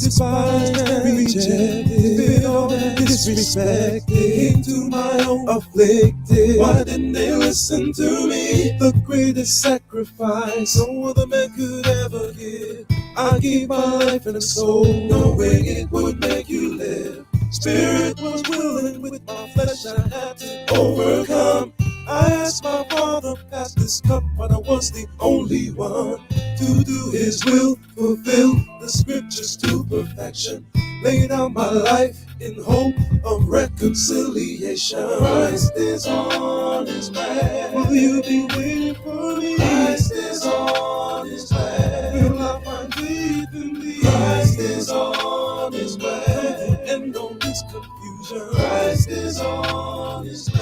despised and rejected, spit on and disrespected, into my own afflicted. Why didn't they listen to me? The greatest sacrifice no other man could ever give. I gave my life and soul, knowing it would make you live. Spirit was willing, with my flesh I had to overcome. I asked my Father, pass this cup, but I was the only one to do His will, fulfill the scriptures to perfection. Lay down my life in hope of reconciliation. Christ is on His way. Will you be waiting for me? Christ is on His way. Will I find faith in thee? Christ is on His way. Come to end on this confusion. Christ is on His way.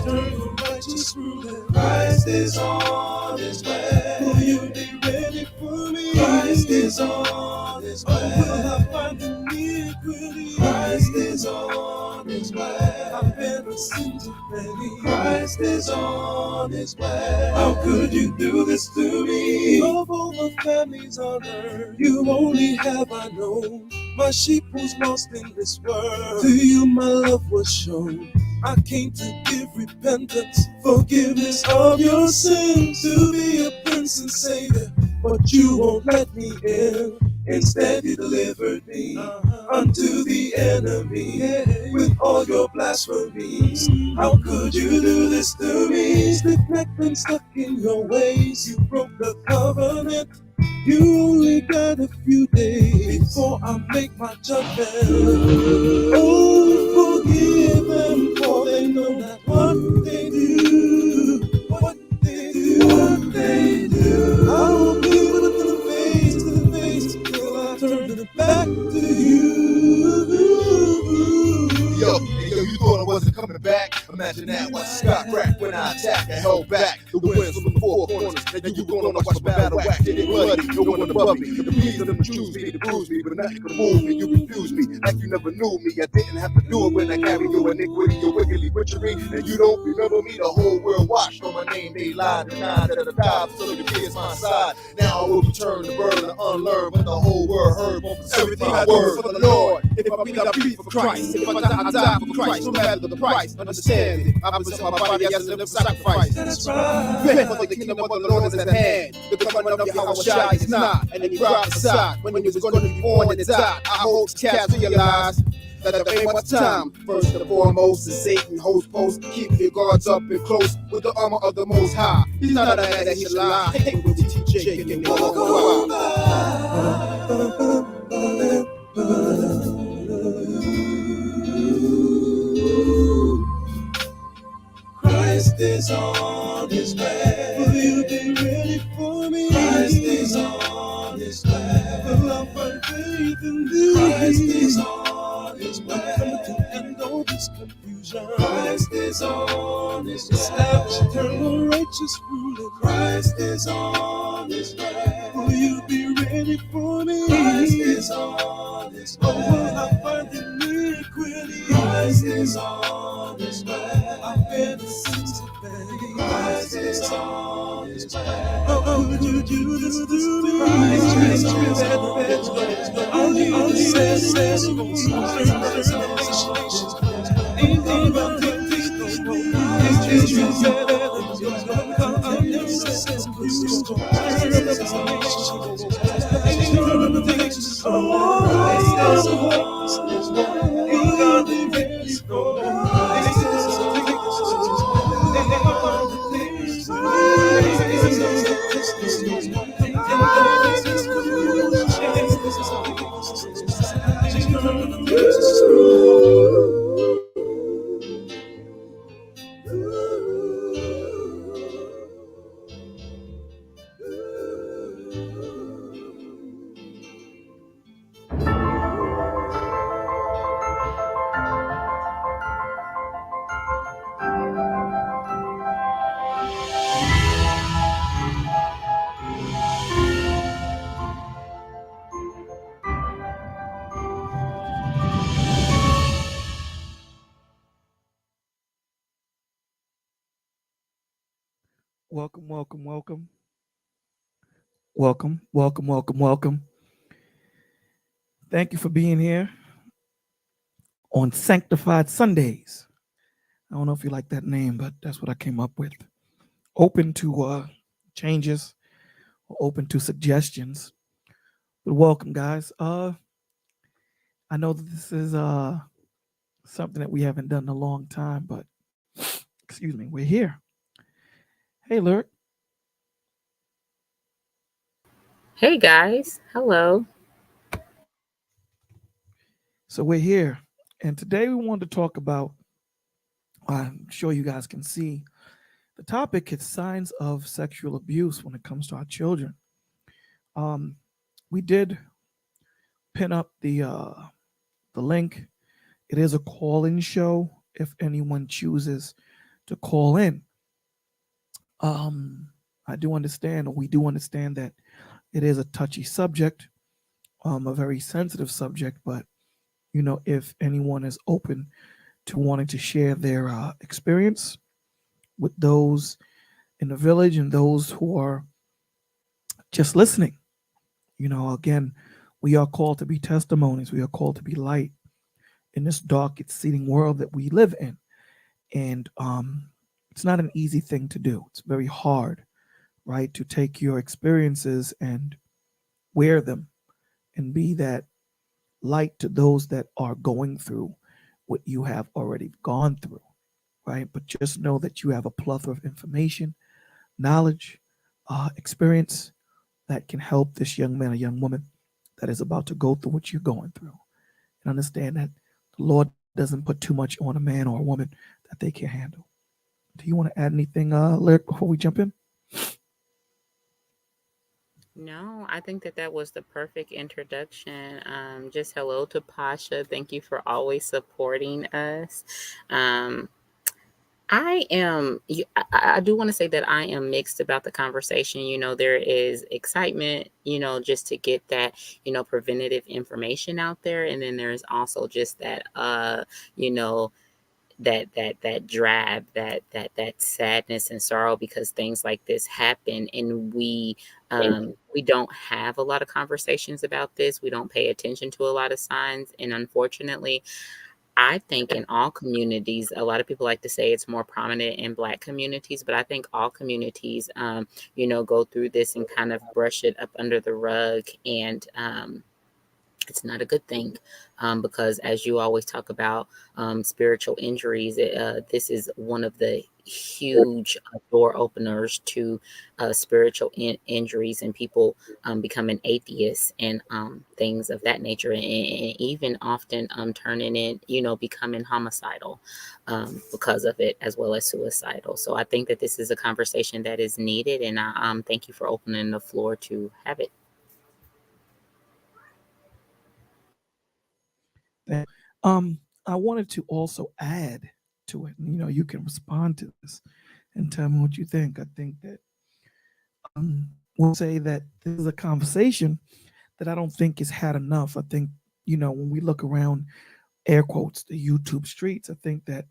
Eternal righteous ruling. Christ is on His way. Will you be ready for me? Christ is on His way. Will I find iniquity? Christ is on His way. I've been a sin to many. Christ is on His way. How could you do this to me? Of all the families on earth, you only have I known. My sheep was lost in this world. To you my love was shown. I came to give repentance, forgiveness of your sins, to be a prince and savior, but you won't let me in. Instead you delivered me unto the enemy with all your blasphemies. How could you do this to me? Stiff-necked and stuck in your ways, you broke the covenant. You only got a few days before I make my judgment. Oh, forgive them, for they know not what they do. What they do, what they do. I will be with them face to face till I turn it back to you. Yo, you thought I wasn't coming back? Imagine that, watch the sky crack when I attack. I held back the winds from the four corners. Now you gonna watch my battle wax, get it bloody. No one above me. The bees of them choose me to bruise me, but nothing could move me. You refuse me like you never knew me. I didn't have to do it when I carry your iniquity, your wickedly witchery. And you don't remember me, the whole world watched on my name. They lied, denied that I died, so you kiss my side. Now I will return the burden and unlearn, but the whole world heard everything I do for the Lord. If I breathe, I breathe for Christ. If I die, I die for Christ. No matter the price, understand it. I present my body as a living sacrifice. That's right. Repent, for the kingdom of the Lord is at hand. The coming of Yahweh is not, and he prophesied when he was going to be born and died. I hope cats realize that there ain't much time. First and foremost is Satan host post. Keep your guards up and close with the armor of the Most High. He's not a man that he should lie. Hey, with TJ and Christ is on His way. Will you be ready for me? Christ is on His way. Will I find faith in thee? Christ is on His way. I'm coming to end all this confusion. Christ is on His way. Establish eternal righteous ruling. Christ is on His way. Will you be ready for me? Christ is on His way. Or will I find iniquity? Christ is on His way. I've been a sin to many. Christ is on His way. Oh, would you do this to me? Christ is on His way. All He says anything about this Welcome, welcome, welcome. Welcome, welcome, welcome, welcome. Thank you for being here on Sanctified Sundays. I don't know if you like that name, but that's what I came up with. Open to changes, or open to suggestions. But welcome, guys. I know that this is something that we haven't done in a long time, but excuse me, we're here. Hey, Lyric. Hey guys, hello. So we're here, and today we wanted to talk about. I'm sure you guys can see the topic is signs of sexual abuse when it comes to our children. Um, we did pin up the link. It is a call-in show. If anyone chooses to call in, um, I do understand, or we do understand that it is a touchy subject, a very sensitive subject. But if anyone is open to wanting to share their experience with those in the village and those who are just listening, again, we are called to be testimonies. We are called to be light in this dark, exceeding world that we live in. And it's not an easy thing to do. It's very hard, right? To take your experiences and wear them and be that light to those that are going through what you have already gone through, right? But just know that you have a plethora of information, knowledge, experience that can help this young man or young woman that is about to go through what you're going through. And understand that the Lord doesn't put too much on a man or a woman that they can't handle. Do you want to add anything, Lyric, before we jump in? No, I think that was the perfect introduction. Just hello to Pasha. Thank you for always supporting us. Um, I do want to say that I am mixed about the conversation. There is excitement, just to get that, preventative information out there. And then there's also just that, you know, that drab, that sadness and sorrow because things like this happen, and we don't have a lot of conversations about this. We don't pay attention to a lot of signs, and unfortunately, I think in all communities, a lot of people like to say it's more prominent in Black communities, but I think all communities, go through this and kind of brush it up under the rug, and it's not a good thing, because as you always talk about, spiritual injuries, this is one of the huge door openers to spiritual injuries and people becoming atheists and things of that nature, and even often turning in, becoming homicidal because of it, as well as suicidal. So I think that this is a conversation that is needed, and I thank you for opening the floor to have it. I wanted to also add to it. You can respond to this and tell me what you think. I think that we'll say that this is a conversation that I don't think is had enough. I think, when we look around, air quotes, the YouTube streets, I think that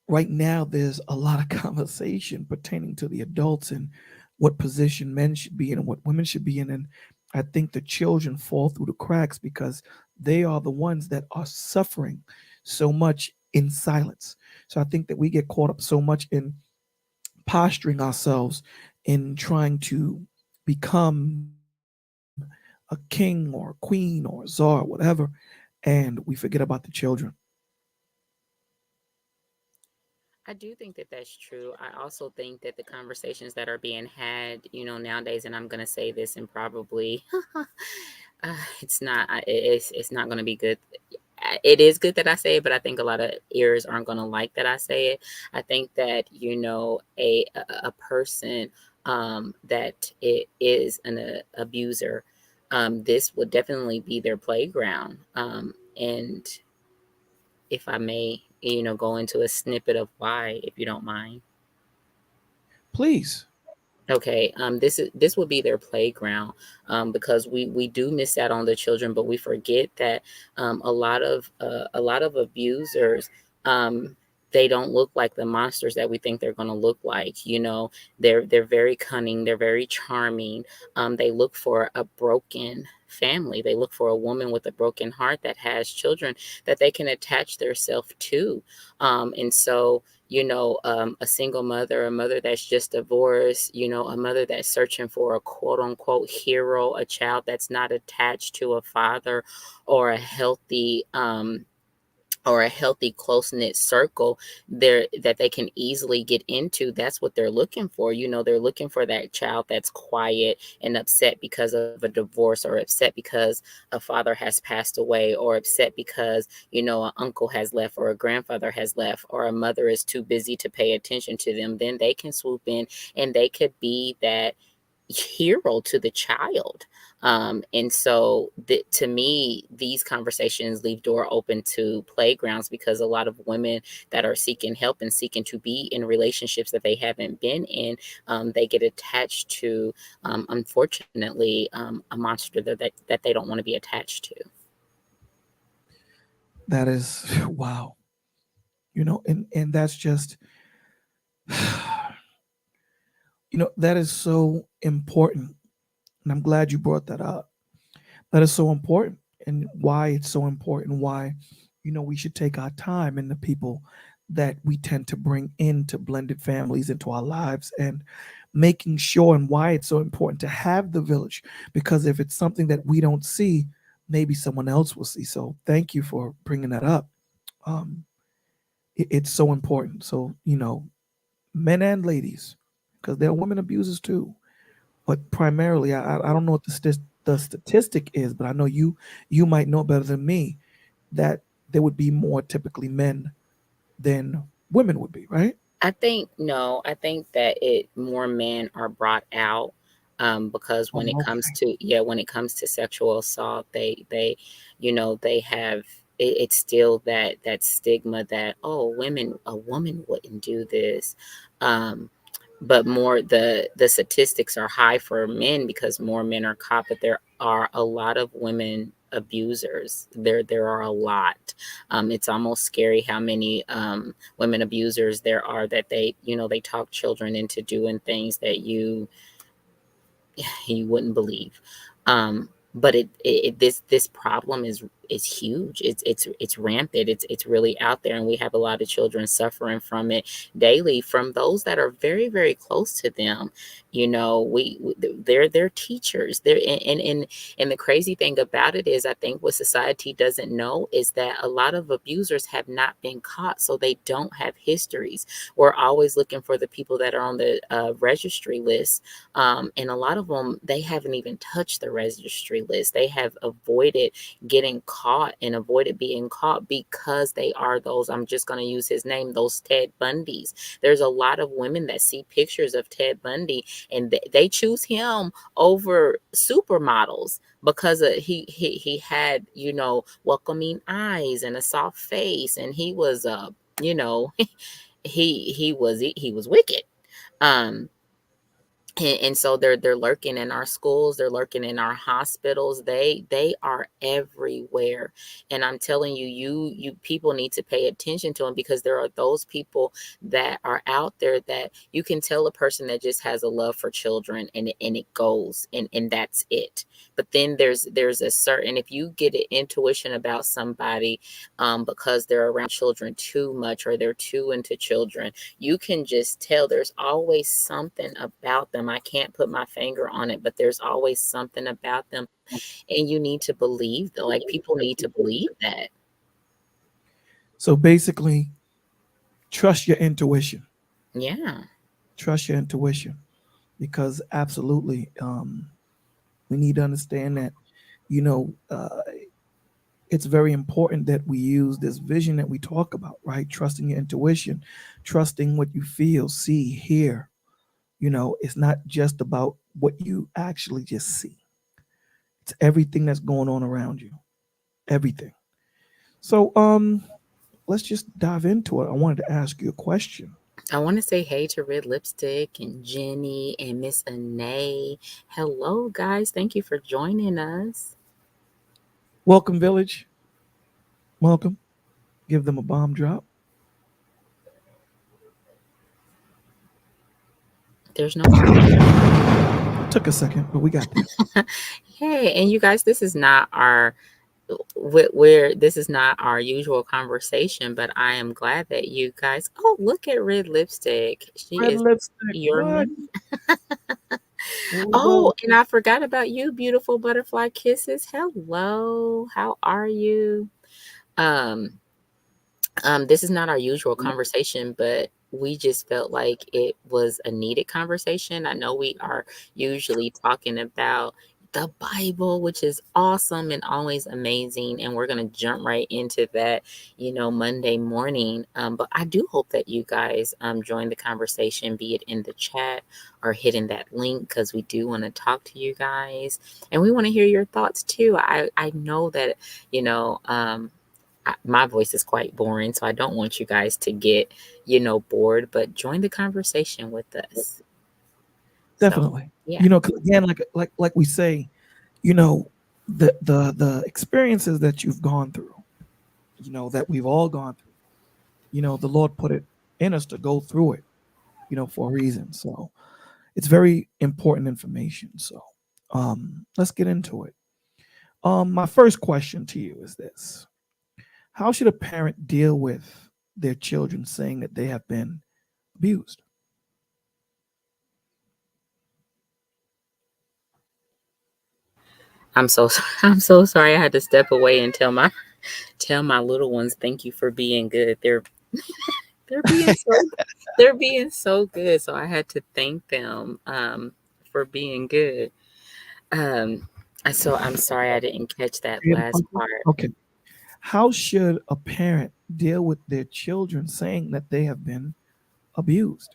right now there's a lot of conversation pertaining to the adults and what position men should be in and what women should be in. And I think the children fall through the cracks because they are the ones that are suffering so much in silence. So I think that we get caught up so much in posturing ourselves in trying to become a king or a queen or a czar, whatever, and we forget about the children. I do think that that's true. I also think that the conversations that are being had, nowadays, and I'm going to say this, and probably it's not going to be good. It is good that I say it, but I think a lot of ears aren't going to like that I say it. I think that, a person that it is an abuser, this would definitely be their playground. And if I may, go into a snippet of why, if you don't mind. Please. Okay, this will be their playground, because we do miss out on the children, but we forget that a lot of abusers, they don't look like the monsters that we think they're going to look like. They're very cunning, they're very charming. They look for a broken family. They look for a woman with a broken heart that has children that they can attach themselves to. And so, a single mother, a mother that's just divorced, a mother that's searching for a quote unquote hero, a child that's not attached to a father or a healthy, close knit circle there that they can easily get into. That's what they're looking for. They're looking for that child that's quiet and upset because of a divorce, or upset because a father has passed away, or upset because, an uncle has left, or a grandfather has left, or a mother is too busy to pay attention to them. Then they can swoop in and they could be that hero to the child. And so to me, these conversations leave door open to playgrounds, because a lot of women that are seeking help and seeking to be in relationships that they haven't been in, they get attached to, unfortunately, a monster that they don't want to be attached to. That is wow. And that's just that is so important. And I'm glad you brought that up. That is so important, and why it's so important, why we should take our time in the people that we tend to bring into blended families into our lives, and making sure, and why it's so important to have the village, because if it's something that we don't see, maybe someone else will see. So thank you for bringing that up. um, it's so important. So men and ladies, because there are women abusers too, but primarily, I don't know what the statistic is, but I know you might know better than me that there would be more typically men than women would be, right? I think no, I think that more men are brought out, because when it Oh, comes okay. to, when it comes to sexual assault, they have it's still that stigma that, oh, a woman wouldn't do this. Um, but more, the statistics are high for men because more men are caught, but there are a lot of women abusers. There are a lot. It's almost scary how many women abusers there are, that they talk children into doing things that you wouldn't believe. But this problem is huge. It's rampant. It's really out there, and we have a lot of children suffering from it daily, from those that are very, very close to them. They're teachers. And the crazy thing about it is, I think what society doesn't know is that a lot of abusers have not been caught, so they don't have histories. We're always looking for the people that are on the registry list, and a lot of them, they haven't even touched the registry list. They have avoided getting caught and avoided being caught because they are those, I'm just going to use his name, those Ted Bundys. There's a lot of women that see pictures of Ted Bundy, and they choose him over supermodels because he had, welcoming eyes and a soft face, and he was you know he was wicked. um and so they're lurking in our schools, they're lurking in our hospitals, they are everywhere. And I'm telling you, you people need to pay attention to them, because there are those people that are out there that you can tell a person that just has a love for children, and it goes, and that's it. But then there's a certain, if you get an intuition about somebody, because they're around children too much, or they're too into children, you can just tell. There's always something about them. I can't put my finger on it, but there's always something about them. And you need to believe that, like, people need to believe that. So basically, trust your intuition. Yeah. Trust your intuition, because absolutely, we need to understand that you know uh, it's very important that we use this vision that we talk about, right? Trusting your intuition, trusting what you feel, see, hear. It's not just about what you actually just see. It's everything that's going on around you. Everything. So let's just dive into it. I wanted to ask you a question. I want to say hey to Red Lipstick and Jenny and Miss Anae. Hello, guys. Thank you for joining us. Welcome, Village. Welcome. Give them a bomb drop. There's no bomb. Took a second, but we got there. Hey, and you guys, this is not our where this is not our usual conversation, but I am glad that you guys. Oh, look at red lipstick. She Red is lipstick. your What? me. Here we Oh, go. and I forgot about you, beautiful butterfly kisses. Hello, how are you? Um, this is not our usual conversation, but we just felt like it was a needed conversation. I know we are usually talking about the Bible, which is awesome and always amazing. And we're going to jump right into that, Monday morning. But I do hope that you guys join the conversation, be it in the chat or hitting that link, because we do want to talk to you guys. And we want to hear your thoughts too. I know that, you know, my voice is quite boring, so I don't want you guys to get, bored, but join the conversation with us. So, Definitely. yeah. 'Cause again, like we say, the experiences that you've gone through, that we've all gone through, the Lord put it in us to go through it, for a reason. So it's very important information. So let's get into it. My first question to you is this: how should a parent deal with their children saying that they have been abused? I'm so I'm so sorry I had to step away and tell my little ones thank you for being good. They're being so they're being so good. So I had to thank them for being good. Um I'm sorry I didn't catch that last part. Okay. How should a parent deal with their children saying that they have been abused?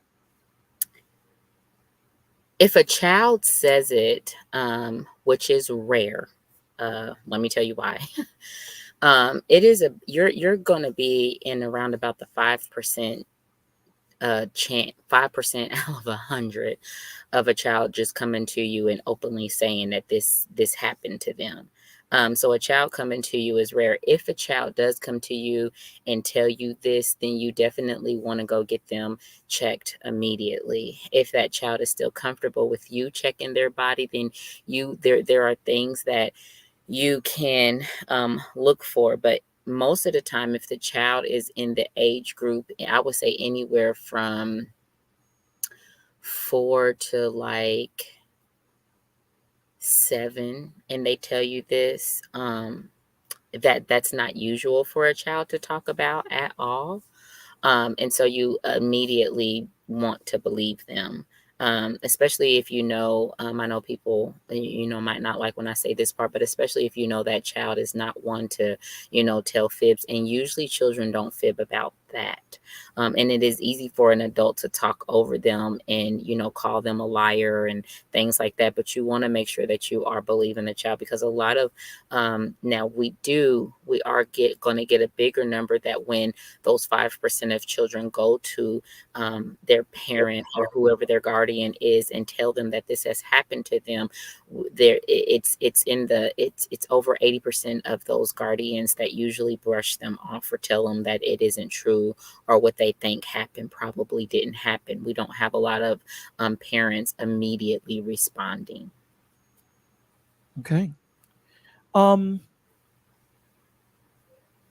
If a child says it, which is rare, let me tell you why. It is you're gonna be in around about the 5% chance, 5% out of 100 of a child just coming to you and openly saying that this happened to them. So a child coming to you is rare. If a child does come to you and tell you this, then you definitely want to go get them checked immediately. If that child is still comfortable with you checking their body, then there are things that you can look for. But most of the time, if the child is in the age group, I would say anywhere from 4 to like 7, and they tell you this, that's not usual for a child to talk about at all. And so you immediately want to believe them. Especially if I know people, might not like when I say this part, but especially if that child is not one to, tell fibs. And usually children don't fib about that. And it is easy for an adult to talk over them and, call them a liar and things like that. But you want to make sure that you are believing the child, because a lot of, now we are going to get a bigger number that when those 5% of children go to their parent or whoever their guardian is and tell them that this has happened to them. It's over 80% of those guardians that usually brush them off or tell them that it isn't true, or what they think happened probably didn't happen. We don't have a lot of parents immediately responding. Okay. Um,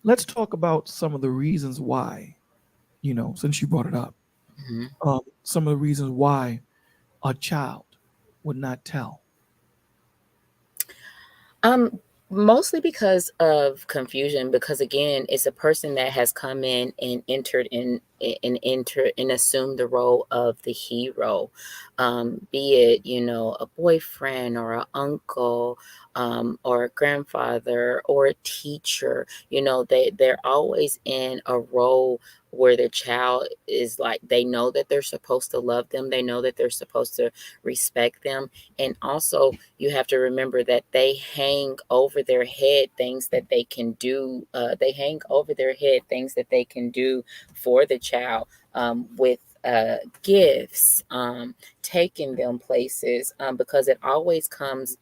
let's talk about some of the reasons why, since you brought it up, Mhm. some of the reasons why a child would not tell. Um, Mostly because of confusion, because again, it's a person that has come in and entered and assumed the role of the hero. Be it, a boyfriend or an uncle, or a grandfather or a teacher. They're always in a role where the child is like, they know that they're supposed to love them, they know that they're supposed to respect them. And also, you have to remember that they hang over their head things that they can do. They hang over their head things that they can do for the child, with gifts, taking them places, because it always comes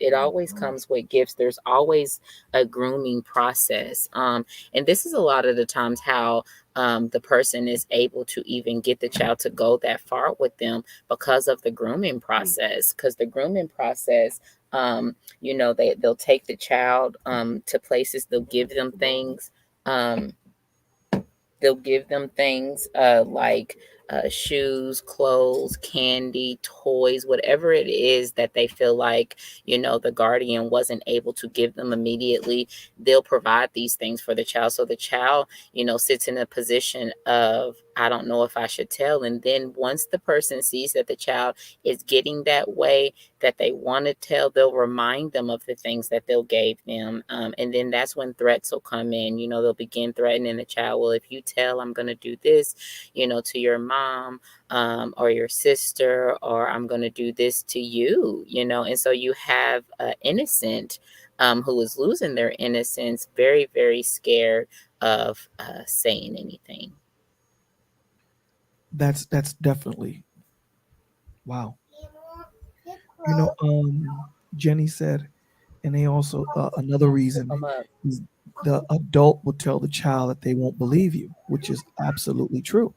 with gifts. There's always a grooming process, and this is a lot of the times how the person is able to even get the child to go that far with them because of the grooming process. Because the grooming process, they'll take the child to places, um, they'll give them things like shoes, clothes, candy, toys, whatever it is that they feel like, the guardian wasn't able to give them immediately. They'll provide these things for the child. So the child, sits in a position of, I don't know if I should tell. And then once the person sees that the child is getting that way, that they want to tell, they'll remind them of the things that they'll gave them. And then that's when threats will come in. They'll begin threatening the child. Well, if you tell, I'm going to do this, to your mom or your sister, or I'm going to do this to you, And so you have innocent who is losing their innocence, very, very scared of saying anything. That's definitely wow. Jenny said, and they also another reason is the adult will tell the child that they won't believe you, which is absolutely true.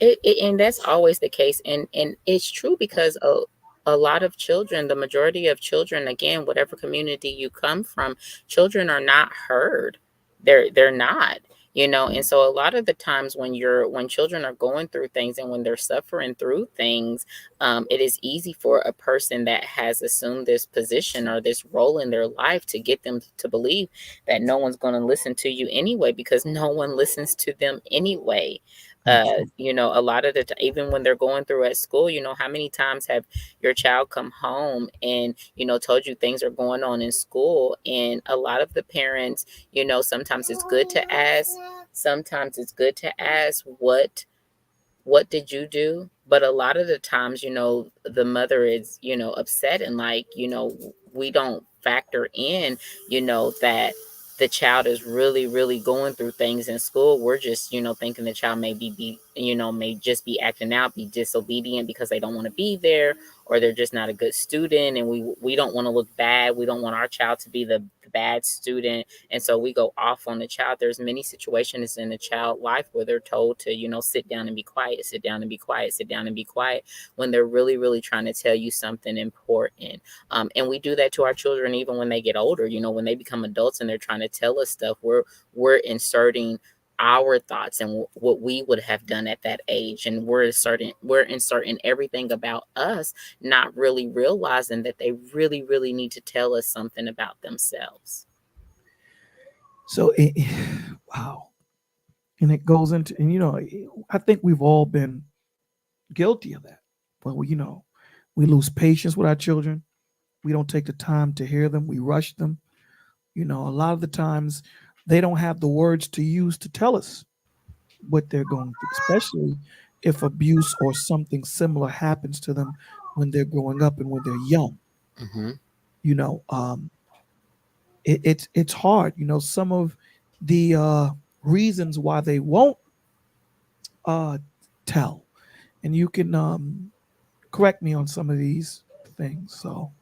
And that's always the case, and it's true because a lot of children, the majority of children, again, whatever community you come from, children are not heard. They're not, and so a lot of the times when children are going through things and when they're suffering through things, it is easy for a person that has assumed this position or this role in their life to get them to believe that no one's going to listen to you anyway, because no one listens to them anyway. Absolutely. A lot of even when they're going through at school, how many times have your child come home and, told you things are going on in school? And a lot of the parents, sometimes it's good to ask. Sometimes it's good to ask, what did you do? But a lot of the times, the mother is, upset, and like, we don't factor in, that the child is really, really going through things in school. We're just, thinking the child may just be acting out, be disobedient because they don't want to be there, or they're just not a good student. And we don't want to look bad. We don't want our child to be the bad student. And so we go off on the child. There's many situations in the child life where they're told to, sit down and be quiet, sit down and be quiet, sit down and be quiet, when they're really, really trying to tell you something important. And we do that to our children even when they get older. When they become adults and they're trying to tell us stuff, we're inserting our thoughts and what we would have done at that age, and we're inserting everything about us, not really realizing that they really, really need to tell us something about themselves. So, wow. And it goes into, and I think we've all been guilty of that. But we lose patience with our children. We don't take the time to hear them. We rush them. A lot of the times they don't have the words to use to tell us what they're going through, especially if abuse or something similar happens to them when they're growing up and when they're young. Mm-hmm. You know, it's hard. Some of the reasons why they won't uh, tell, and you can correct me on some of these things. So,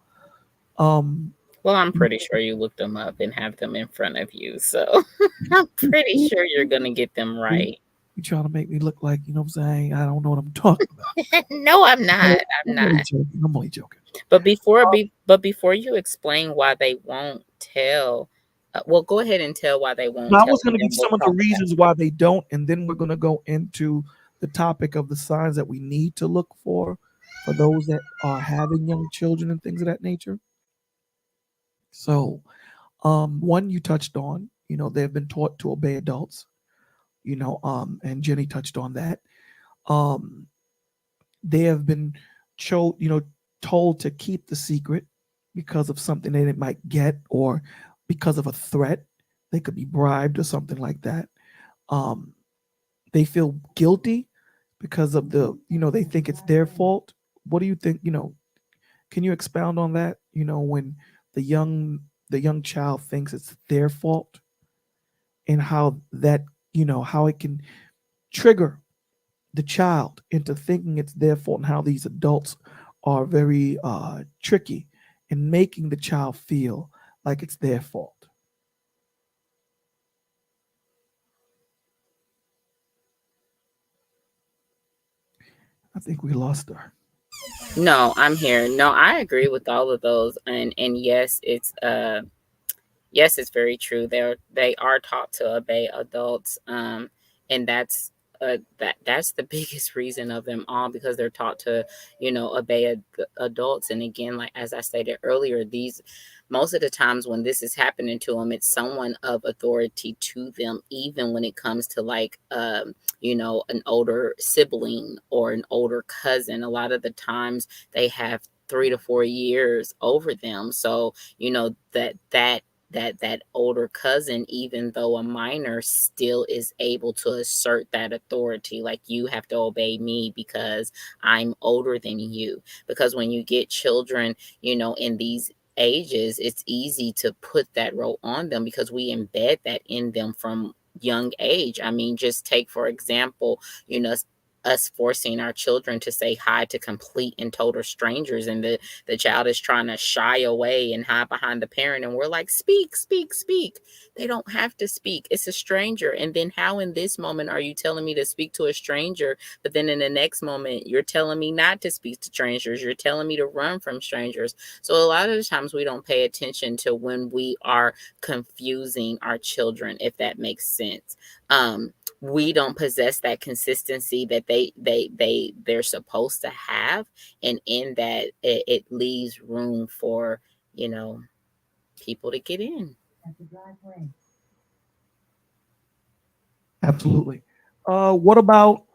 um, Well, I'm pretty sure you looked them up and have them in front of you, so I'm pretty sure you're gonna get them right. you trying to make me look like, what I'm saying? I don't know what I'm talking about. No, I'm not. I'm I'm only not. joking. I'm only joking. But before you explain why they won't tell, well, go ahead and tell why they won't Now, I tell, was and going to then give we'll some of the talk about reasons why they don't, and then we're going to go into the topic of the signs that we need to look for those that are having young children and things of that nature. So, one you touched on, they've been taught to obey adults, and Jenny touched on that. Um, they have been told to keep the secret because of something they might get, or because of a threat. They could be bribed or something like that. Um, they feel guilty because of they think it's their fault. What do you think? Can you expound on that? When the young child thinks it's their fault, and how that how it can trigger the child into thinking it's their fault, and how these adults are very tricky in making the child feel like it's their fault. I think we lost her. No, I'm here. No, I agree with all of those, and yes, it's very true. They are taught to obey adults, and that's the biggest reason of them all, because they're taught to, obey adults. And again, like as I stated earlier, these most of the times when this is happening to them, it's someone of authority to them, even when it comes to like an older sibling or an older cousin. A lot of the times they have 3 to 4 years over them, so that older cousin, even though a minor, still is able to assert that authority, like, you have to obey me because I'm older than you. Because when you get children, in these ages, it's easy to put that role on them because we embed that in them from young age. I mean, just take for example, us forcing our children to say hi to complete and total strangers, and the child is trying to shy away and hide behind the parent, and we're like, speak, speak, speak. They don't have to speak, it's a stranger. And then how in this moment are you telling me to speak to a stranger, but then in the next moment you're telling me not to speak to strangers, you're telling me to run from strangers? So a lot of the times we don't pay attention to when we are confusing our children, if that makes sense. We don't possess that consistency that they're supposed to have, and in that it leaves room for people to get in. Absolutely. What about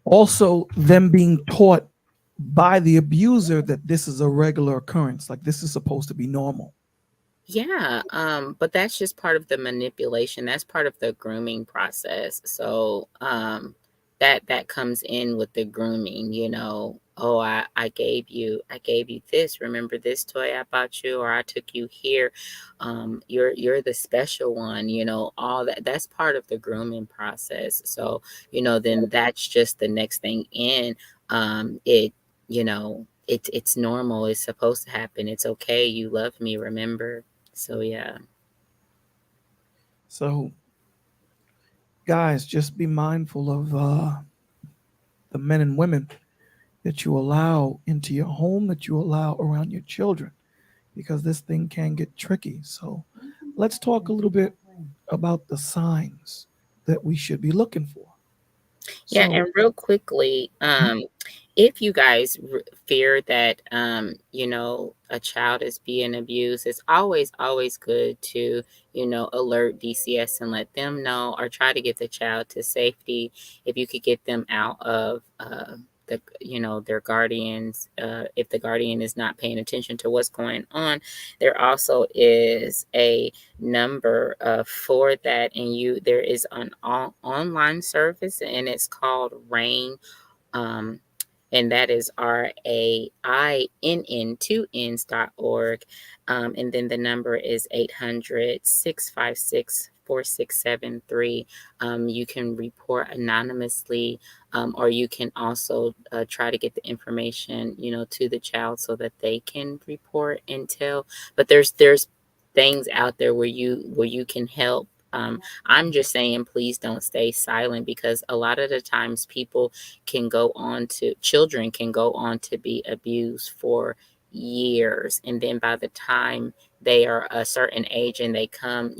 also them being taught by the abuser that this is a regular occurrence, like this is supposed to be normal? Yeah, but that's just part of the manipulation. That's part of the grooming process. So, that comes in with the grooming, Oh, I gave you this. Remember this toy I bought you, or I took you here. You're the special one, all that's part of the grooming process. So, then that's just the next thing in. It's normal. It's supposed to happen. It's okay. You love me, remember? So yeah. So, guys, just be mindful of the men and women that you allow into your home, that you allow around your children, because this thing can get tricky. So, let's talk a little bit about the signs that we should be looking for. Yeah, So, and real quickly, if you guys fear that a child is being abused, it's always good to alert DCS and let them know, or try to get the child to safety. If you could get them out of their guardians, if the guardian is not paying attention to what's going on, there also is a number for that, and there is an online service, and it's called RAIN, um, and that is RAINN2Ns.org. And then the number is 800-656-4673. You can report anonymously, or you can also try to get the information, to the child so that they can report and tell. But there's things out there where you can help. I'm just saying, please don't stay silent, because a lot of the times children can go on to be abused for years. And then by the time they are a certain age and they come,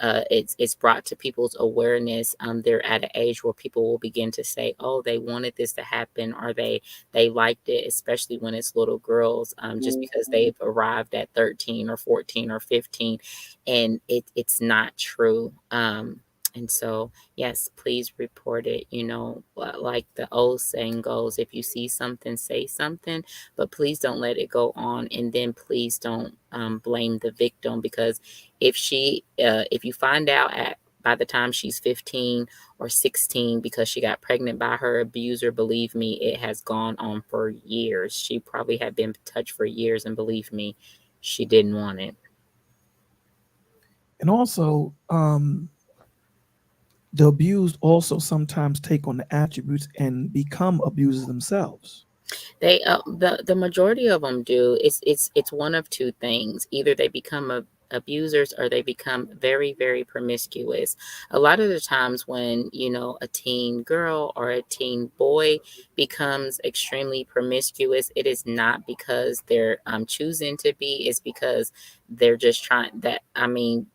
it's brought to people's awareness. They're at an age where people will begin to say, oh, they wanted this to happen, or they liked it, especially when it's little girls, just because they've arrived at 13 or 14 or 15, and it's not true. And so, yes, please report it. Like the old saying goes, if you see something, say something, but please don't let it go on. And then please don't blame the victim, because if you find out by the time she's 15 or 16 because she got pregnant by her abuser, believe me, it has gone on for years. She probably had been touched for years, and believe me, she didn't want it. and also, the abused also sometimes take on the attributes and become abusers themselves. The majority of them do. It's one of two things. Either they become abusers, or they become very, very promiscuous. A lot of the times when, a teen girl or a teen boy becomes extremely promiscuous, it is not because they're choosing to be, it's because they're just trying that. I mean,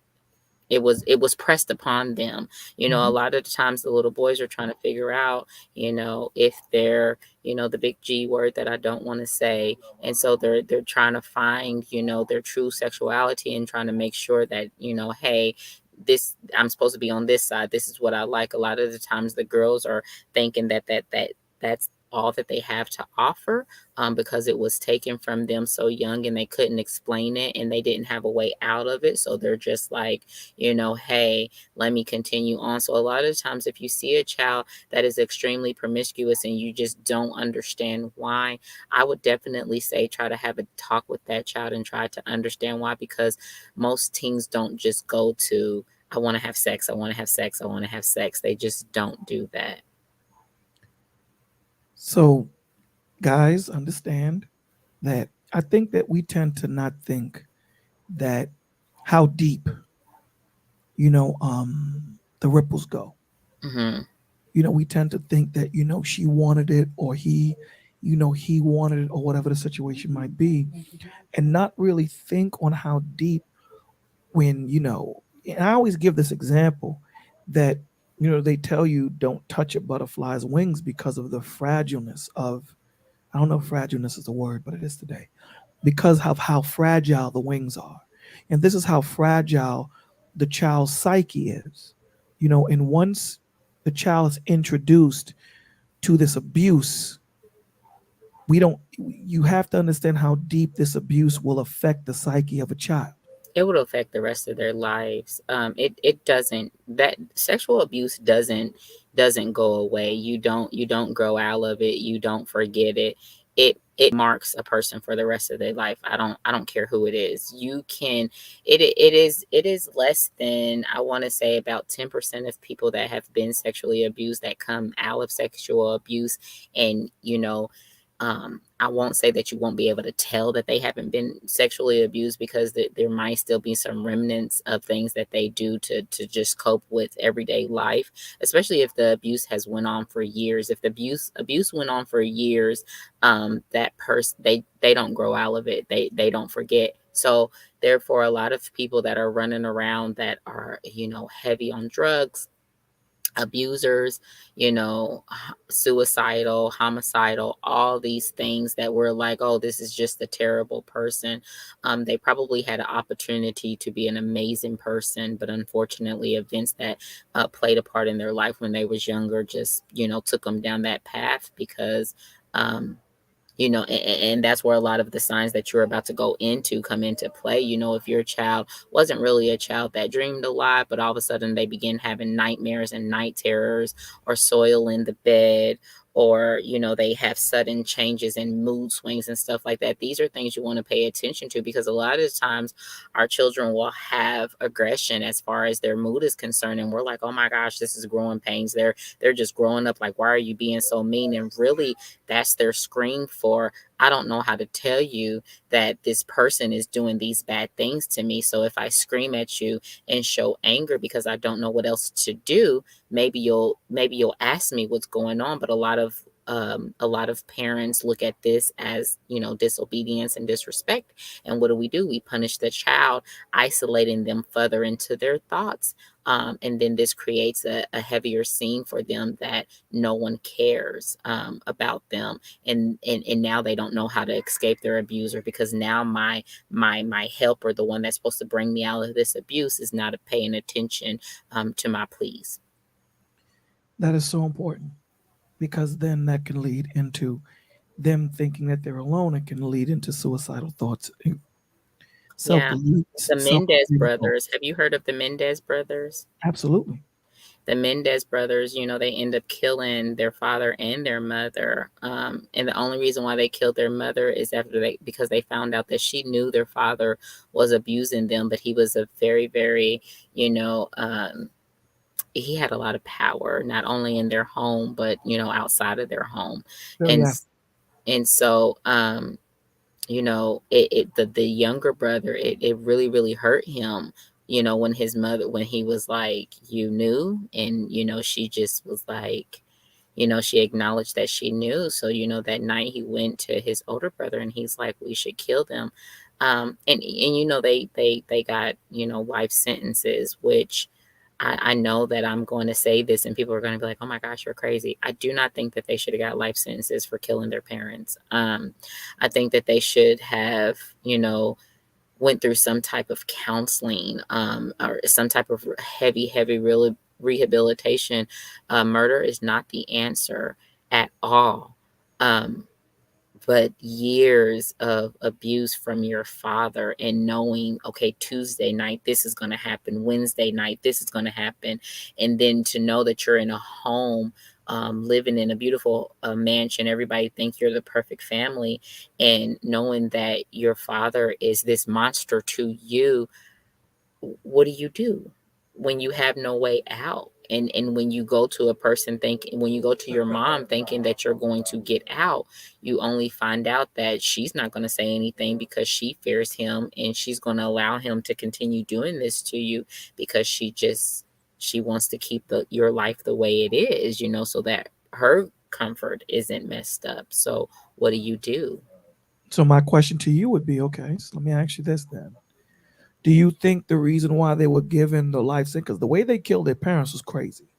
it was pressed upon them. A Mhm. lot of the times the little boys are trying to figure out, if they're, the big G word that I don't want to say. And so they're trying to find, their true sexuality and trying to make sure that, hey, this, I'm supposed to be on this side. This is what I like. A lot of the times the girls are thinking that's all that they have to offer, because it was taken from them so young and they couldn't explain it and they didn't have a way out of it. So they're just like, hey, let me continue on. So a lot of times, if you see a child that is extremely promiscuous and you just don't understand why, I would definitely say try to have a talk with that child and try to understand why, because most teens don't just go to, I want to have sex, I want to have sex, I want to have sex. They just don't do that. So, guys, understand that I think that we tend to not think that how deep, the ripples go. Hmm. We tend to think that, she wanted it or he wanted it or whatever the situation might be, and not really think on how deep when, and I always give this example that, they tell you don't touch a butterfly's wings because of the fragileness of, I don't know if fragileness is a word, but it is today, because of how fragile the wings are. And this is how fragile the child's psyche is. And once the child is introduced to this abuse, we don't, you have to understand how deep this abuse will affect the psyche of a child. It would affect the rest of their lives. It doesn't, that sexual abuse doesn't go away. You don't grow out of it. You don't forget it. It marks a person for the rest of their life. I don't care who it is. You can, it is less than, I want to say, about 10% of people that have been sexually abused that come out of sexual abuse. And I won't say that you won't be able to tell that they haven't been sexually abused, because there might still be some remnants of things that they do to just cope with everyday life, especially if the abuse has went on for years. If the abuse went on for years, that person, they don't grow out of it. They don't forget. So therefore, a lot of people that are running around that are, heavy on drugs, abusers, suicidal, homicidal, all these things that were like, oh, this is just a terrible person. They probably had an opportunity to be an amazing person, but unfortunately, events that played a part in their life when they was younger just, took them down that path, because um, and that's where a lot of the signs that you're about to go into come into play. If your child wasn't really a child that dreamed a lot, but all of a sudden they begin having nightmares and night terrors, or soil in the bed, or they have sudden changes in mood swings and stuff like that. These are things you want to pay attention to, because a lot of times our children will have aggression as far as their mood is concerned, and we're like, oh my gosh, this is growing pains. They're just growing up, like, why are you being so mean? And really, that's their scream for, I don't know how to tell you that this person is doing these bad things to me. So if I scream at you and show anger because I don't know what else to do, maybe you'll ask me what's going on. But a lot of parents look at this as, disobedience and disrespect. And what do? We punish the child, isolating them further into their thoughts. And then this creates a heavier scene for them, that no one cares about them, and now they don't know how to escape their abuser, because now my helper, the one that's supposed to bring me out of this abuse, is not paying attention to my pleas. That is so important because then that can lead into them thinking that they're alone. It can lead into suicidal thoughts, self Yeah, delete, the self Mendez defeating brothers. thoughts. Have you heard of the Mendez brothers? Absolutely. The Mendez brothers, they end up killing their father and their mother. And the only reason why they killed their mother is because they found out that she knew their father was abusing them, but he was a very, very, you know, he had a lot of power, not only in their home, but, outside of their home. Very And, active. and so, the younger brother, it really, really hurt him, when his mother, when he was like, you knew, and, she just was like, she acknowledged that she knew. So, that night he went to his older brother and he's like, we should kill them. And they got, life sentences, which I know that I'm going to say this and people are going to be like, oh my gosh, you're crazy. I do not think that they should have got life sentences for killing their parents. I think that they should have, went through some type of counseling, or some type of heavy rehabilitation. Murder is not the answer at all. Um, but years of abuse from your father, and knowing, okay, Tuesday night this is going to happen, Wednesday night this is going to happen, and then to know that you're in a home, living in a beautiful mansion, everybody think you're the perfect family, and knowing that your father is this monster to you. What do when you have no way out? And when you go to a person thinking, when you go to your mom thinking that you're going to get out, you only find out that she's not going to say anything because she fears him, and she's going to allow him to continue doing this to you because she wants to keep your life the way it is, so that her comfort isn't messed up. So what do you do? So my question to you would be, okay, so let me ask you this then. Do you think the reason why they were given the life sentence, because the way they killed their parents was crazy.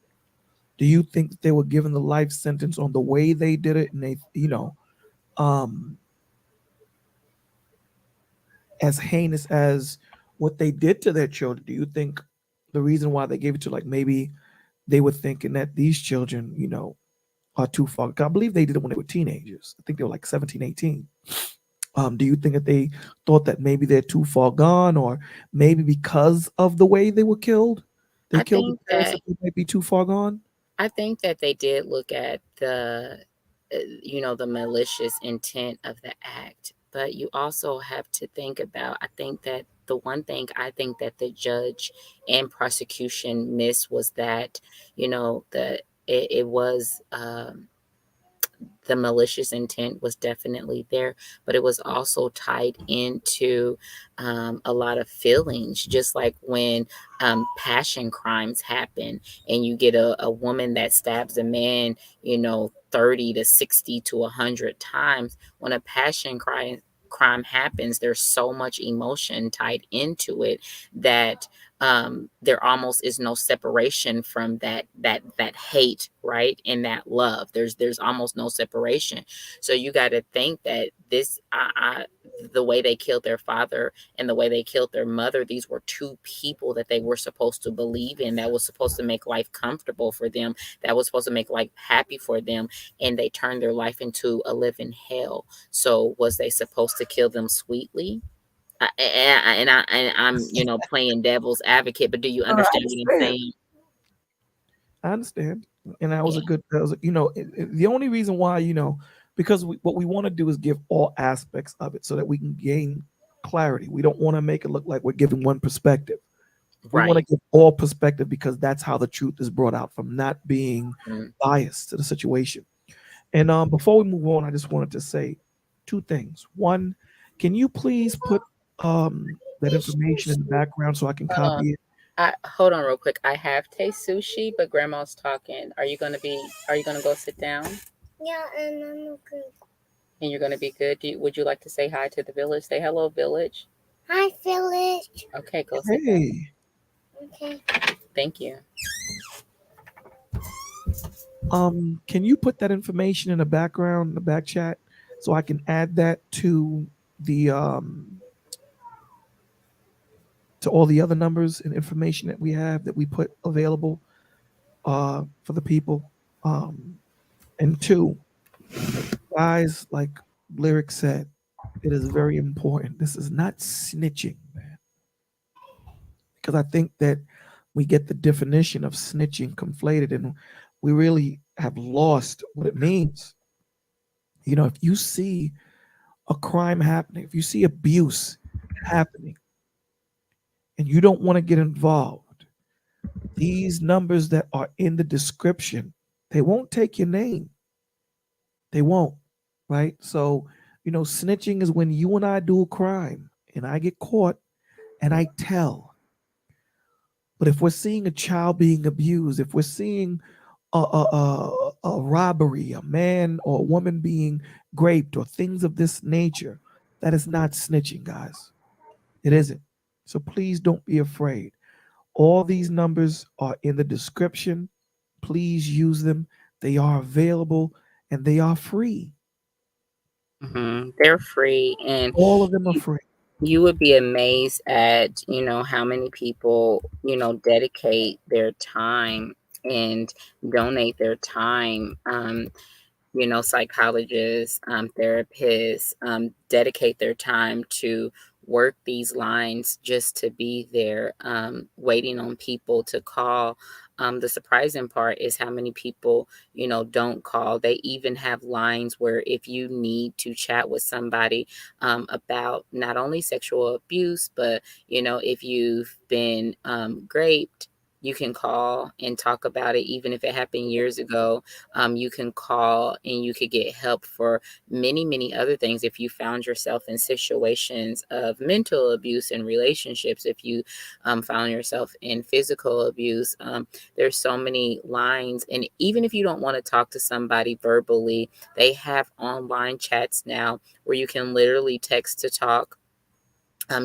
Do you think that they were given the life sentence on the way they did it, and they, um, as heinous as what they did to their children? Do you think the reason why they gave it to, like, maybe they were thinking that these children, are too far? I believe they did it when they were teenagers. I think they were like 17, 18. Do you think that they thought that maybe they're too far gone, or maybe because of the way they were killed, they I killed the think parents, that that they might be too far gone? I think that they did look at the malicious intent of the act, but you also have to think about, I think that the one thing I think that the judge and prosecution missed was that, it was, the malicious intent was definitely there, but it was also tied into a lot of feelings. Just like when passion crimes happen, and you get a woman that stabs a man, 30 to 60 to 100 times. When a crime happens, there's so much emotion tied into it that there almost is no separation from that hate, right, and that love. There's almost no separation. So you got to think that the way they killed their father and the way they killed their mother, these were two people that they were supposed to believe in, that was supposed to make life comfortable for them, that was supposed to make life happy for them, and they turned their life into a living hell. So was they supposed to kill them sweetly? I'm, playing devil's advocate, but do you No, no, I understand what I'm understand. saying? I understand. And that was Yeah, a good, that was, the only reason why, because what we want to do is give all aspects of it so that we can gain clarity. We don't want to make it look like we're giving one perspective. We want to right. give all perspective, because that's how the truth is brought out, from not being Mm. biased to the situation. And before we move on, I just wanted to say two things. One, can you please put that information in the background so I can Hold on. copy it? Hold on real quick. I have taste sushi, but grandma's talking. Are you gonna go sit down Yeah, and I'm okay. and you're gonna be good? Would you like to say hi to the village? Say hello, village. Hi, village. Okay, go sit down. Hey, Okay. Thank you. can you put that information in the background, in the back chat, so I can add that the to all the other numbers and information that we have, that we put available for the people. And two, guys, like Lyric said, it is very important. This is not snitching, man, because I think that we get the definition of snitching conflated, and we really have lost what it means. If you see a crime happening, if you see abuse happening, and you don't want to get involved, these numbers that are in the description, they won't take your name. They won't, right? So Snitching is when you and I do a crime and I get caught and I tell. But if we're seeing a child being abused, if we're seeing a robbery, a man or a woman being raped, or things of this nature, that is not snitching, guys. It isn't. So please don't be afraid. All these numbers are in the description. Please use them. They are available and they are free. They're free, and All of them are free. you would be amazed at how many people dedicate their time and donate their time. Psychologists, therapists dedicate their time to work these lines just to be there, waiting on people to call. The surprising part is how many people, don't call. They even have lines where if you need to chat with somebody about not only sexual abuse, but, if you've been raped, you can call and talk about it, even if it happened years ago. You can call and you could get help for many, many other things. If you found yourself in situations of mental abuse in relationships, if you found yourself in physical abuse, there's so many lines. And even if you don't want to talk to somebody verbally, they have online chats now where you can literally text to talk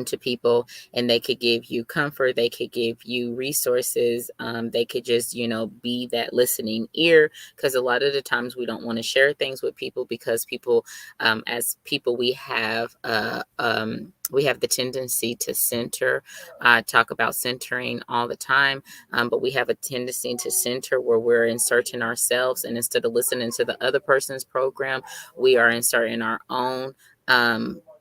to people, and they could give you comfort, they could give you resources, they could just be that listening ear, because a lot of the times we don't want to share things with people because people, as people, we have the tendency to center. I talk about centering all the time, but we have a tendency to center where we're inserting ourselves, and instead of listening to the other person's program, we are inserting our own.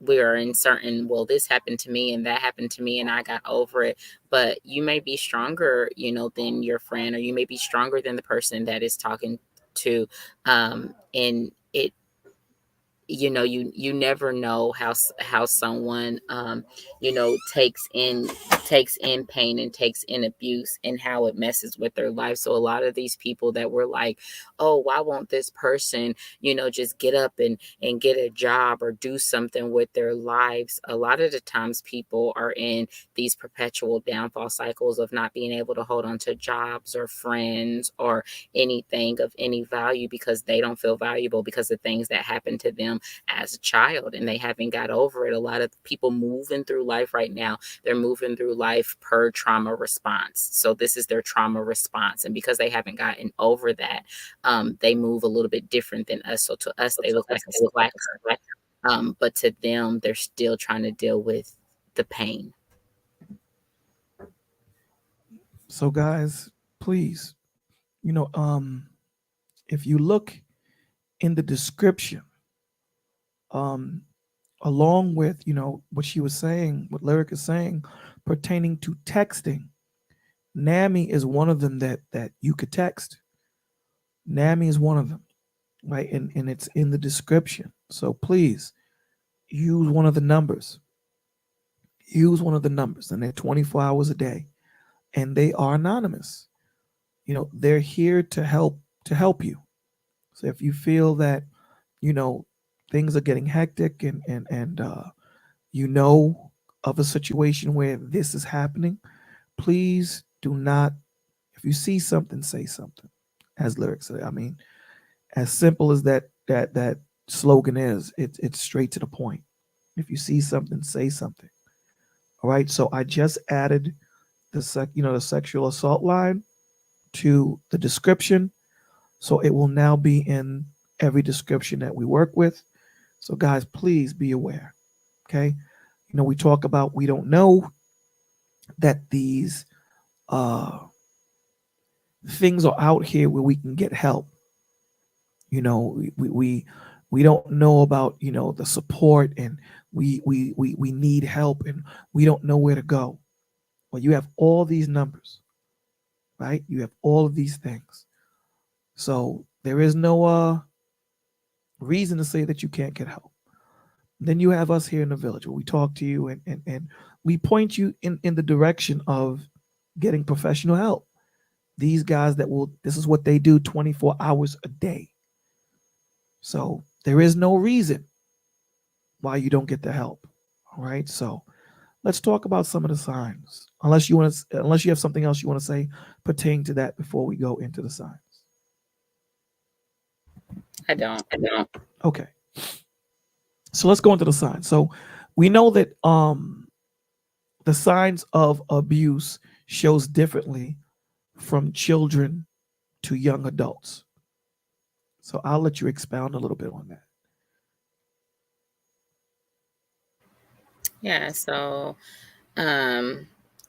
We are inserting, well, this happened to me and that happened to me and I got over it. But you may be stronger, than your friend, or you may be stronger than the person that is talking to. And it, you never know how someone takes in pain and takes in abuse, and how it messes with their life. So a lot of these people that were like, oh, why won't this person just get up and get a job or do something with their lives? A lot of the times people are in these perpetual downfall cycles of not being able to hold on to jobs or friends or anything of any value, because they don't feel valuable because of things that happened to them as a child and they haven't got over it. A lot of people moving through life right now, they're moving through life per trauma response. So this is their trauma response. And because they haven't gotten over that, they move a little bit different than us. So to us, they look like a slacker. But to them, they're still trying to deal with the pain. So guys, please, if you look in the description, along with what she was saying, what Lyric is saying pertaining to texting, NAMI is one of them that you could text. NAMI is one of them, right? And it's in the description. So please use one of the numbers. Use one of the numbers, and they're 24 hours a day, and they are anonymous. They're here to help you. So if you feel that things are getting hectic and of a situation where this is happening, please do not. If you see something, say something. As Lyric said, I mean, as simple as that slogan is, it's straight to the point. If you see something, say something. All right. So I just added the sexual assault line to the description, so it will now be in every description that we work with. So guys, please be aware. Okay. We talk about, we don't know that these things are out here where we can get help. We don't know about the support, and we need help, and we don't know where to go. Well, you have all these numbers, right? You have all of these things. So there is no reason to say that you can't get help. Then you have us here in the village where we talk to you and we point you in the direction of getting professional help. These guys this is what they do 24 hours a day. So there is no reason why you don't get the help. All right. So let's talk about some of the signs. Unless you have something else you want to say pertaining to that before we go into the signs. I don't. Okay. So let's go into the signs. So we know that the signs of abuse shows differently from children to young adults. So I'll let you expound a little bit on that. Yeah. Um,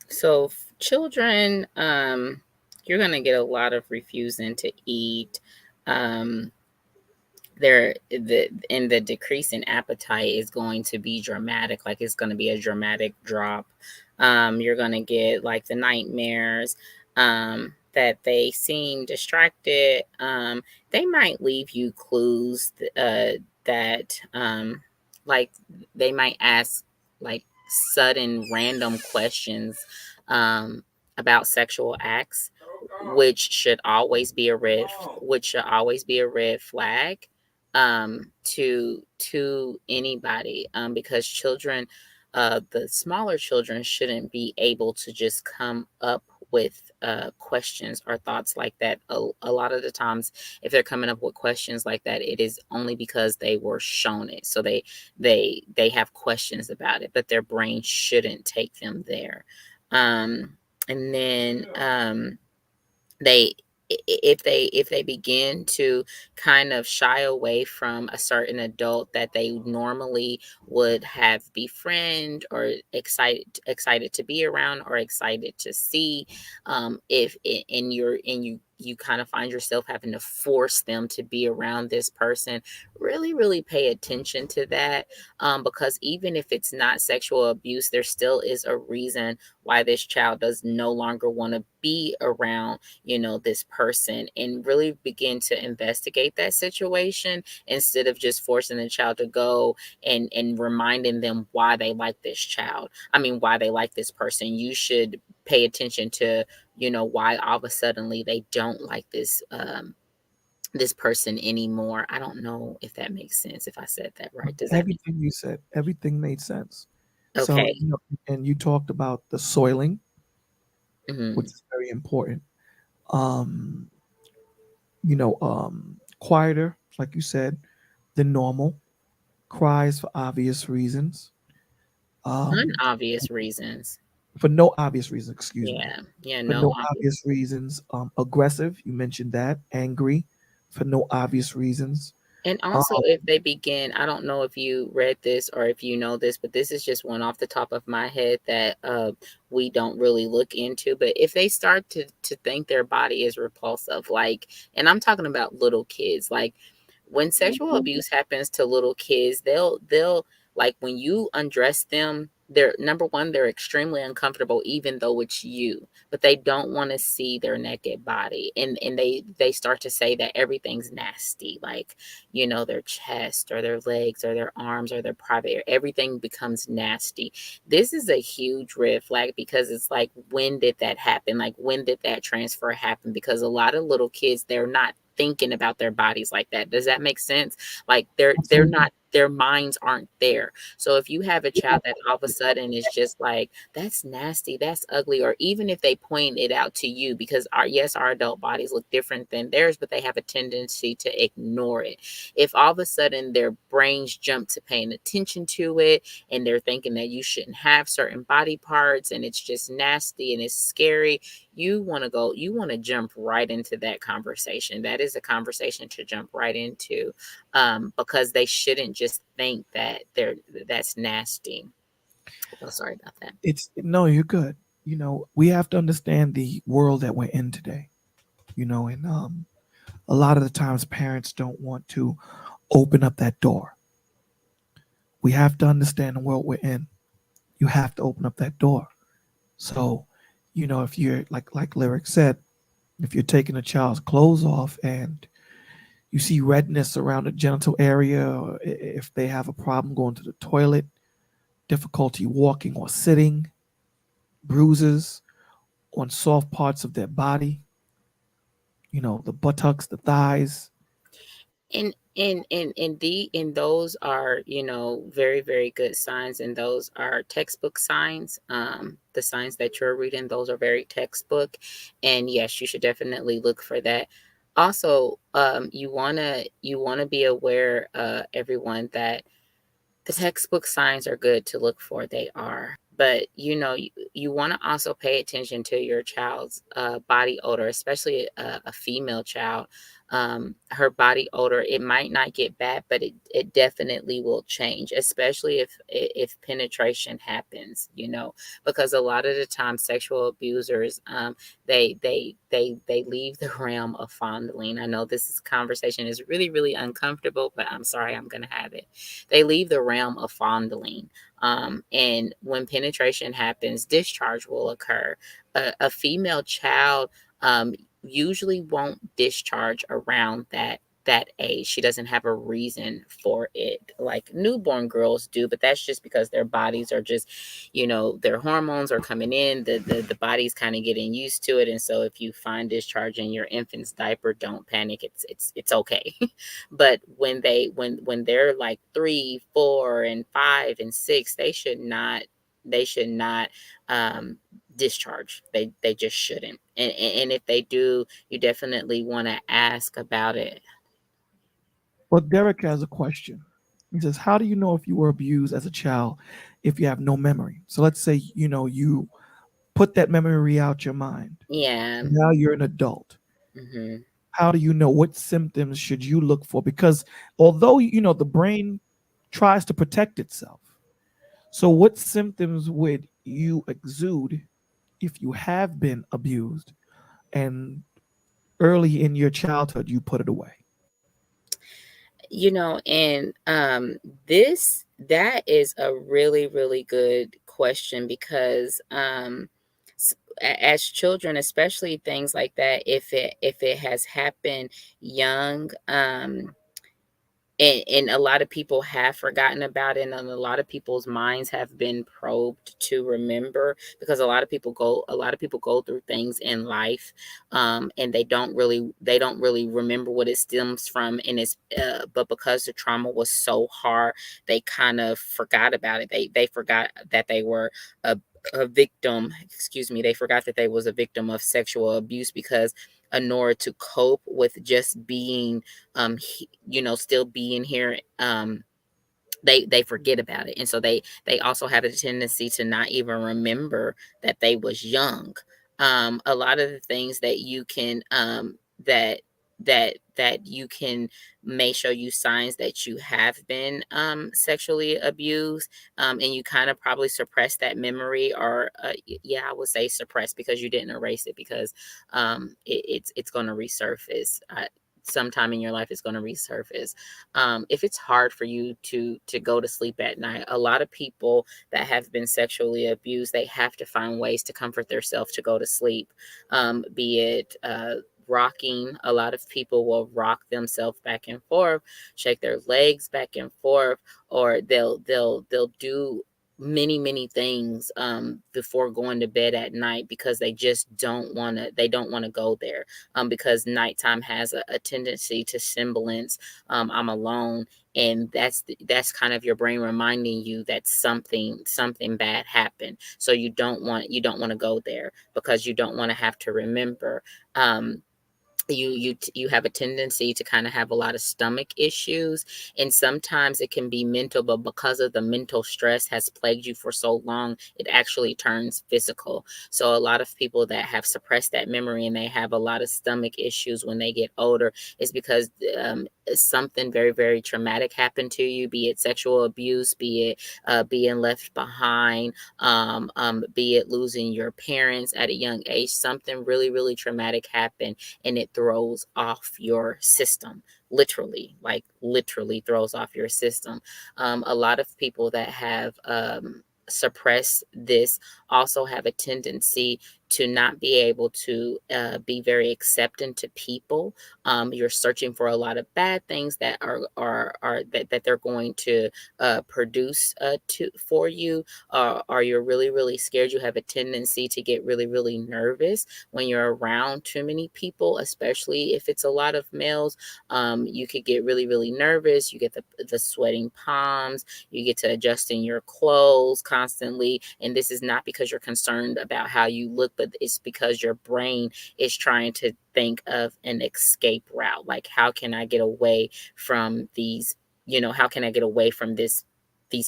so children, you're gonna get a lot of refusing to eat. Um, the decrease in appetite is going to be dramatic. Like it's going to be a dramatic drop. You're going to get like the nightmares, that they seem distracted. They might leave you clues, that like they might ask like sudden random questions, about sexual acts, which should always be a red flag, to anybody, because children, the smaller children shouldn't be able to just come up with questions or thoughts like that. A lot of the times, if they're coming up with questions like that, it is only because they were shown it, so they have questions about it, but their brain shouldn't take them there. And then they if they begin to kind of shy away from a certain adult that they normally would have befriend or excited to be around or excited to see, if in your and you kind of find yourself having to force them to be around this person, really pay attention to that, because even if it's not sexual abuse, there still is a reason why this child does no longer want to be around, this person, and really begin to investigate that situation instead of just forcing the child to go and reminding them why they like this child. I mean, why they like this person. You should pay attention to, why all of a suddenly they don't like this person anymore. I don't know if that makes sense, if I said that right. Does that make Everything you said, everything made sense. So, okay? and you talked about the soiling, Hmm. which is very important. Um, quieter, like you said, than normal, cries for obvious reasons. Um, Unobvious reasons. for no obvious reason, excuse me. Yeah, For no no obvious. obvious reasons. Aggressive, you mentioned that. Angry, for no obvious reasons. And Um, also, if they begin, I don't know if you read this or if you know this, but this is just one off the top of my head that we don't really look into. But if they start to think their body is repulsive, like, and I'm talking about little kids, like when sexual abuse happens to little kids, they'll like when you undress them, they're number one, they're extremely uncomfortable, even though it's you, but they don't want to see their naked body, and they start to say that everything's nasty, like their chest or their legs or their arms or their private area, everything becomes nasty. This is a huge red flag because it's like, when did that happen? Like, when did that transfer happen? Because a lot of little kids, they're not thinking about their bodies like that. Does that make sense? Like they're absolutely. not, their minds aren't there. So if you have a child that all of a sudden is just like, that's nasty, that's ugly, or even if they point it out to you, because our adult bodies look different than theirs, but they have a tendency to ignore it. If all of a sudden their brains jump to paying attention to it and they're thinking that you shouldn't have certain body parts and it's just nasty and it's scary, you want to jump right into that conversation. That is a conversation to jump right into, because they shouldn't just think that that's nasty. Oh, sorry about that. It's no, you're good. We have to understand the world that we're in today. And a lot of the times parents don't want to open up that door. We have to understand the world we're in. You have to open up that door. So, if you're like Lyric said, if you're taking a child's clothes off and you see redness around the genital area, or if they have a problem going to the toilet, difficulty walking or sitting, bruises on soft parts of their body, the buttocks, the thighs. And those are, very, very good signs, and those are textbook signs. The signs that you're reading, those are very textbook, and yes, you should definitely look for that. Also, you wanna be aware, everyone, that the textbook signs are good to look for. They are. But you want to also pay attention to your child's body odor, especially a female child. Her body odor, it might not get bad, but it definitely will change, especially if penetration happens, because a lot of the time sexual abusers, they leave the realm of fondling. I know this conversation is really, really uncomfortable, but I'm sorry, I'm gonna have it. They leave the realm of fondling. And when penetration happens, discharge will occur. A female child usually won't discharge around that age. She doesn't have a reason for it like newborn girls do, but that's just because their bodies are just, their hormones are coming in, the body's kind of getting used to it. And so if you find discharge in your infant's diaper, don't panic. It's okay. But when they're like 3, 4, and 5 and 6, they should not um discharge. They just shouldn't. And if they do, you definitely want to ask about it. Well, Derek has a question. He says, "How do you know if you were abused as a child if you have no memory?" So let's say you put that memory out your mind. Yeah. Now you're an adult. Hmm. How do you know what symptoms should you look for? Because although the brain tries to protect itself, so what symptoms would you exude if you have been abused and early in your childhood you put it away? And this that is a really, really good question, because as children, especially things like that, if it has happened young, and a lot of people have forgotten about it, and a lot of people's minds have been probed to remember, because a lot of people go through things in life, and they don't really remember what it stems from, and it's but because the trauma was so hard, they kind of forgot about it. They forgot that they were a victim. Excuse me, they forgot that they was a victim of sexual abuse, because in order to cope with just being, still being here, they forget about it. And so they also have a tendency to not even remember that they was young. A lot of the things that you can that you can may show you signs that you have been sexually abused, and you kind of probably suppress that memory, or yeah, I would say suppress, because you didn't erase it, because it's going to resurface. Sometime in your life it's going to resurface. If it's hard for you to go to sleep at night, a lot of people that have been sexually abused, they have to find ways to comfort themselves to go to sleep. Be it rocking. A lot of people will rock themselves back and forth, shake their legs back and forth, or they'll do many things before going to bed at night, because they don't want to go there, because nighttime has a tendency to semblance, I'm alone. And that's kind of your brain reminding you that something bad happened. So you don't want to go there, because you don't want to have to remember. Um, you have a tendency to kind of have a lot of stomach issues, and sometimes it can be mental, but because of the mental stress has plagued you for so long, it actually turns physical. So a lot of people that have suppressed that memory and they have a lot of stomach issues when they get older is because something very, very traumatic happened to you, be it sexual abuse, be it being left behind, be it losing your parents at a young age. Something really, really traumatic happened, and it throws off your system. Literally, like literally throws off your system. A lot of people that have suppressed this also have a tendency to not be able to be very accepting to people. You're searching for a lot of bad things that are that they're going to produce for you, or you're really really scared. You have a tendency to get really really nervous when you're around too many people, especially if it's a lot of males. You could get really really nervous. You get the sweating palms. You get to adjusting your clothes constantly, and this is not because you're concerned about how you look, but it's because your brain is trying to think of an escape route. Like, how can I get away from these, how can I get away from these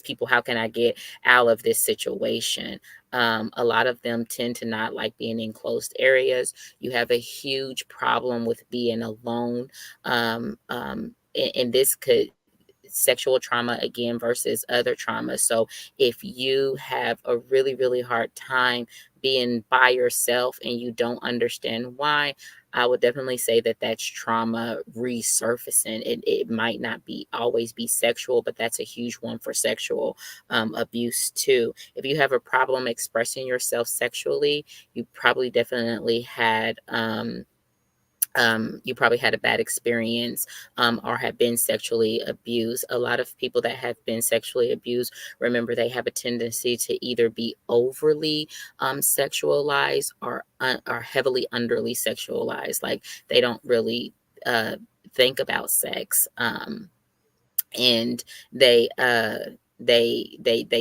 people? How can I get out of this situation? A lot of them tend to not like being in closed areas. You have a huge problem with being alone. And this could sexual trauma again versus other trauma. So if you have a really, really hard time being by yourself and you don't understand why, I would definitely say that that's trauma resurfacing. It might not be always be sexual, but that's a huge one for sexual abuse too. If you have a problem expressing yourself sexually, you probably definitely had you probably had a bad experience, or have been sexually abused. A lot of people that have been sexually abused, remember, they have a tendency to either be overly sexualized or heavily underly sexualized. Like, they don't really think about sex. And they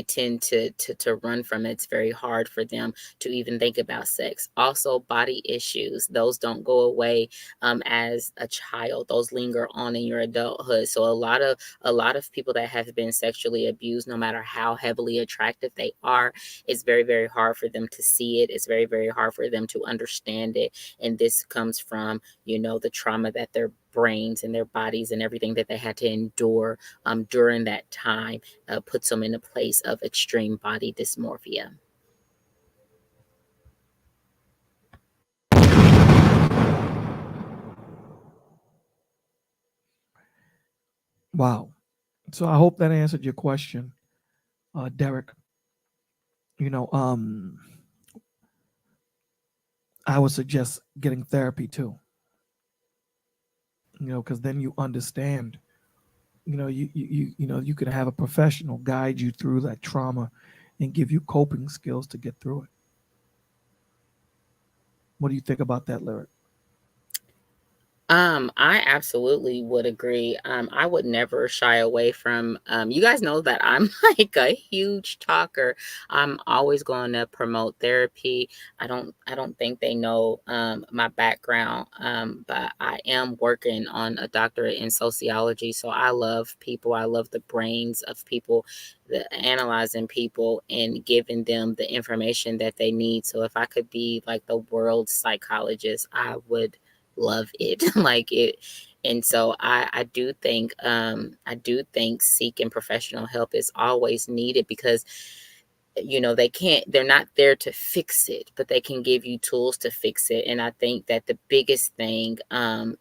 tend to run from it. It's very hard for them to even think about sex. Also, body issues, those don't go away as a child. Those linger on in your adulthood. So a lot of people that have been sexually abused, no matter how heavily attractive they are, it's very very hard for them to see it. It's very very hard for them to understand it. And this comes from, the trauma that their brains and their bodies and everything that they had to endure during that time puts them in a place of extreme body dysmorphia. Wow. So I hope that answered your question, Derek. You know, I would suggest getting therapy too. Because then you understand. You can have a professional guide you through that trauma and give you coping skills to get through it. What do you think about that, Lyric? I absolutely would agree. I would never shy away from, you guys know that I'm like a huge talker. I'm always going to promote therapy. I don't think they know my background, but I am working on a doctorate in sociology. So I love people. I love the brains of people, analyzing people and giving them the information that they need. So if I could be like the world's psychologist, I would love it. Like it. And so I do think seeking professional help is always needed, because they're not there to fix it, but they can give you tools to fix it. And I think that the biggest thing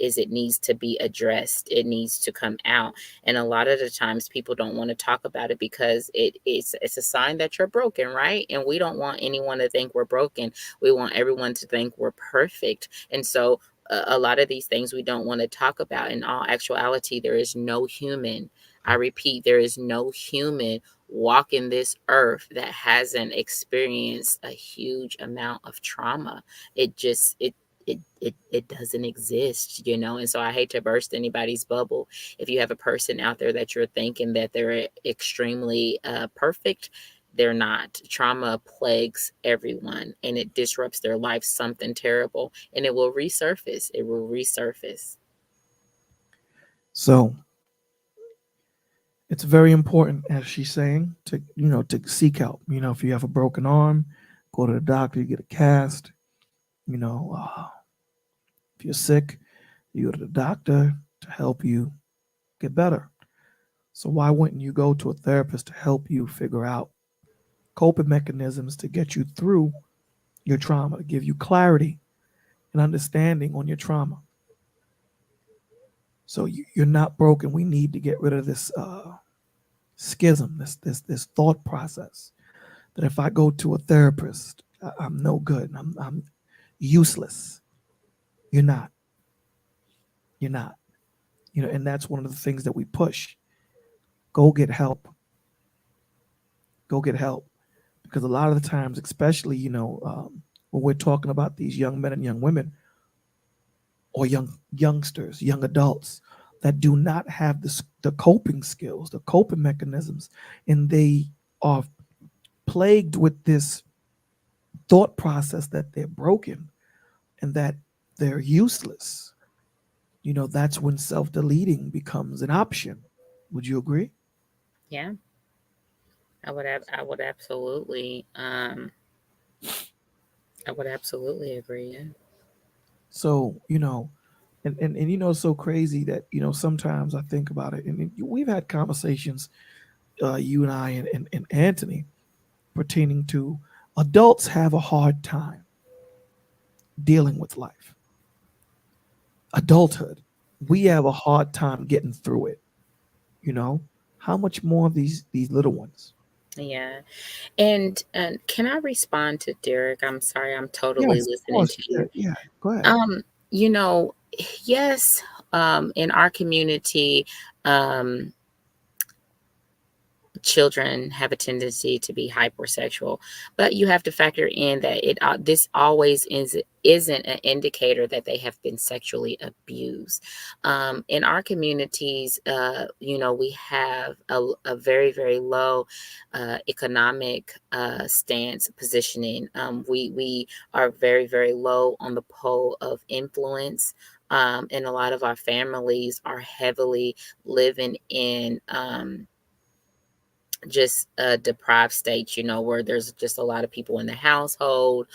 is it needs to be addressed. It needs to come out. And a lot of the times people don't want to talk about it because it's a sign that you're broken, right? And we don't want anyone to think we're broken. We want everyone to think we're perfect. And so a lot of these things we don't want to talk about. In all actuality, there is no human, I repeat, there is no human walking this earth that hasn't experienced a huge amount of trauma. It just it doesn't exist. And so I hate to burst anybody's bubble. If you have a person out there that you're thinking that they're extremely perfect, they're not. Trauma plagues everyone, and it disrupts their life, something terrible, and it will resurface. It will resurface. So it's very important, as she's saying, to seek help. If you have a broken arm, go to the doctor, you get a cast. If you're sick, you go to the doctor to help you get better. So why wouldn't you go to a therapist to help you figure out coping mechanisms to get you through your trauma, to give you clarity and understanding on your trauma? So you're not broken. We need to get rid of this schism, this thought process that if I go to a therapist, I'm no good. I'm useless. You're not. You're not. And that's one of the things that we push. Go get help. Go get help. Because a lot of the times, especially, when we're talking about these young men and young women, or youngsters, young adults that do not have the coping skills, the coping mechanisms, and they are plagued with this thought process that they're broken and that they're useless. That's when self-deleting becomes an option. Would you agree? Yeah, I would absolutely I would absolutely agree. Yeah. So, and it's so crazy that, sometimes I think about it, and we've had conversations, you and I and Anthony, pertaining to adults have a hard time dealing with life. Adulthood, we have a hard time getting through it. You know, how much more of these little ones? Yeah. And can I respond to Derek? I'm sorry, I'm totally Yes, of listening course. to Yeah, you. yeah. Go ahead. Um, you know, yes, in our community, um, children have a tendency to be hypersexual, but you have to factor in that this always isn't an indicator that they have been sexually abused. In our communities, we have a very, very low economic stance positioning. We are very, very low on the pole of influence. And a lot of our families are heavily living in just a deprived state, where there's just a lot of people in the household.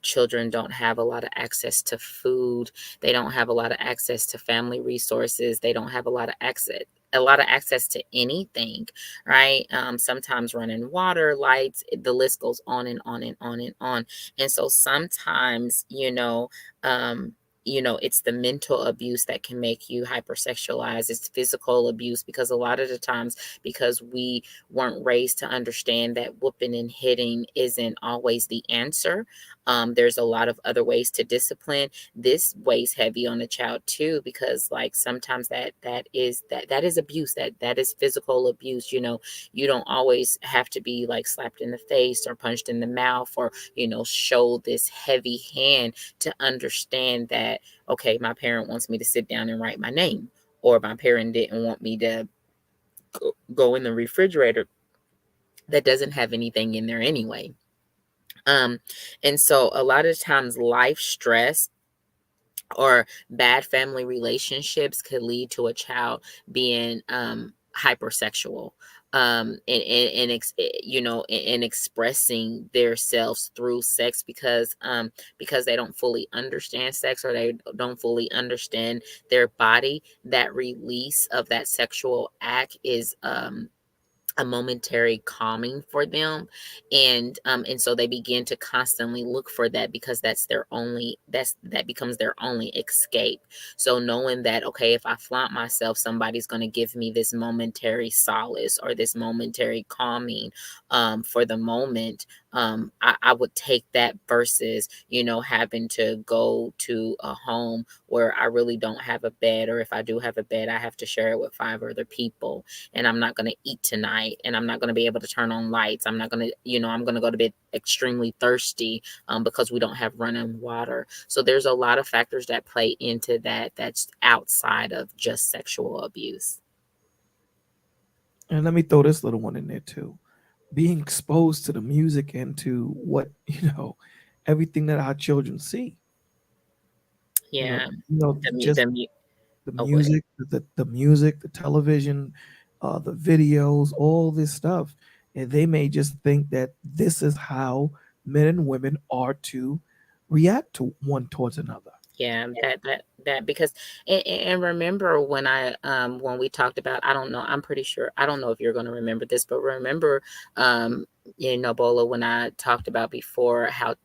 Children don't have a lot of access to food. They don't have a lot of access to family resources. They don't have a lot of access to anything, right? Sometimes running water, lights, the list goes on and on and on and on. And so sometimes, it's the mental abuse that can make you hypersexualized. It's physical abuse, because a lot of the times, because we weren't raised to understand that whooping and hitting isn't always the answer. There's a lot of other ways to discipline. This weighs heavy on the child too, because like sometimes that is abuse. That is physical abuse. You don't always have to be like slapped in the face or punched in the mouth, or show this heavy hand to understand that, okay, my parent wants me to sit down and write my name, or my parent didn't want me to go in the refrigerator that doesn't have anything in there anyway. Um, and so a lot of times life stress or bad family relationships could lead to a child being hypersexual, and expressing themselves through sex, because they don't fully understand sex, or they don't fully understand their body. That release of that sexual act is a momentary calming for them, and so they begin to constantly look for that, because that becomes their only escape. So knowing that, okay, if I flaunt myself, somebody's going to give me this momentary solace or this momentary calming, for the moment. I would take that versus having to go to a home where I really don't have a bed, or if I do have a bed, I have to share it with 5 other people, and I'm not going to eat tonight, and I'm not going to be able to turn on lights. I'm not going to, I'm going to go to bed extremely thirsty, because we don't have running water. So there's a lot of factors that play into that, that's outside of just sexual abuse. And let me throw this little one in there too. Being exposed to the music and to what, everything that our children see. You know, Yeah. The, just the, mu- the oh, go ahead. music, the music, the television, the videos, all this stuff. And they may just think that this is how men and women are to react to one towards another. Yeah, that because and remember when we talked about, I don't know, I'm pretty sure, I don't know if you're going to remember this, but remember, um Bola, when I talked about before how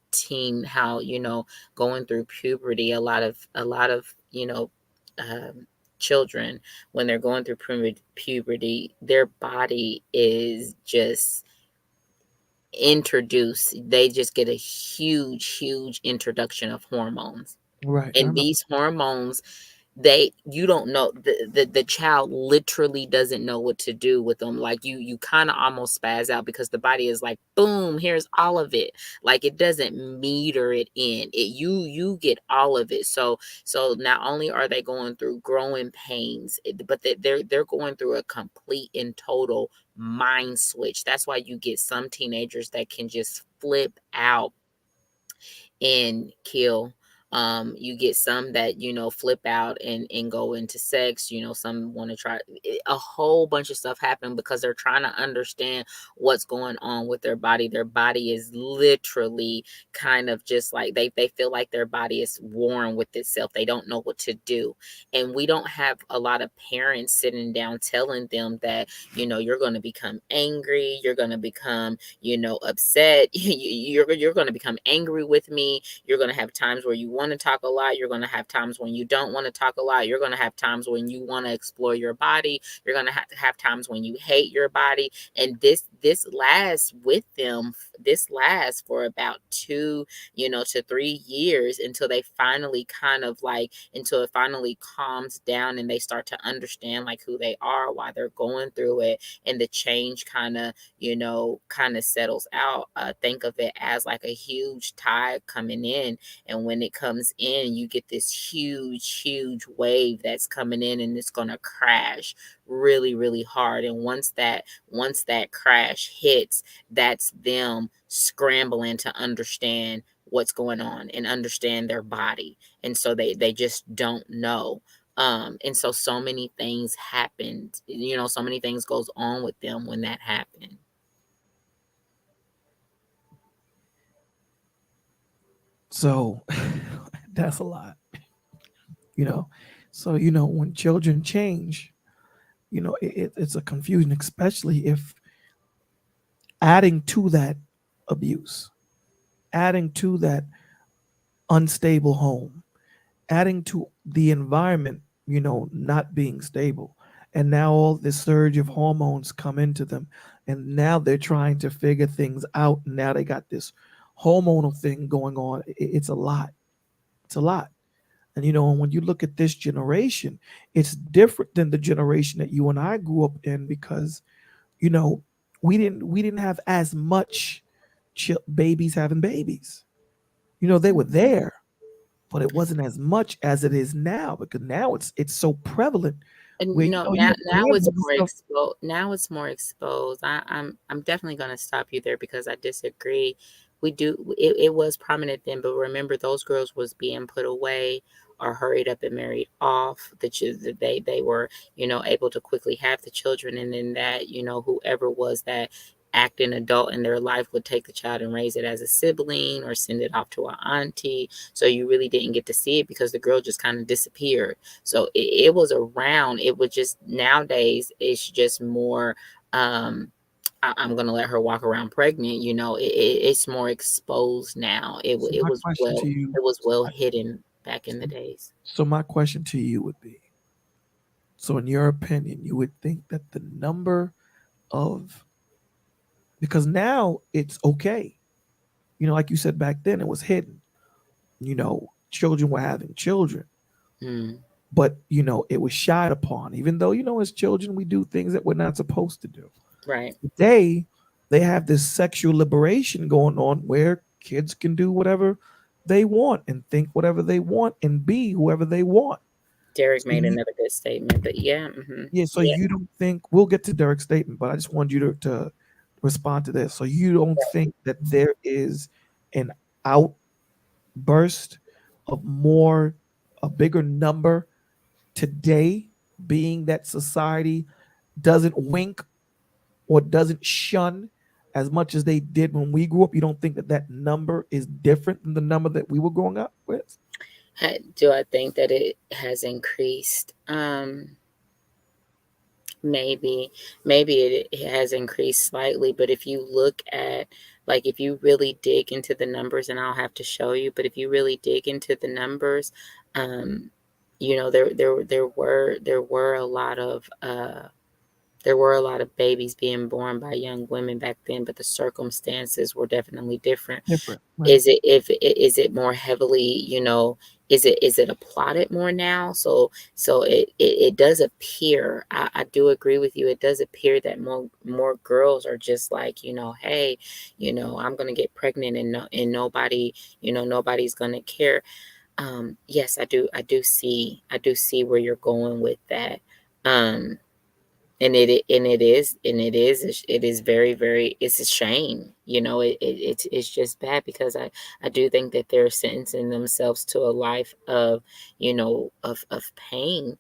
going through puberty, a lot of um children, when they're going through puberty, their body is just they just get a huge introduction of hormones. Right. I And remember. these hormones, you don't know, the child literally doesn't know what to do with them. Like you kind of almost spaz out because the body is like, boom, here's all of it. Like it doesn't meter it in it. You get all of it. So not only are they going through growing pains, but they're going through a complete and total mind switch. That's why you get some teenagers that can just flip out and kill. You get some that, flip out and go into sex. Some want to try a whole bunch of stuff happen because they're trying to understand what's going on with their body. Their body is literally kind of just like they feel like their body is warring with itself. They don't know what to do. And we don't have a lot of parents sitting down telling them that, you're going to become angry, you're going to become, upset. You're going to become angry with me. You're going to have times where you want to talk a lot. You're going to have times when you don't want to talk a lot. You're going to have times when you want to explore your body. You're going to have times when you hate your body. And this lasts with them. This lasts for about 2 to 3 years until they finally until it finally calms down and they start to understand like who they are, why they're going through it, and the change kind of settles out. Think of it as like a huge tide coming in, and when it comes in, you get this huge wave that's coming in, and it's going to crash really hard. And once that crash hits, that's them scrambling to understand what's going on and understand their body. And so they just don't know. And so many things happened, so many things goes on with them when that happened. So that's a lot, you know. So when children change, it's a confusion, especially if adding to that abuse, adding to that unstable home, adding to the environment, not being stable. And now all this surge of hormones come into them. And now they're trying to figure things out. And now they got this hormonal thing going on. It's a lot. It's a lot. And when you look at this generation, it's different than the generation that you and I grew up in because, you know, we didn't have as much babies having babies. They were there, but it wasn't as much as it is now because now it's so prevalent And where you don't now hear it's about this more stuff. exposed. Now it's more exposed. I'm definitely going to stop you there because I disagree. It was prominent then, but remember those girls was being put away or hurried up and married off. They were able to quickly have the children, and then that whoever was that acting adult in their life would take the child and raise it as a sibling or send it off to an auntie. So you really didn't get to see it because the girl just kind of disappeared. So it was around. It was just nowadays it's just more. I'm gonna let her walk around pregnant. It's more exposed now. So It my was question well to you, it was well I- hidden back in the days. so my question to you would be, so in your opinion, you would think that the number of, because now it's okay, like you said back then, it was hidden. Children were having children, Mm, but it was shied upon. Even though as children we do things that we're not supposed to do. right. Today, they have this sexual liberation going on where kids can do whatever they want and think whatever they want and be whoever they want. Derek So made you, another good statement, but yeah, yeah, so yeah. you don't think, we'll get to Derek's statement, but I just want you to respond to this. So you don't think that there is an outburst of a bigger number today, being that society doesn't wink or doesn't shun as much as they did when we grew up? You don't think that that number is different than the number that we were growing up with? Do I think that it has increased? Maybe, it has increased slightly, but if you look at, like, if you really dig into the numbers, and I'll have to show you, but if you really dig into the numbers, um, there were a lot of There were a lot of babies being born by young women back then, but the circumstances were definitely different. Different, right? Is it more heavily, is it applauded more now? So it does appear, I do agree with you, it does appear that more girls are just like, hey, I'm gonna get pregnant, and nobody, nobody's gonna care. Yes, I do see where you're going with that. um and it is very, very, it's a shame. It's just bad, because I do think that they're sentencing themselves to a life of, of pain,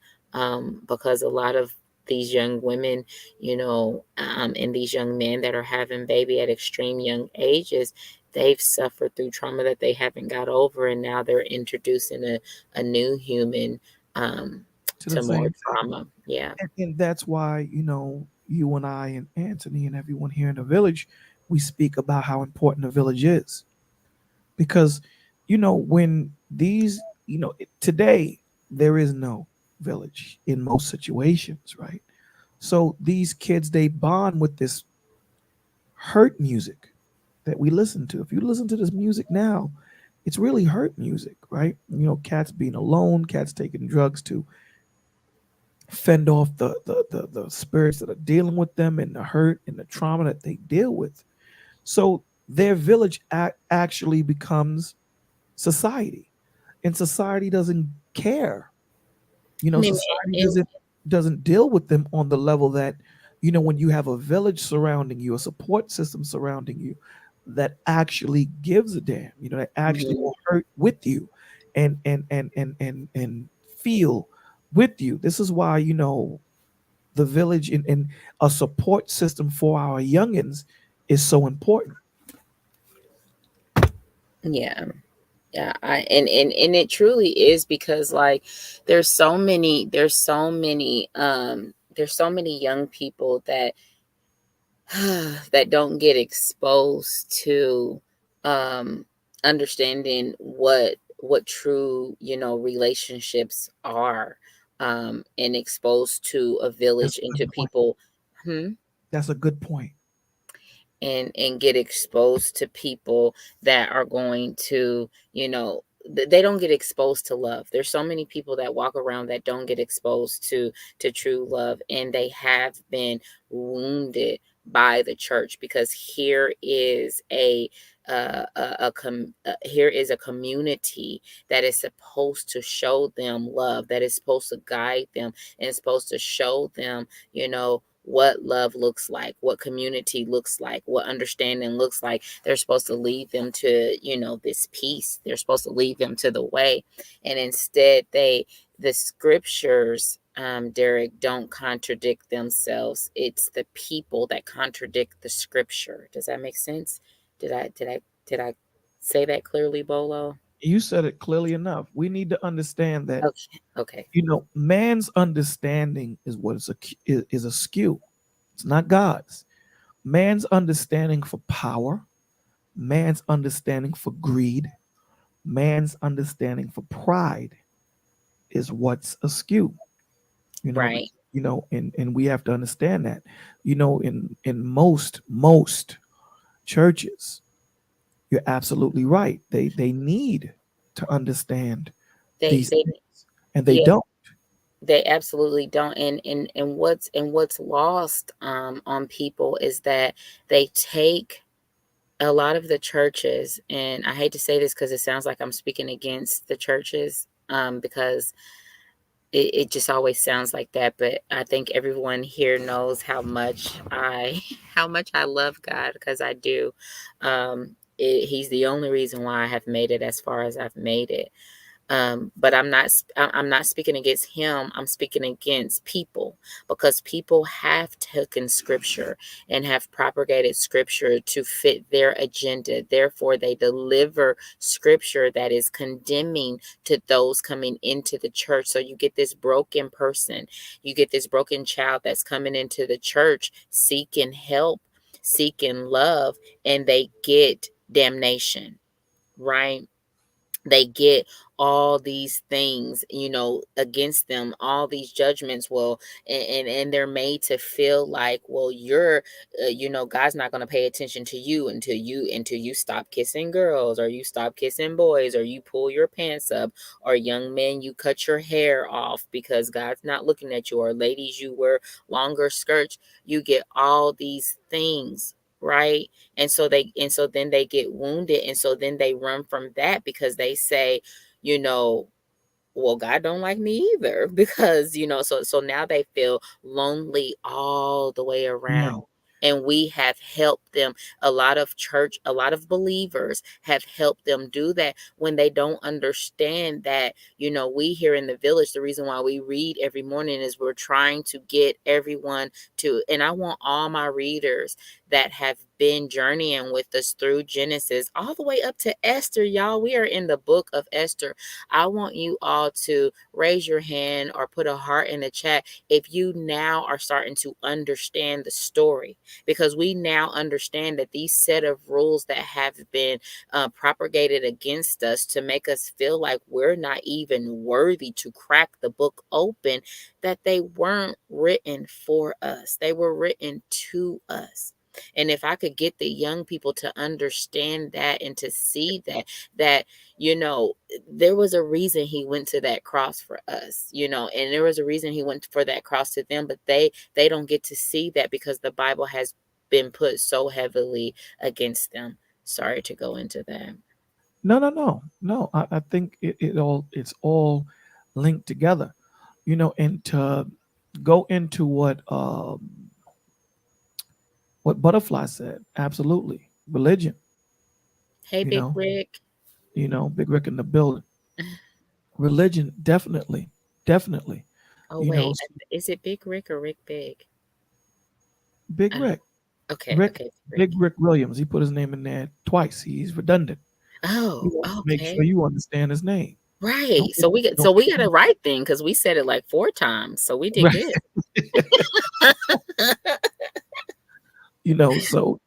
because a lot of these young women, and these young men that are having baby at extreme young ages, they've suffered through trauma that they haven't got over, and now they're introducing a new human, um To the to more same thing. trauma. Yeah. And that's why, you and I and Anthony and everyone here in the village, we speak about how important the village is. Because, when these, today, there is no village in most situations, right? So these kids, they bond with this hurt music that we listen to. If you listen to this music now, it's really hurt music, right? Cats being alone, cats taking drugs to fend off the spirits that are dealing with them, and the hurt and the trauma that they deal with. So their village actually becomes society, and society doesn't care. I mean, Society and doesn't deal with them on the level that, when you have a village surrounding you, a support system surrounding you, that actually gives a damn, that actually mhm, will hurt with you, and feel with you. This is why, the village, and a support system for our youngins is so important. yeah, yeah. And it truly is, because like there's so many young people that that don't get exposed to, um understanding what true, relationships are, and exposed to a That's village a and good to point. people. Hmm. That's a good point. And get exposed to people that are going to, they don't get exposed to love. There's so many people that walk around that don't get exposed to true love, and they have been wounded by the church, because here is here is a community that is supposed to show them love, that is supposed to guide them, and supposed to show them, what love looks like, what community looks like, what understanding looks like. They're supposed to lead them to, this peace. They're supposed to lead them to the way. And instead, the scriptures, Derek, don't contradict themselves. It's the people that contradict the scripture. Does that make sense? Did I say that clearly, Bolo? You said it clearly enough. We need to understand that, Okay. Okay. man's understanding is what is a skew. It's not God's. Man's understanding for power, man's understanding for greed, man's understanding for pride is what's askew. You know, Right. and we have to understand that. In most churches, you're absolutely right. They need to understand these They things, and they Yeah, don't. they absolutely don't. And what's lost, on people, is that they take a lot of the churches, and I hate to say this because it sounds like I'm speaking against the churches, because it just always sounds like that. But I think everyone here knows how much I how much I love God, because I do. He's the only reason why I have made it as far as I've made it. But I'm not speaking against him. I'm speaking against people, because people have taken scripture and have propagated scripture to fit their agenda. Therefore, they deliver scripture that is condemning to those coming into the church. So you get this broken person, you get this broken child that's coming into the church seeking help, seeking love, and they get damnation, right? they get all these things, against them, all these judgments. Well, and they're made to feel like, well, you're God's not going to pay attention to you until you stop kissing girls, or you stop kissing boys, or you pull your pants up, or young men, you cut your hair off because God's not looking at you, or ladies, you wear longer skirts. You get all these things, right? And so then they get wounded, and so then they run from that because they say, you know well, God don't like me either, because so now they feel lonely all the way around. Right. And we have helped them. A lot of believers have helped them do that, when they don't understand that, we here in the village, the reason why we read every morning is we're trying to get everyone to, and I want all my readers that have been journeying with us through Genesis all the way up to Esther, y'all. We are in the book of Esther. I want you all to raise your hand or put a heart in the chat if you now are starting to understand the story, because we now understand that these set of rules that have been propagated against us to make us feel like we're not even worthy to crack the book open, that they weren't written for us. They were written to us. And if I could get the young people to understand that and to see that there was a reason he went to that cross for us, and there was a reason he went for that cross to them, but they don't get to see that because the Bible has been put so heavily against them. Sorry to go into that. No. I think it's all linked together, and to go into what Butterfly said, absolutely. Religion, Hey, you Big know, Rick. Big Rick in the building. Religion, definitely. Oh, You know, wait. Is it Big Rick or Rick Big? Big I don't. Rick, Okay, okay, Big Rick. Rick Williams. He put his name in there twice. He's redundant. Oh, Make sure okay. you understand his name. Right. Don't So we get don't so we got it right then, because we said it like 4 times. So we did right. good. So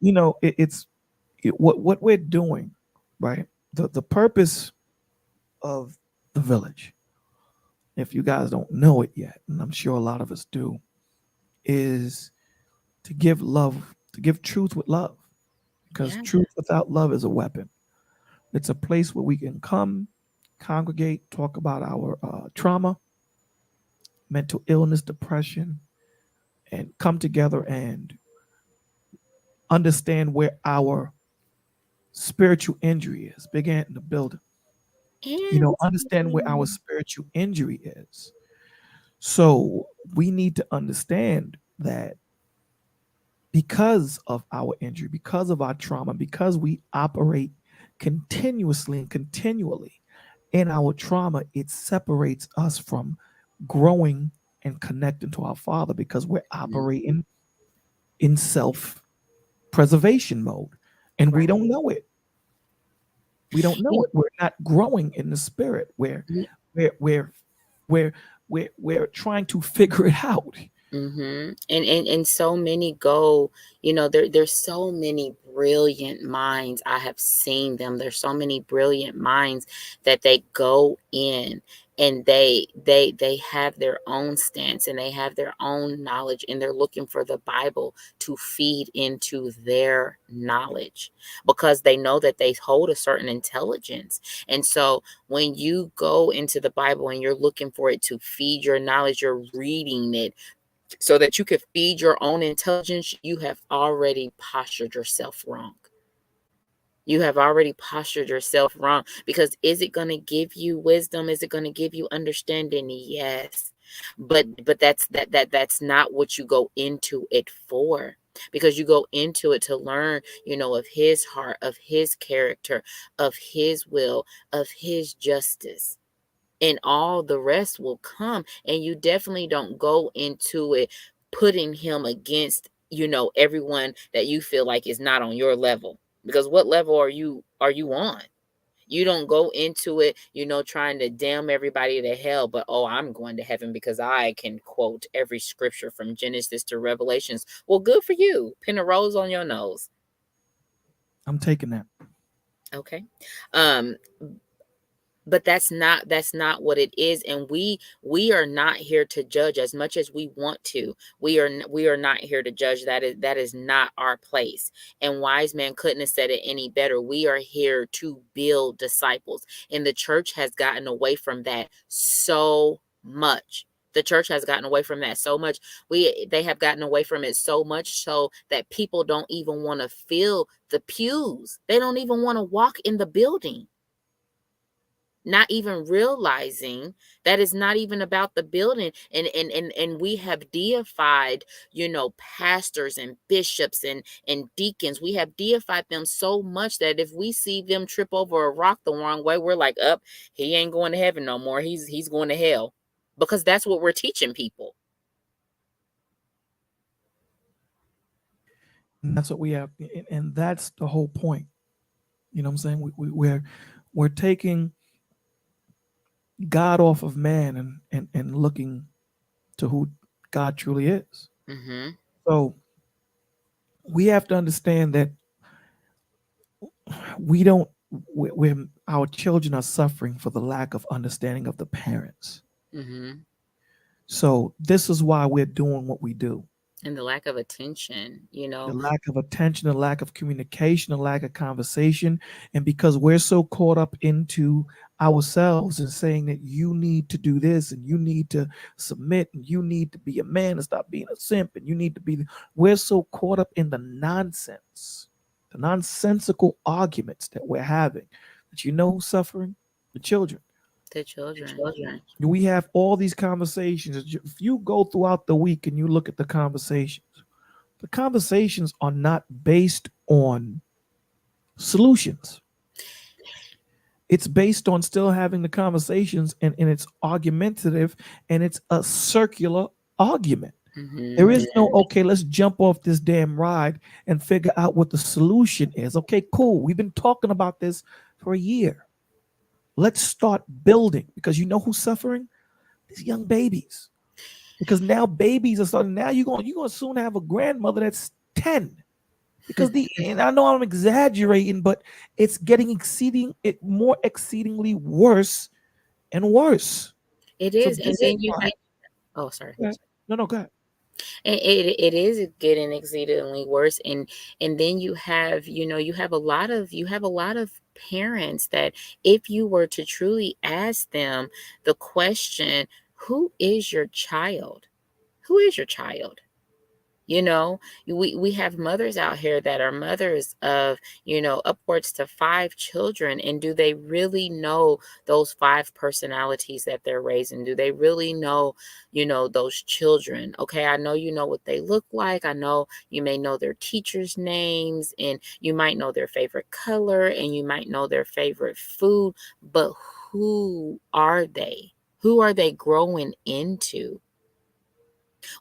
what we're doing, right? The purpose of the village, if you guys don't know it yet, and I'm sure a lot of us do, is to give love, to give truth with love, because Yeah. truth without love is a weapon. It's a place where we can come, congregate, talk about our trauma, mental illness, depression, and come together and understand where our spiritual injury is. Big Ant in the building. And Understand where our spiritual injury is. So we need to understand that because of our injury, because of our trauma, because we operate continuously and continually in our trauma, it separates us from growing and connecting to our Father, because we're operating in self preservation mode and we right. don't know it. We don't know it. We're not growing in the spirit. We're we're we're we're trying to figure it out. And so many go, there's so many brilliant minds. I have seen them. There's so many brilliant minds that they go in, and they have their own stance, and they have their own knowledge, and they're looking for the Bible to feed into their knowledge, because they know that they hold a certain intelligence. And so when you go into the Bible and you're looking for it to feed your knowledge, you're reading it so that you could feed your own intelligence, you have already postured yourself wrong. You have already postured yourself wrong, because is it going to give you wisdom? Is it going to give you understanding? Yes. But that's not what you go into it for, because you go into it to learn, of his heart, of his character, of his will, of his justice, and all the rest will come. And you definitely don't go into it putting him against, everyone that you feel like is not on your level, because what level are you on? You don't go into it, trying to damn everybody to hell, but I'm going to heaven because I can quote every scripture from Genesis to Revelations. Well, good for you. Pin a rose on your nose. I'm taking that. Okay. um but that's not what it is. And we are not here to judge as much as we want to. We are not here to judge. That is not our place. And wise man couldn't have said it any better. We are here to build disciples, and the church has gotten away from that so much. The church has gotten away from that so much. They have gotten away from it so much so that people don't even want to fill the pews. They don't even want to walk in the building, not even realizing that it's not even about the building. And we have deified, pastors and bishops and deacons. We have deified them so much that if we see them trip over a rock the wrong way, we're like, up, he ain't going to heaven no more, he's going to hell, because that's what we're teaching people. And that's what we have, and that's the whole point. You know what I'm saying? We're taking God off of man and looking to who God truly is. Mm-hmm. So we have to understand that we don't when our children are suffering for the lack of understanding of the parents. Mm-hmm. So this is why we're doing what we do. And the lack of attention, The lack of attention, the lack of communication, the lack of conversation. And because we're so caught up into ourselves and saying that you need to do this and you need to submit and you need to be a man and stop being a simp and you need to be, we're so caught up in the nonsense, the nonsensical arguments that we're having, that who's suffering? The children. the children. We have all these conversations. If you go throughout the week and you look at the conversations are not based on solutions. It's based on still having the conversations, and it's argumentative, and it's a circular argument. Mm-hmm. There is no, okay, let's jump off this damn ride and figure out what the solution is. Okay, cool. We've been talking about this for a year. Let's start building, because you know who's suffering? These young babies. Because now babies are starting. Now you're gonna soon have a grandmother that's 10. Because and I know I'm exaggerating, but it's getting more exceedingly worse and worse. It So is. And this then is you why. have, oh, sorry. No, go ahead. And it is getting exceedingly worse. And then you have a lot of parents that, if you were to truly ask them the question, who is your child? Who is your child? You know, we have mothers out here that are mothers of, upwards to 5 children. And do they really know those 5 personalities that they're raising? Do they really know, those children? Okay, I know you know what they look like. I know you may know their teachers' names, and you might know their favorite color, and you might know their favorite food, but who are they? Who are they growing into?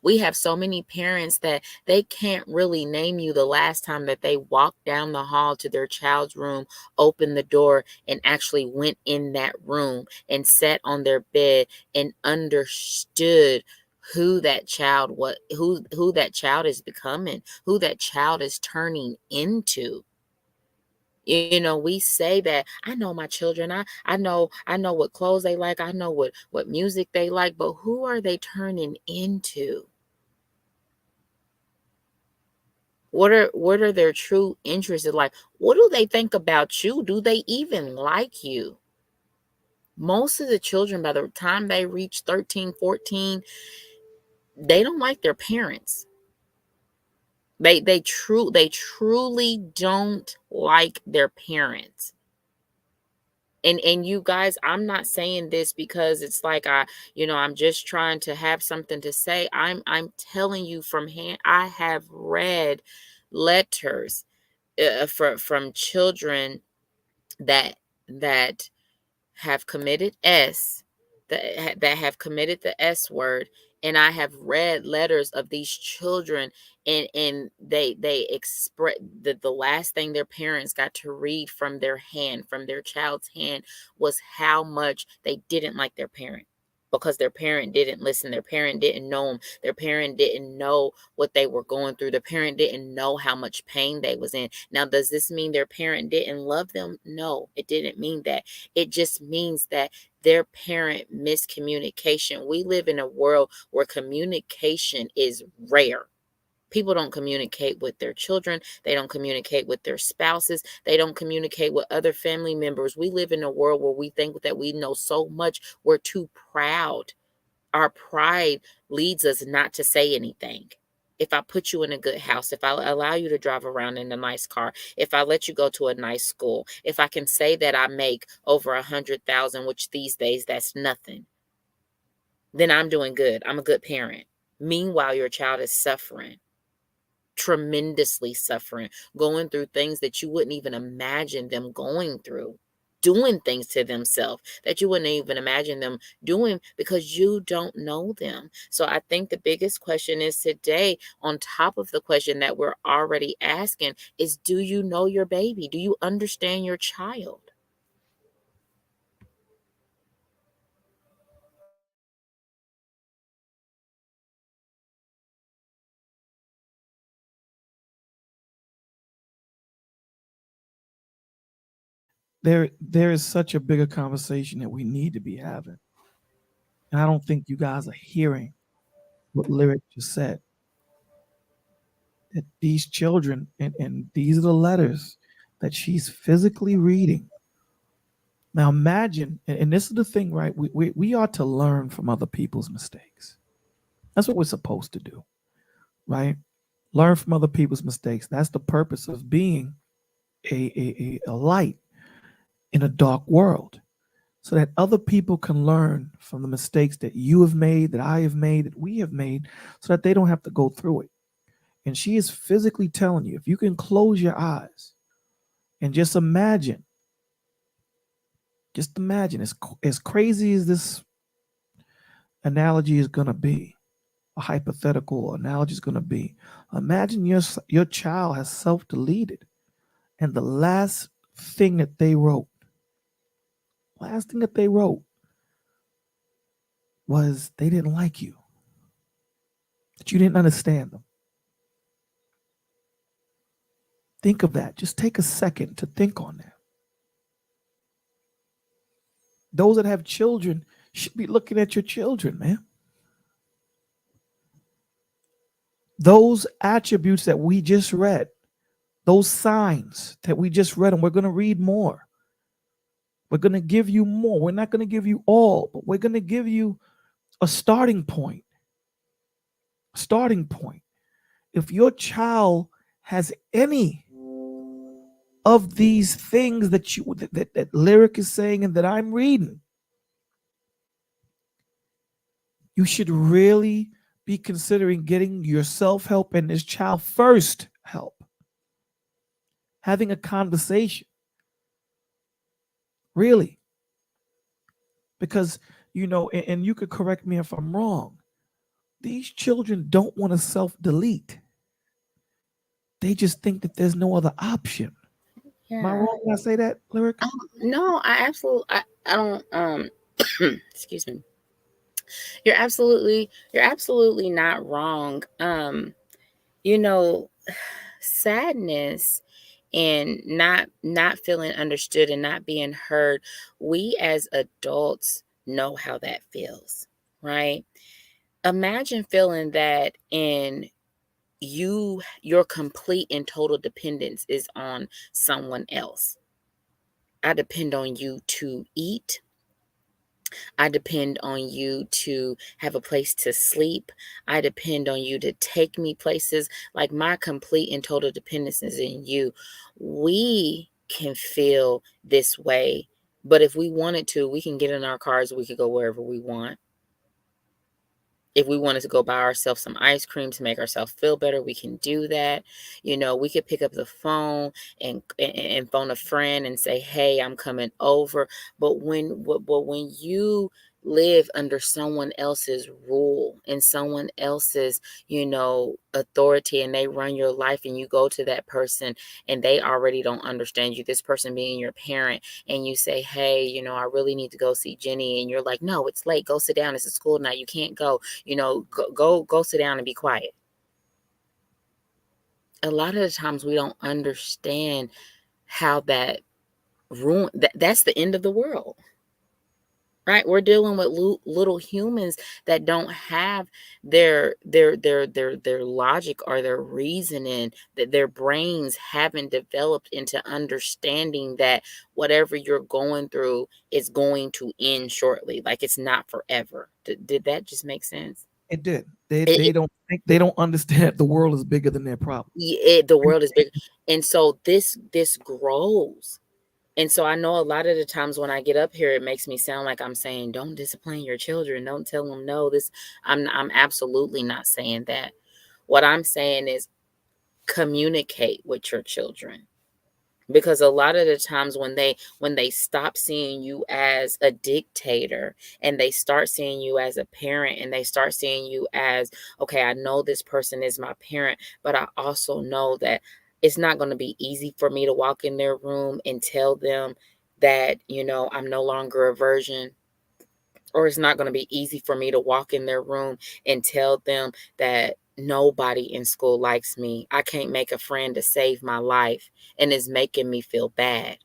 We have so many parents that they can't really name you the last time that they walked down the hall to their child's room, opened the door, and actually went in that room and sat on their bed and understood who that child who that child is becoming, who that child is turning into. We say that I know my children. I know what clothes they like. I know what music they like, but who are they turning into? What are their true interests in life? What do they think about you? Do they even like you? Most of the children, by the time they reach 13, 14, they don't like their parents. They truly don't like their parents. And you guys, I'm not saying this because it's like I'm just trying to have something to say. I'm telling you from hand. I have read letters from children that that have committed that have committed the S word. And I have read letters of these children, and they express the last thing their parents got to read from their child's hand, was how much they didn't like their parent. because their parent didn't listen. Their parent didn't know them. Their parent didn't know what they were going through. Their parent didn't know how much pain they was in. Now, does this mean their parent didn't love them? No, it didn't mean that. It just means that their parent miscommunication. We live in a world where communication is rare. People don't communicate with their children. They don't communicate with their spouses. They don't communicate with other family members. We live in a world where we think that we know so much. We're too proud. Our pride leads us not to say anything. If I put you in a good house, if I allow you to drive around in a nice car, if I let you go to a nice school, if I can say that I make over 100,000, which these days that's nothing, then I'm doing good. I'm a good parent. Meanwhile, your child is suffering, tremendously suffering, going through things that you wouldn't even imagine them going through, doing things to themselves that you wouldn't even imagine them doing because you don't know them. So I think the biggest question is today, on top of the question that we're already asking, is do you know your baby? Do you understand your child? There is such a bigger conversation that we need to be having. And I don't think you guys are hearing what Lyric just said. That these children, and these are the letters that she's physically reading. Now imagine, and this is the thing, right? We ought to learn from other people's mistakes. That's what we're supposed to do, right? Learn from other people's mistakes. That's the purpose of being a light in a dark world, so that other people can learn from the mistakes that you have made, that I have made, that we have made, so that they don't have to go through it. And she is physically telling you, if you can close your eyes and just imagine, as crazy as this analogy is going to be, a hypothetical analogy is going to be, imagine your child has self-deleted, and the thing that they wrote was they didn't like you, that you didn't understand them. Think of that. Just take a second to think on that. Those that have children should be looking at your children, man. Those attributes that we just read, those signs that we just read, and we're going to read more. We're going to give you more. We're not going to give you all, but we're going to give you a starting point. If your child has any of these things that Lyric is saying and that I'm reading, you should really be considering getting your self-help and this child first help. Having a conversation. Really. Because, and you could correct me if I'm wrong, these children don't want to self-delete. They just think that there's no other option. Am I wrong when I say that, Lyric? No, I don't excuse me. You're absolutely not wrong. Sadness and not feeling understood and not being heard, we as adults know how that feels, right? Imagine feeling that in your complete and total dependence is on someone else. I depend on you to eat. I depend on you to have a place to sleep. I depend on you to take me places. Like, my complete and total dependence is in you. We can feel this way, but if we wanted to, we can get in our cars. We could go wherever we want. If we wanted to go buy ourselves some ice cream to make ourselves feel better, we can do that. We could pick up the phone and phone a friend and say, "Hey, I'm coming over." But when you live under someone else's rule and someone else's, authority, and they run your life, and you go to that person and they already don't understand you, this person being your parent, and you say, hey, I really need to go see Jenny, and you're like, no, it's late, go sit down, it's a school night, you can't go, go sit down and be quiet. A lot of the times we don't understand how that that's the end of the world. Right, we're dealing with little humans that don't have their logic or their reasoning, that their brains haven't developed into understanding that whatever you're going through is going to end shortly, like it's not forever. Did that just make sense? It did. They it, they don't think, they don't understand the world is bigger than their problem. the world is big, and so this grows. And so I know a lot of the times when I get up here, it makes me sound like I'm saying, don't discipline your children. Don't tell them no. I'm absolutely not saying that. What I'm saying is communicate with your children. Because a lot of the times when they stop seeing you as a dictator, and they start seeing you as a parent, and they start seeing you as, okay, I know this person is my parent, but I also know that it's not going to be easy for me to walk in their room and tell them that, I'm no longer a virgin, or it's not going to be easy for me to walk in their room and tell them that nobody in school likes me. I can't make a friend to save my life, and it's making me feel bad.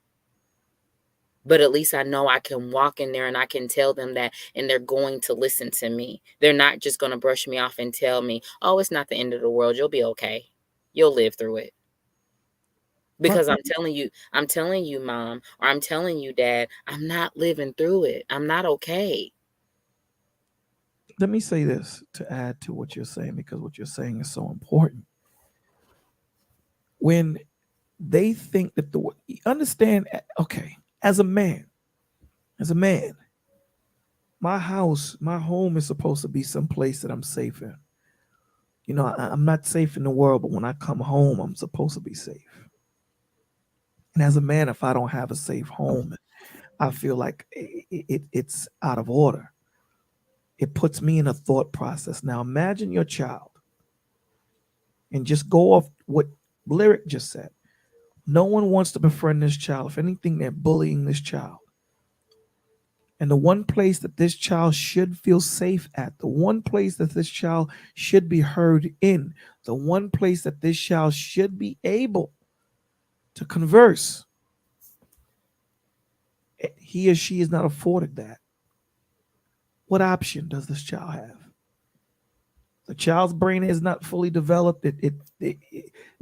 But at least I know I can walk in there and I can tell them that, and they're going to listen to me. They're not just going to brush me off and tell me, oh, it's not the end of the world. You'll be okay. You'll live through it. But Because I'm telling you, mom, or I'm telling you, dad, I'm not living through it. I'm not okay. let me say this to add to what you're saying, because what you're saying is so important. When they think that understand, okay, as a man, my house, my home is supposed to be someplace that I'm safe in. I'm not safe in the world, but when I come home, I'm supposed to be safe. And as a man, if I don't have a safe home, I feel like it's out of order. It puts me in a thought process. Now imagine your child, and just go off what Lyric just said. No one wants to befriend this child. If anything, they're bullying this child. And the one place that this child should feel safe at, the one place that this child should be heard in, the one place that this child should be able to converse, he or she is not afforded that. What option does this child have? The child's brain is not fully developed.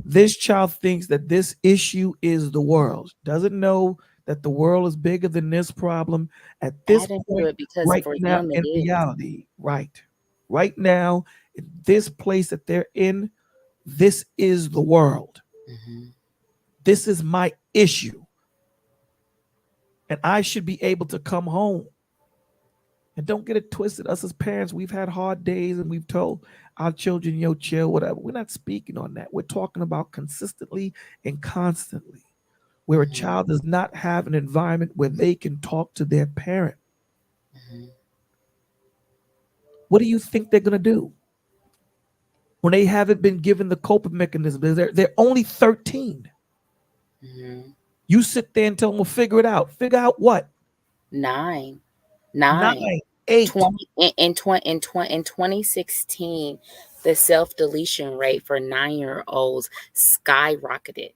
This child thinks that this issue is the world. Doesn't know that the world is bigger than this problem at this Add into point, it because right for now them it in is. reality. Right now, in this place that they're in, this is the world. Mm-hmm. This is my issue. And I should be able to come home. And don't get it twisted. Us as parents, we've had hard days, and we've told our children, yo, chill, whatever. We're not speaking on that. We're talking about consistently and constantly, where a Mm-hmm. child does not have an environment where they can talk to their parent. Mm-hmm. What do you think they're going to do when they haven't been given the coping mechanism? They're only 13. Mm-hmm. You sit there and tell them, well, figure it out. Figure out what? 9. 9, 8. 20 in 2016, the self-deletion rate for 9-year-olds skyrocketed.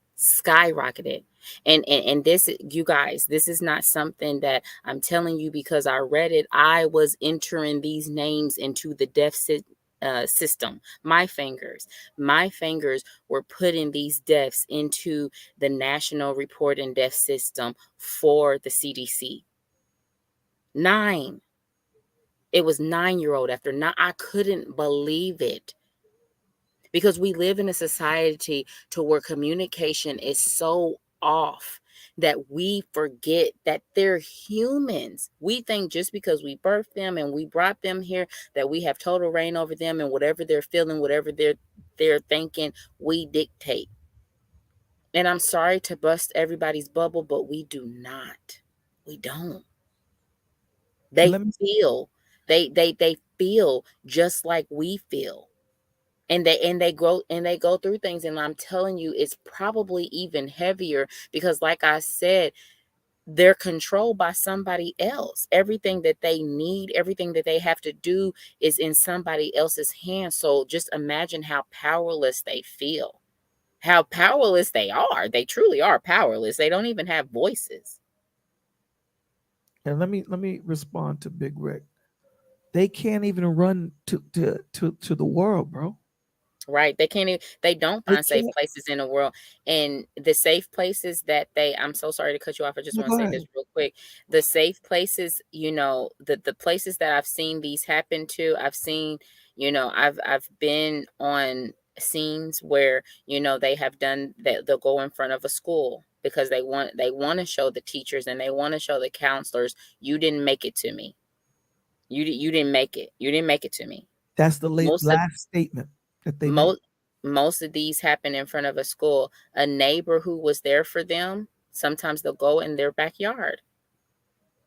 And this, you guys, this is not something that I'm telling you because I read it. I was entering these names into the system. My fingers were putting these deaths into the National Report and Death System for the CDC. 9. It was 9-year-old after 9. I couldn't believe it, because we live in a society to where communication is so off that we forget that they're humans. We think just because we birthed them and we brought them here that we have total reign over them, and whatever they're feeling, whatever they're thinking, we dictate. And I'm sorry to bust everybody's bubble, but we do not. We don't. They let me feel, they feel just like we feel. And they go through things, and I'm telling you, it's probably even heavier because, like I said, they're controlled by somebody else. Everything that they need, everything that they have to do is in somebody else's hands. So just imagine how powerless they feel, how powerless they are. They truly are powerless. They don't even have voices. and let me respond to Big Rick. They can't even run to the world, bro. Right. They can't even, they don't They find safe can't. places in the world. And the safe places that I'm so sorry to cut you off. I just No, want to go say this ahead. real quick. The safe places, the places that I've seen these happen to, I've seen, I've been on scenes where, they have done that. They'll go in front of a school because they want to show the teachers and they want to show the counselors, you didn't make it to me. You didn't make it. You didn't make it to me. That's the Most of last statement that they make. most most of these happen in front of a school. A neighbor who was there for them, sometimes they'll go in their backyard.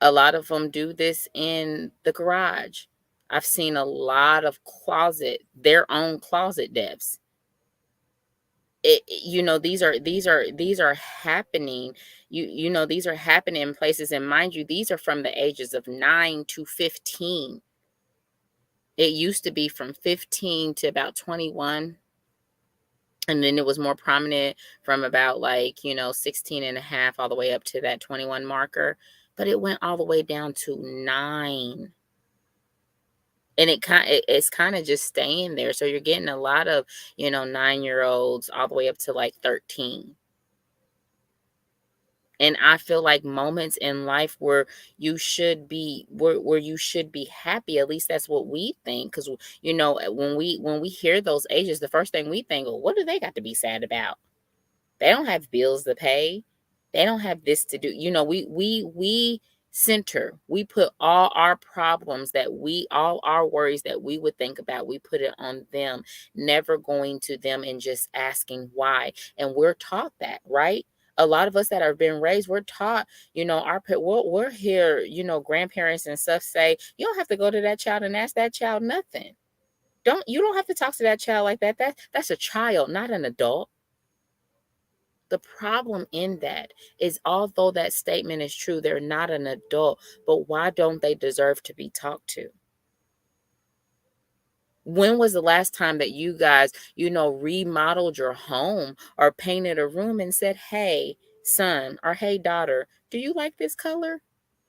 A lot of them do this in the garage. I've seen a lot of their own closet deaths. These are happening. These are happening in places, and mind you, these are from the ages of 9 to 15. It used to be from 15 to about 21. And then it was more prominent from about, like, 16 and a half all the way up to that 21 marker. But it went all the way down to 9. And it's kind of just staying there. So you're getting a lot of, 9-year-olds all the way up to like 13. And I feel like moments in life where where you should be happy. At least that's what we think. Because, when we hear those ages, the first thing we think, well, what do they got to be sad about? They don't have bills to pay. They don't have this to do. We put all our problems, all our worries that we would think about, we put it on them, never going to them and just asking why. And we're taught that, right? A lot of us that have been raised, we're taught, we're here, grandparents and stuff say, you don't have to go to that child and ask that child nothing. You don't have to talk to that child like that. That's a child, not an adult. The problem in that is, although that statement is true, they're not an adult, but why don't they deserve to be talked to? When was the last time that you guys, remodeled your home or painted a room and said, hey, son, or hey, daughter, do you like this color?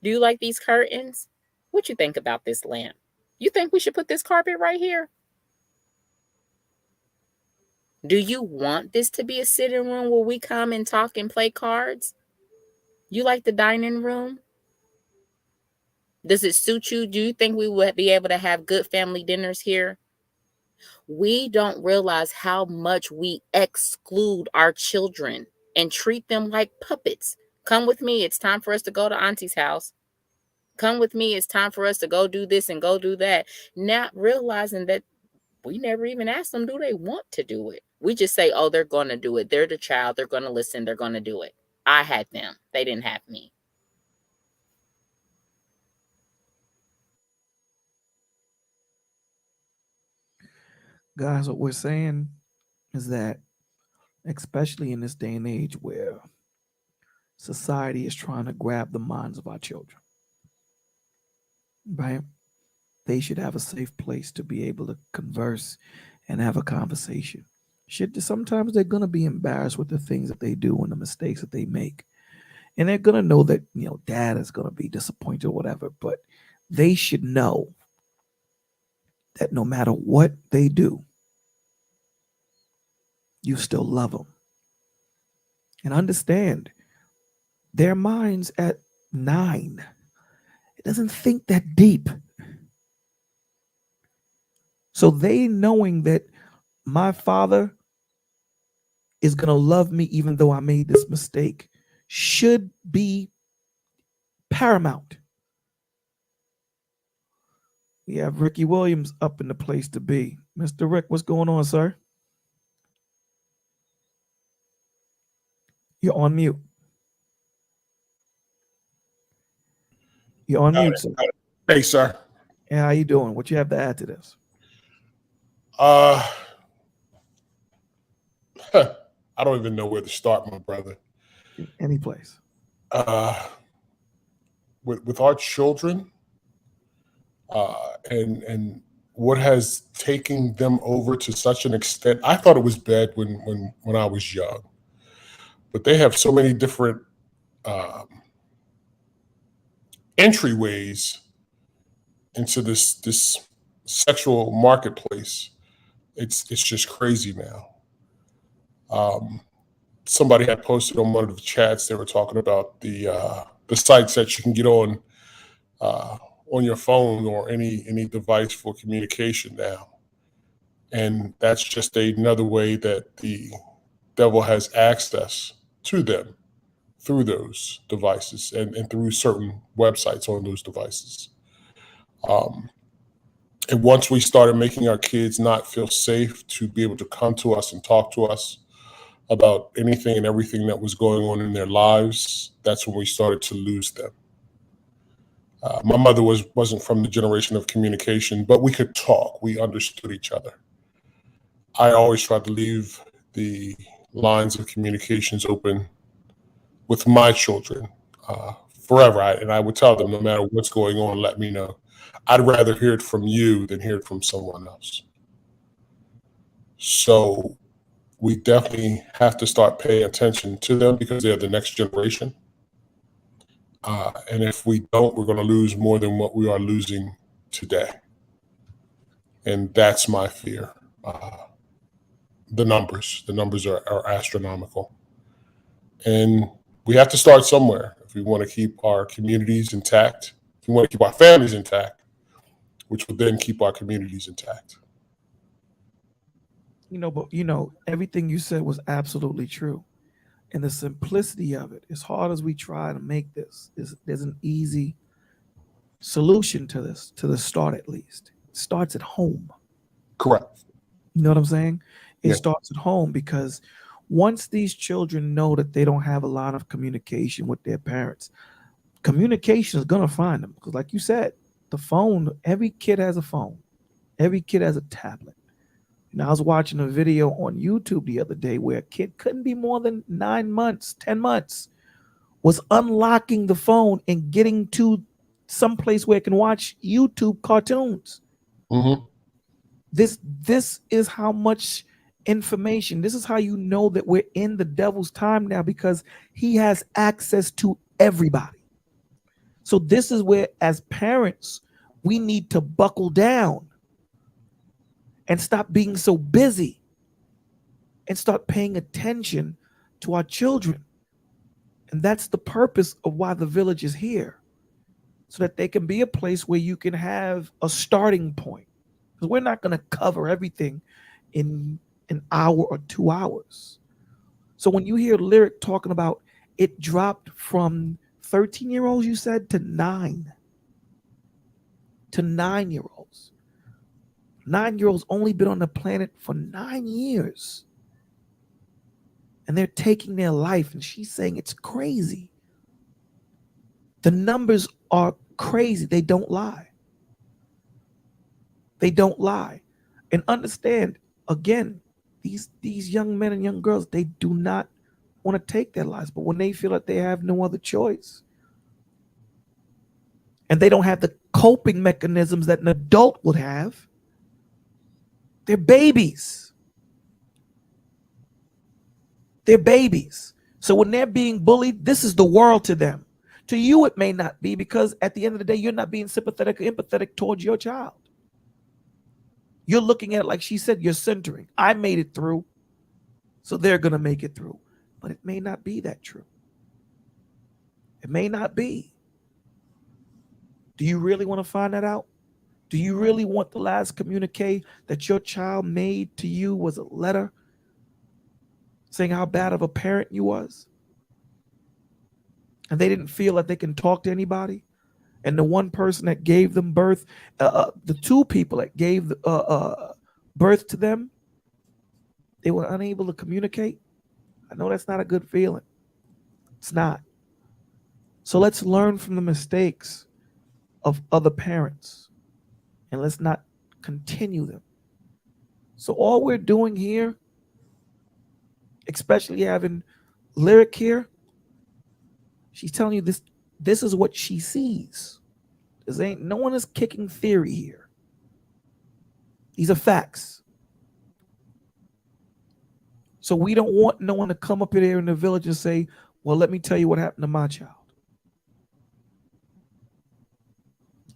Do you like these curtains? What you think about this lamp? You think we should put this carpet right here? Do you want this to be a sitting room where we come and talk and play cards? You like the dining room? Does it suit you? Do you think we would be able to have good family dinners here? We don't realize how much we exclude our children and treat them like puppets. Come with me. It's time for us to go to Auntie's house. Come with me. It's time for us to go do this and go do that. Not realizing that we never even ask them, do they want to do it? We just say, oh, they're going to do it. They're the child. They're going to listen. They're going to do it. I had them. They didn't have me. Guys, what we're saying is that, especially in this day and age where society is trying to grab the minds of our children, right? They should have a safe place to be able to converse and have a conversation. Sometimes they're gonna be embarrassed with the things that they do and the mistakes that they make. And they're gonna know that, dad is gonna be disappointed or whatever, but they should know that no matter what they do, you still love them. And understand their minds at 9. It doesn't think that deep. So they knowing that my father is going to love me even though I made this mistake should be paramount. We have Ricky Williams up in the place to be. Mr. Rick, what's going on, sir? You're on mute. You're on mute, sir. Hey, sir. And how you doing? What you have to add to this? I don't even know where to start, my brother. Any place. With our children, and what has taken them over to such an extent. I thought it was bad when I was young, but they have so many different entryways into this sexual marketplace. It's just crazy now. Somebody had posted on one of the chats. They were talking about the sites that you can get on your phone or any device for communication now, and that's just another way that the devil has access to them through those devices and through certain websites on those devices. And once we started making our kids not feel safe to be able to come to us and talk to us about anything and everything that was going on in their lives, that's when we started to lose them. My mother wasn't from the generation of communication, but we could talk. We understood each other. I always tried to leave the lines of communications open with my children forever. And I would tell them, no matter what's going on, let me know. I'd rather hear it from you than hear it from someone else. So we definitely have to start paying attention to them because they're the next generation. And if we don't, we're going to lose more than what we are losing today. And that's my fear. The numbers are astronomical. And we have to start somewhere if we want to keep our communities intact, if we want to keep our families intact, which will then keep our communities intact. But everything you said was absolutely true. And the simplicity of it, as hard as we try to make this, there's an easy solution to this, to the start at least. It starts at home. Correct. You know what I'm saying? It Yeah. starts at home because once these children know that they don't have a lot of communication with their parents, communication is going to find them. Because like you said, the phone, every kid has a phone. Every kid has a tablet. And I was watching a video on YouTube the other day where a kid couldn't be more than 9 months, 10 months, was unlocking the phone and getting to some place where it can watch YouTube cartoons. Mm-hmm. This is how much information. This is how you know that we're in the devil's time now, because he has access to everybody. So this is where, as parents, we need to buckle down and stop being so busy and start paying attention to our children. And that's the purpose of why the village is here, so that they can be a place where you can have a starting point. Because we're not going to cover everything in an hour or 2 hours. So when you hear Lyric talking about it dropped from 13-year-olds, you said, to 9-year-olds. 9-year-olds only been on the planet for 9 years. And they're taking their life. And she's saying it's crazy. The numbers are crazy. They don't lie. They don't lie. And understand, again, these young men and young girls, they do not want to take their lives. But when they feel that they have no other choice, and they don't have the coping mechanisms that an adult would have, they're babies. They're babies. So when they're being bullied, this is the world to them. To you, it may not be, because at the end of the day, you're not being sympathetic or empathetic towards your child. You're looking at it like she said, you're centering. I made it through, so they're going to make it through. But it may not be that true. It may not be. Do you really want to find that out? Do you really want the last communique that your child made to you was a letter saying how bad of a parent you was? And they didn't feel that they can talk to anybody? And the one person that gave them birth, the two people that gave birth to them, they were unable to communicate. I know that's not a good feeling. It's not. So let's learn from the mistakes. of other parents, and let's not continue them. So all we're doing here, especially having Lyric here, she's telling you this is what she sees. No one is kicking theory here. These are facts. So we don't want no one to come up here in the village and say, well, let me tell you what happened to my child.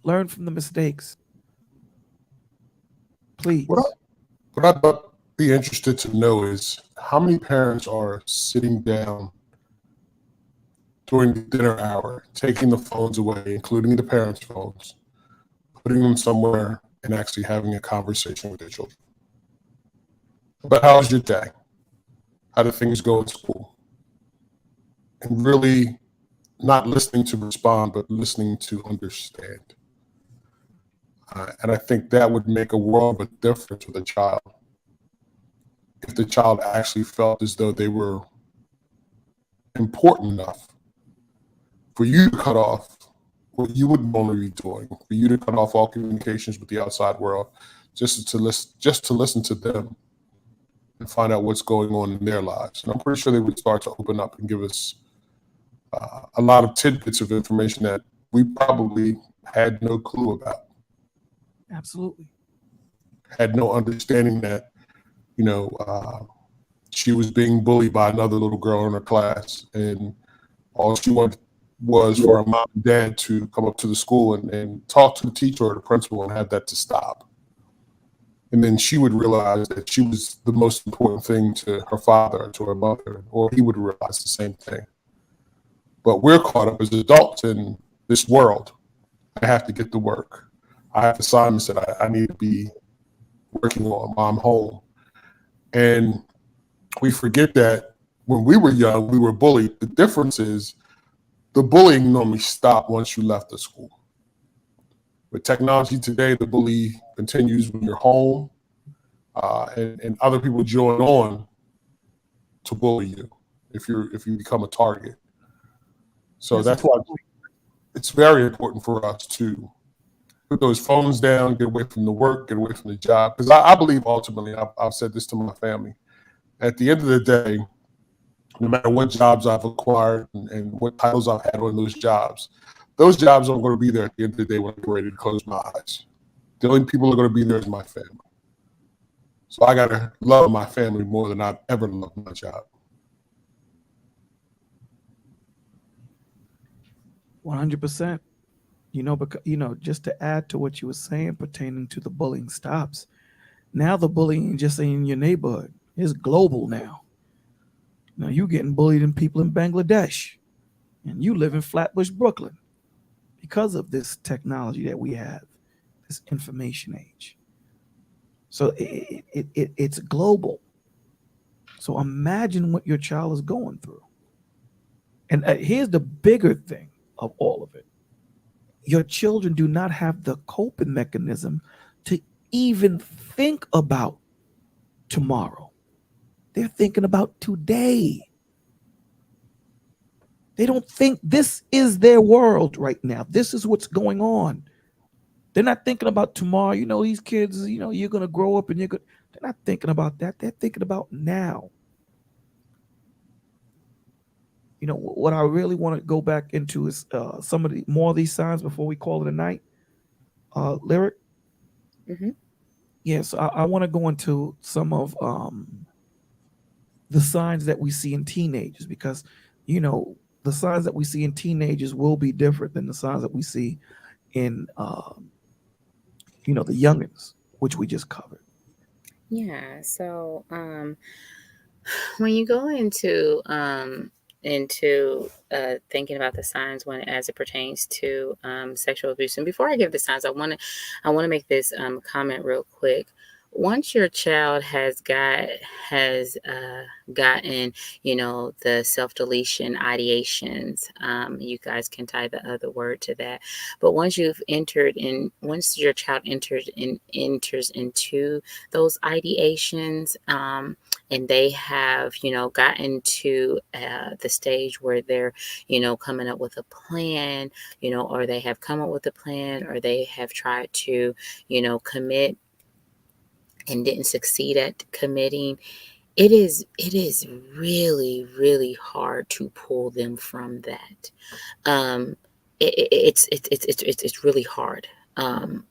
Learn from the mistakes. Please. What I'd be interested to know is how many parents are sitting down during the dinner hour, taking the phones away, including the parents' phones, putting them somewhere and actually having a conversation with their children. But how was your day? How did things go at school? And really not listening to respond, but listening to understand. And I think that would make a world of a difference with a child. If the child actually felt as though they were important enough for you to cut off what you would normally be doing, for you to cut off all communications with the outside world, just to listen to them and find out what's going on in their lives. And I'm pretty sure they would start to open up and give us a lot of tidbits of information that we probably had no clue about. Absolutely. Had no understanding that, she was being bullied by another little girl in her class, and all she wanted was for her mom and dad to come up to the school and talk to the teacher or the principal and have that to stop. And then she would realize that she was the most important thing to her father or to her mother, or he would realize the same thing. But we're caught up as adults in this world. I have to get to work. I have assignments that I need to be working on while I'm home. And we forget that when we were young, we were bullied. The difference is the bullying normally stopped once you left the school. With technology today, the bully continues when you're home, and other people join on to bully you if you become a target. So that's why it's very important for us to put those phones down, get away from the work, get away from the job. Because I believe ultimately, I've said this to my family, at the end of the day, no matter what jobs I've acquired and what titles I've had on those jobs aren't going to be there at the end of the day when I'm ready to close my eyes. The only people who are going to be there is my family. So I got to love my family more than I've ever loved my job. 100%. Because just to add to what you were saying pertaining to the bullying stops. Now the bullying ain't just in your neighborhood. It's global now. Now you getting bullied in people in Bangladesh, and you live in Flatbush, Brooklyn, because of this technology that we have, this information age. So it's global. So imagine what your child is going through. And here's the bigger thing of all of it. Your children do not have the coping mechanism to even think about tomorrow. They're thinking about today. They don't think this is their world right now. This is what's going on. They're not thinking about tomorrow. These kids, you're going to grow up and they're not thinking about that. They're thinking about now. What I really want to go back into is some of the more of these signs before we call it a night. Lyric. Mm-hmm. Yes, I want to go into some of the signs that we see in teenagers, because the signs that we see in teenagers will be different than the signs that we see in the youngins, which we just covered. Yeah. So when you go into thinking about the signs as it pertains to sexual abuse, and before I give the signs, I want to make this comment real quick. Once your child has gotten, the self-deletion ideations, you guys can tie the other word to that. But once your child enters into those ideations, and they have, gotten to the stage where they're, coming up with a plan, or they have come up with a plan, or they have tried to, commit and didn't succeed at committing, it is really, really hard to pull them from that. um it's really hard,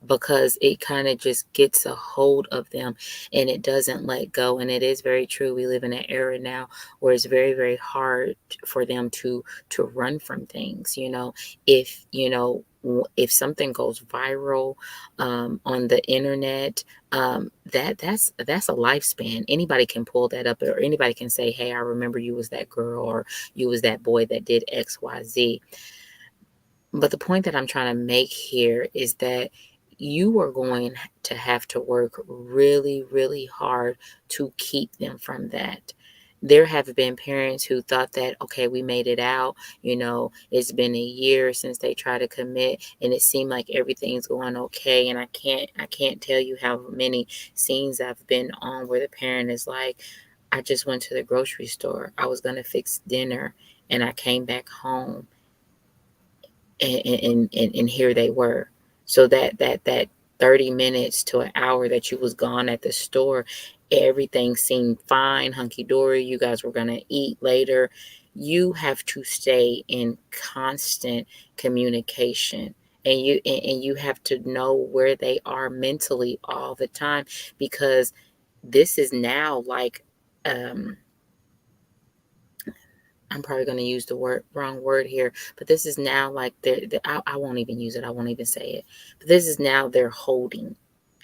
because it kind of just gets a hold of them and it doesn't let go. And it is very true, we live in an era now where it's very, very hard for them to run from things. If if something goes viral on the internet, that's a lifespan. Anybody can pull that up, or anybody can say, hey, I remember you was that girl, or you was that boy that did XYZ. But the point that I'm trying to make here is that you are going to have to work really, really hard to keep them from that. There have been parents who thought that, okay, we made it out. It's been a year since they tried to commit, and it seemed like everything's going okay. And I can't tell you how many scenes I've been on where the parent is like, I just went to the grocery store. I was going to fix dinner, and I came back home, and here they were. So that 30 minutes to an hour that you was gone at the store, everything seemed fine, hunky-dory. You guys were going to eat later. You have to stay in constant communication, and you have to know where they are mentally all the time, because this is now like, I'm probably going to use the wrong word here, but this is now like I won't even use it. I won't even say it. But this is now their holding,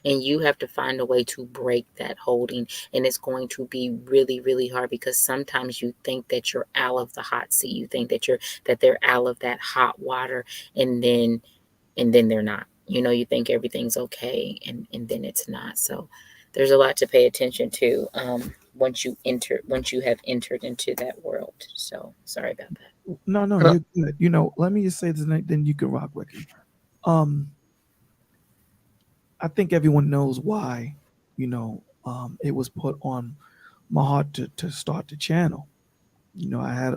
and you have to find a way to break that holding. And it's going to be really, really hard, because sometimes you think that you're out of the hot seat. You think that they're out of that hot water, and then they're not. You think everything's okay, and then it's not. So there's a lot to pay attention to, once you have entered into that world. So sorry about that. No, And I, you're good. Let me just say this, and then you can rock, Ricky. Um, I think everyone knows why, it was put on my heart to start the channel. I had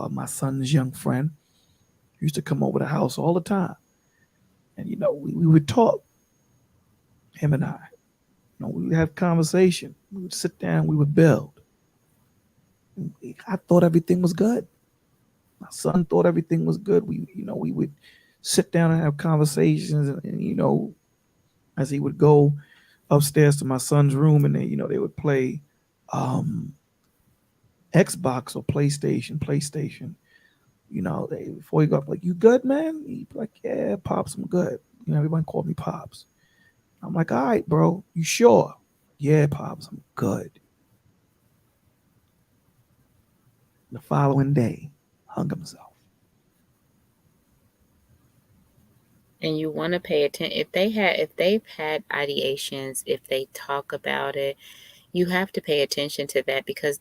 my son's young friend who used to come over the house all the time, and we would talk, him and I. We would have conversation. We would sit down. We would build. I thought everything was good. My son thought everything was good. We would sit down and have conversations, and as he would go upstairs to my son's room, and they would play Xbox or PlayStation. Before he got up, like, you good, man? He'd be like, yeah, Pops, I'm good. Everyone called me Pops. I'm like, all right, bro, you sure? Yeah, Pops, I'm good. The following day, hung himself. And you want to pay attention if they've had ideations, if they talk about it, you have to pay attention to that, because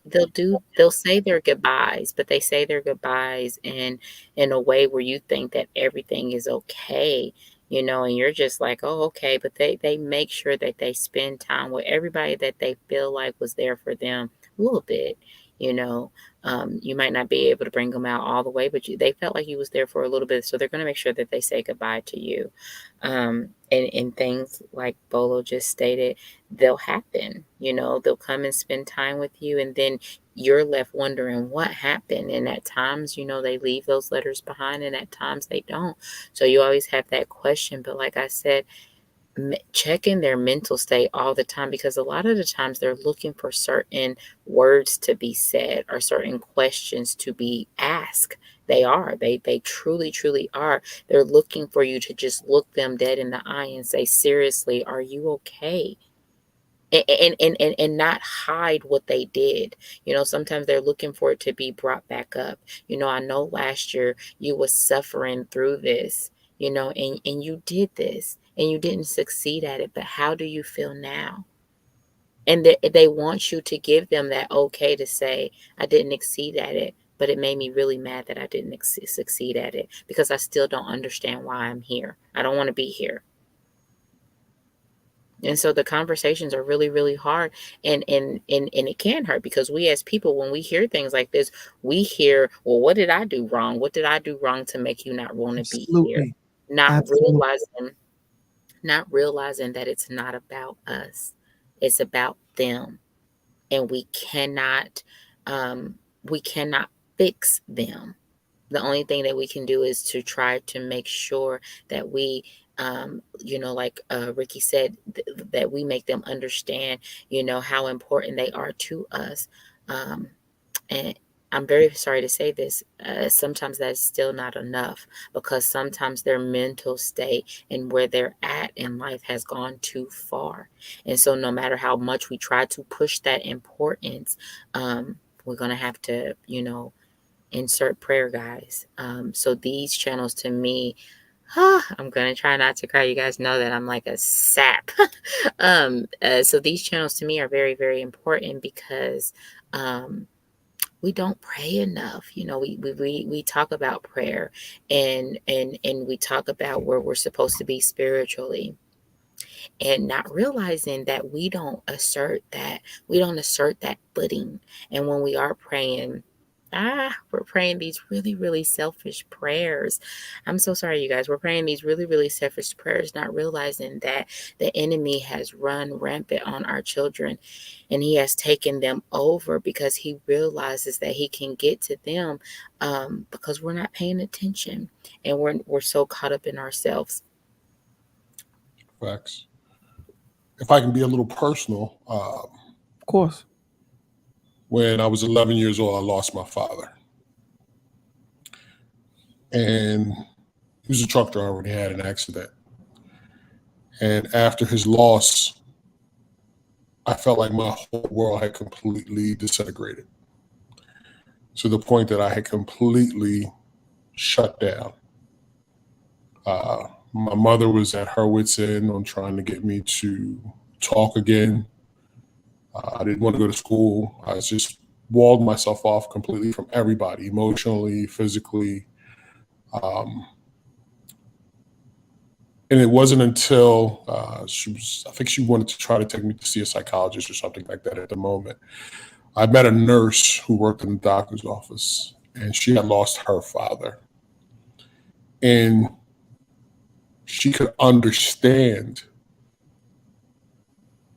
they'll say their goodbyes, but they say their goodbyes in a way where you think that everything is okay, and you're just like, oh, okay. But they make sure that they spend time with everybody that they feel like was there for them a little bit. you know you might not be able to bring them out all the way, but they felt like you was there for a little bit, so they're going to make sure that they say goodbye to you. And things like Bolo just stated, they'll happen. They'll come and spend time with you, and then you're left wondering what happened. And at times, they leave those letters behind, and at times they don't. So you always have that question. But like I said, checking their mental state all the time, because a lot of the times they're looking for certain words to be said or certain questions to be asked. They truly, truly are. They're looking for you to just look them dead in the eye and say, seriously, are you okay? And not hide what they did. Sometimes they're looking for it to be brought back up. I know last year you was suffering through this, and you did this and you didn't succeed at it, but how do you feel now? And they want you to give them that okay to say, I didn't exceed at it, but it made me really mad that I didn't succeed at it, because I still don't understand why I'm here. I don't want to be here. And so the conversations are really, really hard, and it can hurt, because we as people, when we hear things like this, we hear, well, what did I do wrong? What did I do wrong to make you not want to be here? Absolutely. Not Absolutely. realizing that it's not about us. It's about them. And we cannot fix them. The only thing that we can do is to try to make sure that we, like Ricky said, that we make them understand, how important they are to us. And I'm very sorry to say this, sometimes that's still not enough, because sometimes their mental state and where they're at in life has gone too far. And so no matter how much we try to push that importance, we're going to have to, insert prayer, guys. So these channels to me, I'm going to try not to cry. You guys know that I'm like a sap. So these channels to me are very, very important, because we don't pray enough. We talk about prayer, and we talk about where we're supposed to be spiritually, and not realizing that we don't assert that footing. And when we are praying, we're praying these really, really selfish prayers. I'm so sorry, you guys. We're praying these really, really selfish prayers, not realizing that the enemy has run rampant on our children, and he has taken them over, because he realizes that he can get to them, because we're not paying attention, and we're so caught up in ourselves. Facts. If I can be a little personal, Of course. when I was 11 years old, I lost my father. And he was a truck driver and he had an accident. And after his loss, I felt like my whole world had completely disintegrated, to the point that I had completely shut down. My mother was at her wit's end on trying to get me to talk again. I didn't want to go to school. I just walled myself off completely from everybody, emotionally, physically. And it wasn't until I think she wanted to try to take me to see a psychologist or something like that at the moment. I met a nurse who worked in the doctor's office, and she had lost her father. And she could understand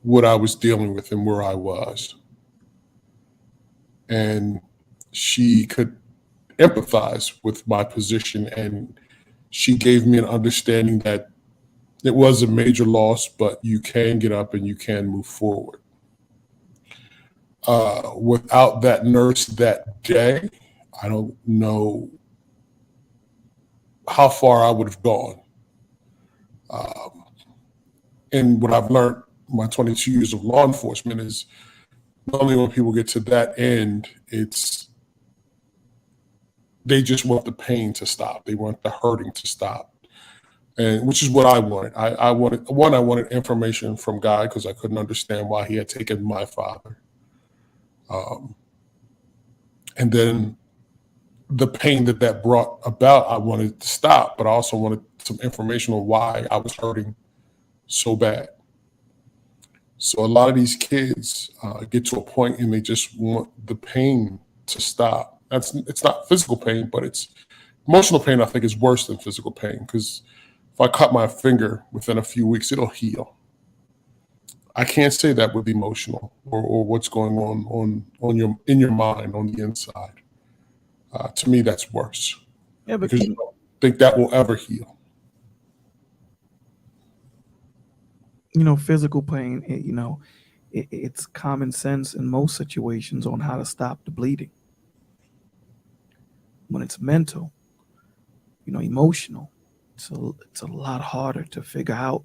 what I was dealing with and where I was. And she could empathize with my position, and she gave me an understanding that it was a major loss, but you can get up and you can move forward. Without that nurse that day, I don't know how far I would have gone. And what I've learned my 22 years of law enforcement is, not only when people get to that end, they just want the pain to stop. They want the hurting to stop. And which is what I wanted. I wanted information from God, because I couldn't understand why he had taken my father. And then the pain that brought about, I wanted to stop, but I also wanted some information on why I was hurting so bad. So a lot of these kids get to a point and they just want the pain to stop. It's not physical pain, but it's emotional pain. I think is worse than physical pain, because if I cut my finger within a few weeks, it'll heal. I can't say that with emotional or what's going on in your mind on the inside. To me, that's worse, Yeah, but because you don't think that will ever heal. physical pain, it's common sense in most situations on how to stop the bleeding. When it's mental, emotional, it's a lot harder to figure out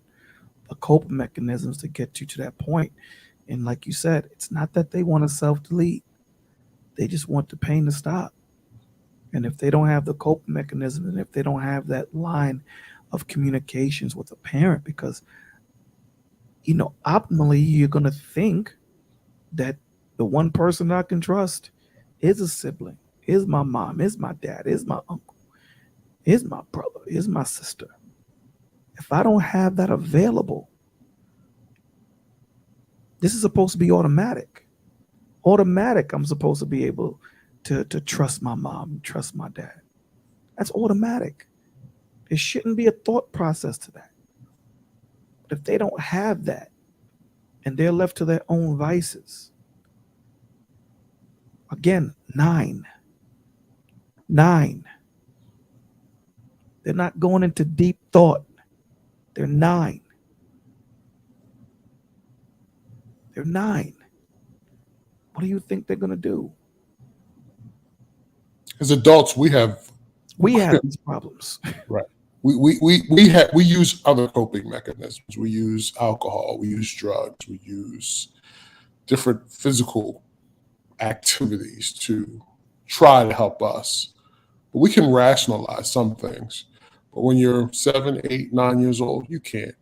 the coping mechanisms to get you to that point. And like you said, it's not that they want to self-delete. They just want the pain to stop. And if they don't have the coping mechanism, and if they don't have that line of communications with a parent, because optimally you're going to think that the one person I can trust is a sibling, is my mom, is my dad, is my uncle, is my brother, is my sister. If I don't have that available, This is supposed to be automatic. Automatic, I'm supposed to be able to trust my mom, trust my dad. That's automatic. There shouldn't be a thought process to that. But if they don't have that and they're left to their own vices, again, 9. They're not going into deep thought. They're 9. They're 9. What do you think they're going to do? As adults, we have these problems. right. We use other coping mechanisms. We use alcohol. We use drugs. We use different physical activities to try to help us. But we can rationalize some things. But when you're 7, 8, 9 years old, you can't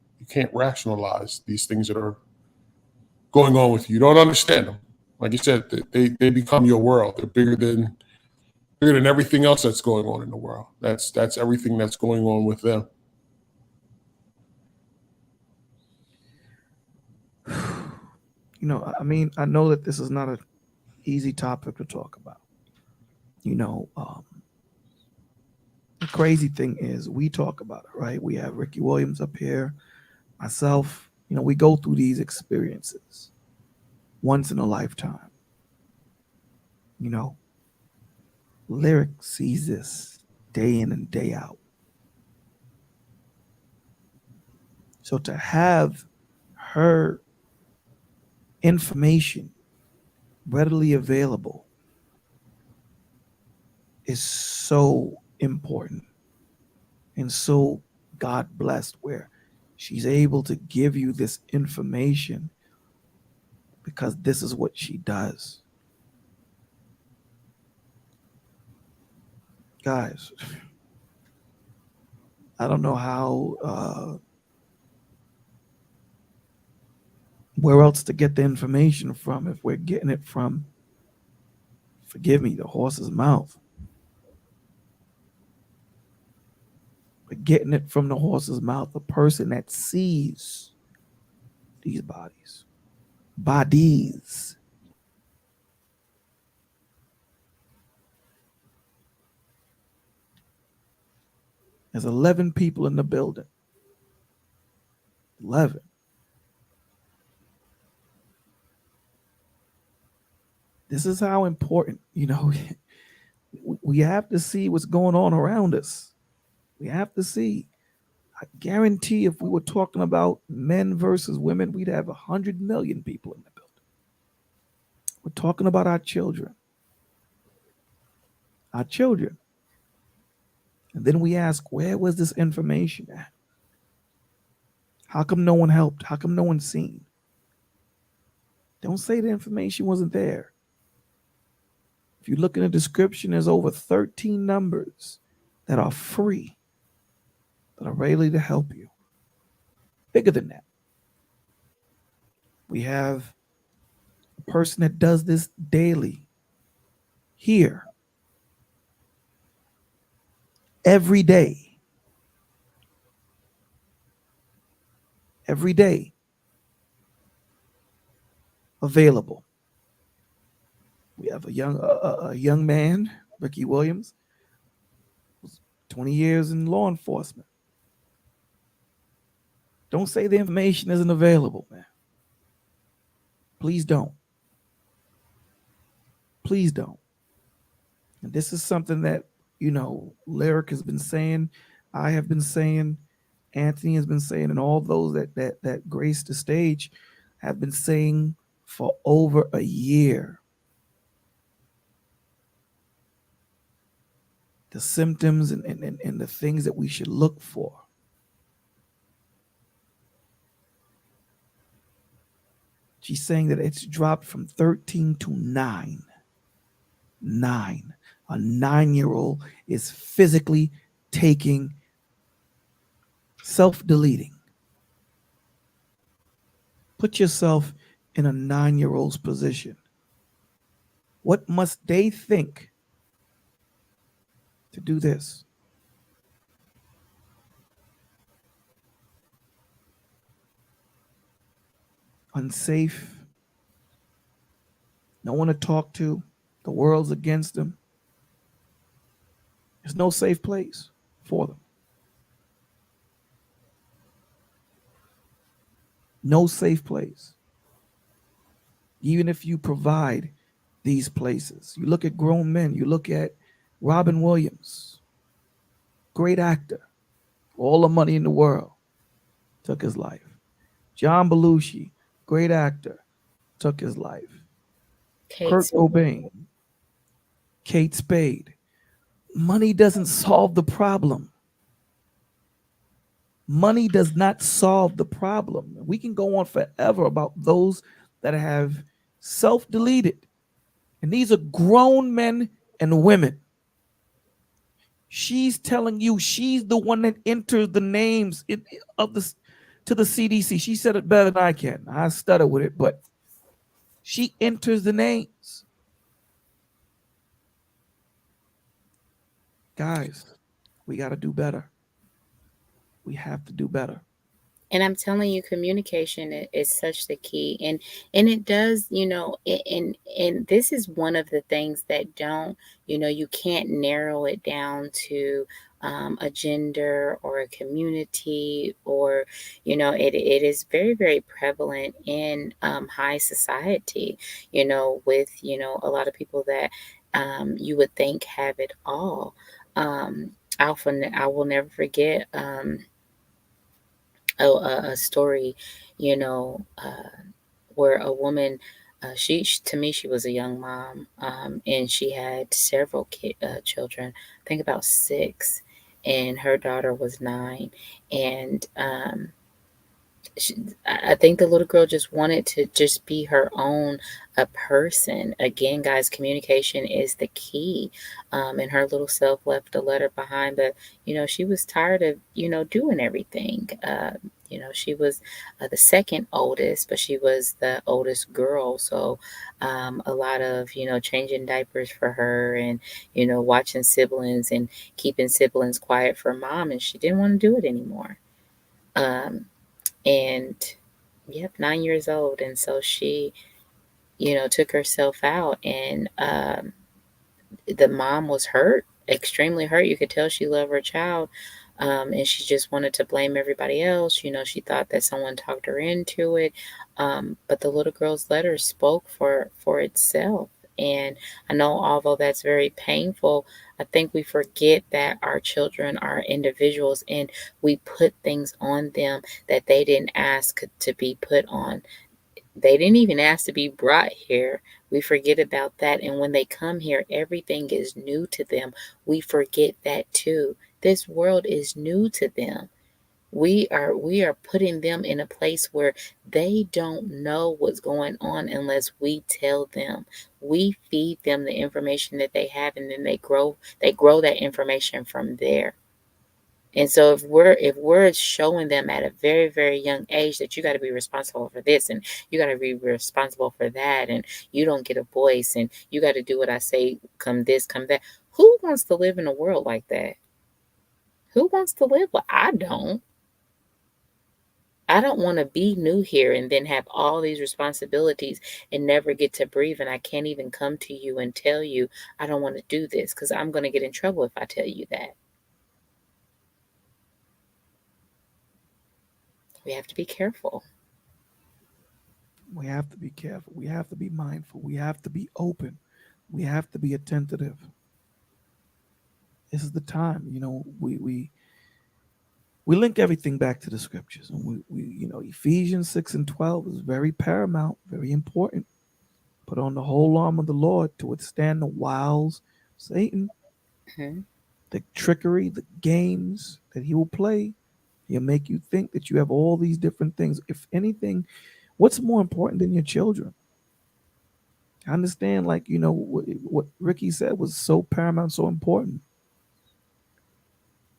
rationalize these things that are going on with you. You don't understand them. Like you said, they become your world. They're bigger than everything else that's going on in the world. That's everything that's going on with them. You know, I mean, I know that this is not an easy topic to talk about. You know, the crazy thing is we talk about it, right? We have Ricky Williams up here, myself. You know, we go through these experiences once in a lifetime. You know, Lyric sees this day in and day out. So to have her information readily available is so important and so God blessed, where she's able to give you this information because this is what she does. Guys, I don't know how, where else to get the information from if we're getting it from, forgive me, the horse's mouth. We're getting it from the horse's mouth, the person that sees these bodies. Bodies. There's 11 people in the building. 11. This is how important, you know, we have to see what's going on around us. We have to see. I guarantee if we were talking about men versus women, we'd have 100 million people in the building. We're talking about our children. Our children. And then we ask, where was this information at? How come no one helped? How come no one seen? Don't say the information wasn't there. If you look in the description, there's over 13 numbers that are free, that are ready to help you. Bigger than that. We have a person that does this daily here. Every day. Every day. Available. We have a young man, Ricky Williams, 20 years in law enforcement. Don't say the information isn't available, man. Please don't. Please don't. And this is something that, you know, Lyric has been saying, I have been saying, Anthony has been saying, and all those that grace the stage have been saying for over a year. The symptoms and the things that we should look for. She's saying that it's dropped from 13 to 9. 9. A 9-year-old is physically taking, self-deleting. Put yourself in a 9-year-old's position. What must they think to do this? Unsafe, no one to talk to. The world's against them. There's no safe place for them. No safe place. Even if you provide these places. You look at grown men, you look at Robin Williams, great actor, all the money in the world, took his life. John Belushi, great actor, took his life. Kurt Cobain, Kate Spade. Money doesn't solve the problem. Money does not solve the problem. We can go on forever about those that have self-deleted. And these are grown men and women. She's telling you she's the one that enters the names of the to the CDC. She said it better than I can. I stutter with it, but she enters the names. Guys, we got to do better. We have to do better. And I'm telling you, communication is such the key, and it does, and this is one of the things that don't, you can't narrow it down to a gender or a community, or it is very, very prevalent in high society, with a lot of people that you would think have it all. I will never forget. A story, where a woman, to me, she was a young mom, and she had several children, I think about 6, and her daughter was 9. And she, I think the little girl just wanted to just be her own a person. Again, guys, communication is the key. And her little self left a letter behind, but she was tired of doing everything. She was the second oldest, but she was the oldest girl, so a lot of changing diapers for her, and watching siblings and keeping siblings quiet for mom, and she didn't want to do it anymore. And yep, 9 years old. And so she, took herself out, and the mom was hurt, extremely hurt. You could tell she loved her child. And she just wanted to blame everybody else. She thought that someone talked her into it. But the little girl's letter spoke for itself. And I know, although that's very painful, I think we forget that our children are individuals, and we put things on them that they didn't ask to be put on. They didn't even ask to be brought here. We forget about that. And when they come here, everything is new to them. We forget that too. This world is new to them. We are putting them in a place where they don't know what's going on unless we tell them. We feed them the information that they have, and then they grow that information from there. And so if we're showing them at a very, very young age that you got to be responsible for this, and you got to be responsible for that, and you don't get a voice, and you got to do what I say, come this, come that. Who wants to live in a world like that? Who wants to live? Well, I don't. I don't want to be new here and then have all these responsibilities and never get to breathe. And I can't even come to you and tell you I don't want to do this, because I'm going to get in trouble if I tell you that. We have to be careful. We have to be careful. We have to be mindful. We have to be open. We have to be attentive. This is the time. We link everything back to the scriptures, and we Ephesians 6:12 is very paramount, very important. Put on the whole arm of the Lord to withstand the wiles of Satan, the trickery, the games that he will play. He'll make you think that you have all these different things. If anything, what's more important than your children? I understand, what Ricky said was so paramount, so important.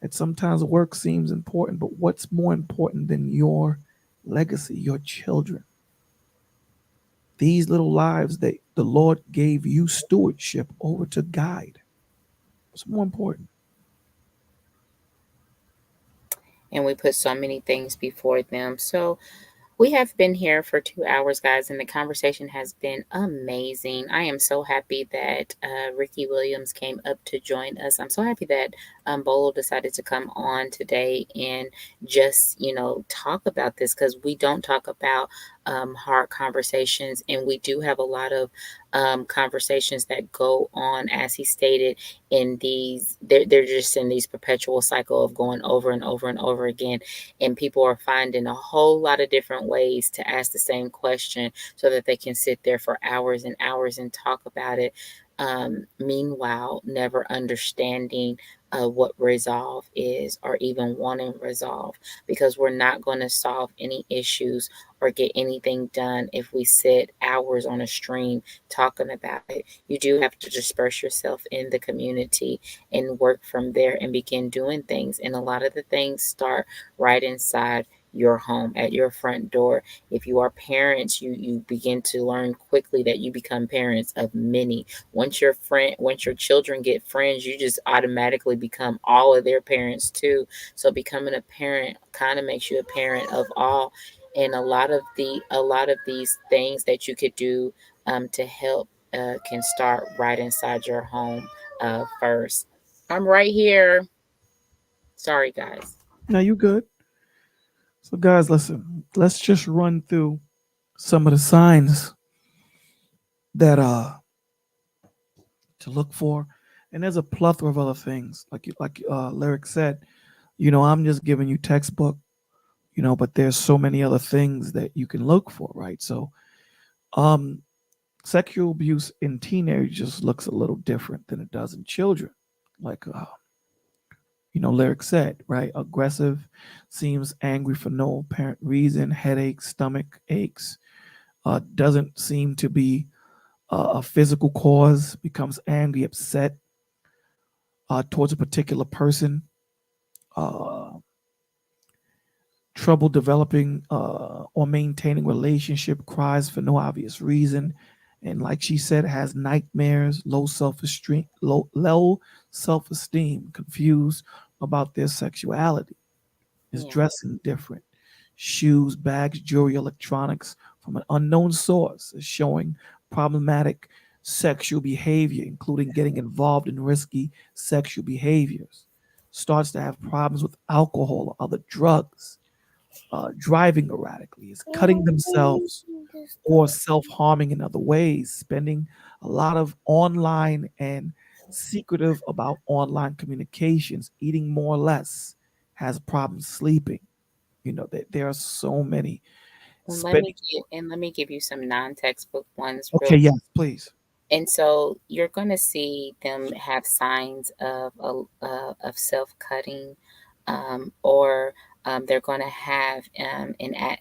That sometimes work seems important, but what's more important than your legacy, your children? These little lives that the Lord gave you stewardship over to guide. What's more important? And we put so many things before them. So We have been here for 2 hours, guys, and the conversation has been amazing. I am so happy that Ricky Williams came up to join us. I'm so happy that Bolo decided to come on today and just, talk about this, because we don't talk about hard conversations, and we do have a lot of conversations that go on, as he stated, in they're just in these perpetual cycle of going over and over and over again, and people are finding a whole lot of different ways to ask the same question so that they can sit there for hours and hours and talk about it. Meanwhile, never understanding what resolve is, or even wanting resolve, because we're not going to solve any issues or get anything done if we sit hours on a stream talking about it. You do have to disperse yourself in the community and work from there and begin doing things. And a lot of the things start right inside your home, at your front door. If you are parents, you begin to learn quickly that you become parents of many. Once your children get friends, you just automatically become all of their parents too. So becoming a parent kind of makes you a parent of all. And a lot of these things that you could do to help can start right inside your home first. I'm right here. Sorry, guys. Now you good. So guys, listen, let's just run through some of the signs that to look for. And there's a plethora of other things. Lyric said, I'm just giving you textbook, but there's so many other things that you can look for, right? So um sexual abuse in teenagers looks a little different than it does in children. Like Lyric said, right? Aggressive, seems angry for no apparent reason, headaches, stomach aches, doesn't seem to be a physical cause, becomes angry, upset towards a particular person, uh, trouble developing or maintaining relationship, cries for no obvious reason, and like she said, has nightmares, low self-esteem, confused about their sexuality, is Yeah. dressing different, shoes, bags, jewelry, electronics from an unknown source, is showing problematic sexual behavior, including getting involved in risky sexual behaviors, starts to have problems with alcohol or other drugs, driving erratically, is cutting themselves or self harming in other ways, spending a lot of online and secretive about online communications, eating more or less, has problems sleeping. There are so many. Spending. Let me give you some non-textbook ones Okay, real. yes, please. And so you're going to see them have signs of self-cutting, or they're going to have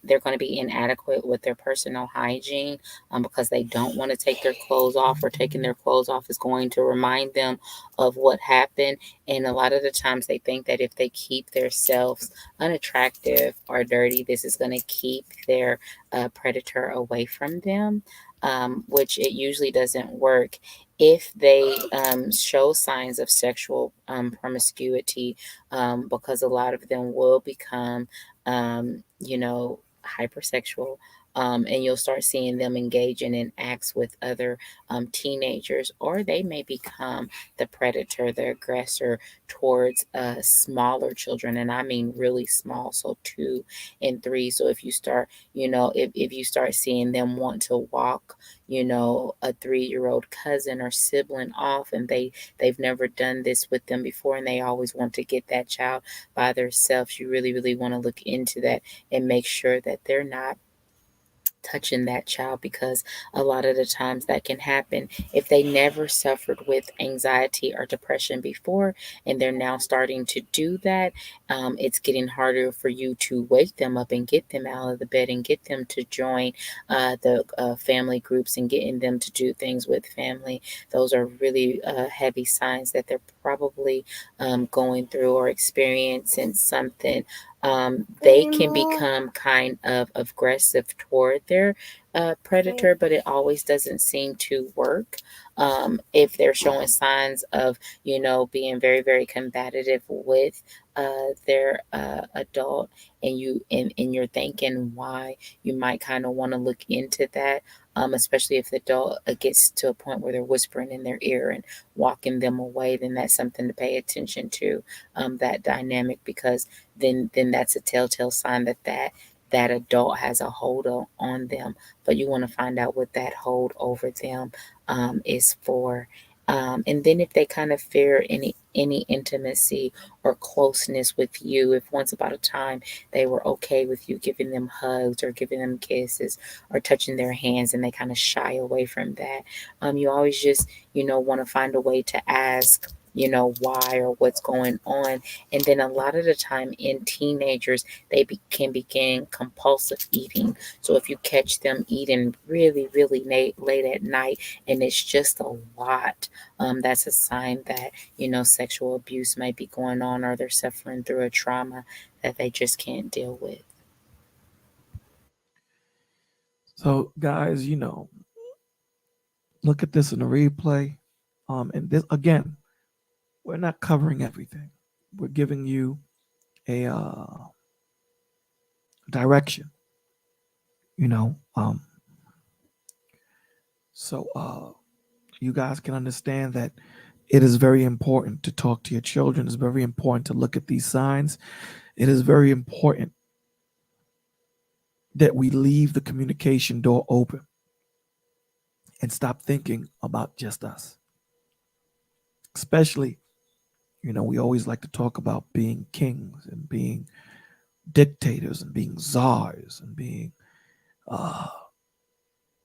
they're going to be inadequate with their personal hygiene, because they don't want to take their clothes off, or taking their clothes off is going to remind them of what happened. And a lot of the times they think that if they keep themselves unattractive or dirty, this is going to keep their predator away from them, which it usually doesn't work. If they show signs of sexual promiscuity, because a lot of them will become, hypersexual. And you'll start seeing them engaging in acts with other teenagers, or they may become the predator, the aggressor towards smaller children. And I mean really small, so 2 and 3. So if you start, if you start seeing them want to walk, a 3-year-old cousin or sibling off, and they've never done this with them before, and they always want to get that child by themselves, you really, really want to look into that and make sure that they're not touching that child, because a lot of the times that can happen if they never suffered with anxiety or depression before, and they're now starting to do that. It's getting harder for you to wake them up and get them out of the bed and get them to join the family groups and getting them to do things with family. Those are really heavy signs that they're probably going through or experiencing something. They can become kind of aggressive toward their predator, but it always doesn't seem to work. If they're showing signs of, being very, very combative with their adult, and you're thinking why, you might kind of want to look into that. Especially if the adult gets to a point where they're whispering in their ear and walking them away, then that's something to pay attention to, that dynamic, because then that's a telltale sign that adult has a hold on them. But you want to find out what that hold over them is for. And then if they kind of fear any intimacy or closeness with you, if once upon a time they were okay with you giving them hugs or giving them kisses or touching their hands, and they kind of shy away from that, you always just want to find a way to ask why or what's going on. And then a lot of the time in teenagers, they can begin compulsive eating. So if you catch them eating really, really late at night, and it's just a lot, that's a sign that sexual abuse might be going on, or they're suffering through a trauma that they just can't deal with. So, guys, look at this in the replay. And this, again, we're not covering everything. We're giving you a direction, so you guys can understand that it is very important to talk to your children. It's very important to look at these signs. It is very important that we leave the communication door open and stop thinking about just us. Especially, we always like to talk about being kings and being dictators and being czars and being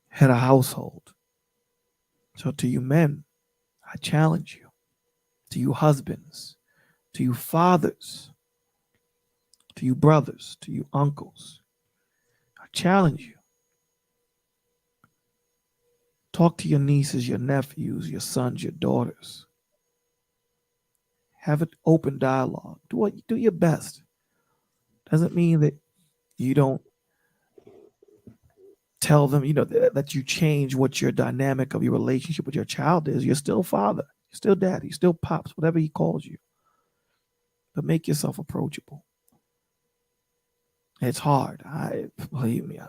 head of household. So to you men, I challenge you. To you husbands, to you fathers, to you brothers, to you uncles, I challenge you. Talk to your nieces, your nephews, your sons, your daughters. Have an open dialogue. Do your best. Doesn't mean that you don't tell them, that you change what your dynamic of your relationship with your child is. You're still father, you're still daddy, you're still pops, whatever he calls you. But make yourself approachable. It's hard. Believe me,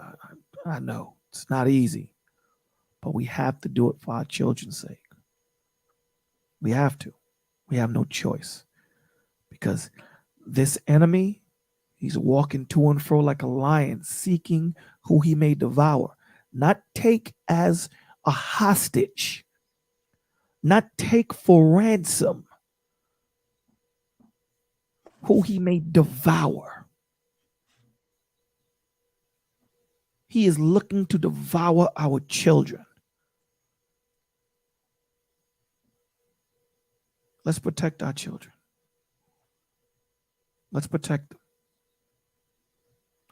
I know it's not easy, but we have to do it for our children's sake. We have to. We have no choice, because this enemy, he's walking to and fro like a lion, seeking who he may devour, not take as a hostage, not take for ransom, who he may devour. He is looking to devour our children. Let's protect our children. Let's protect them.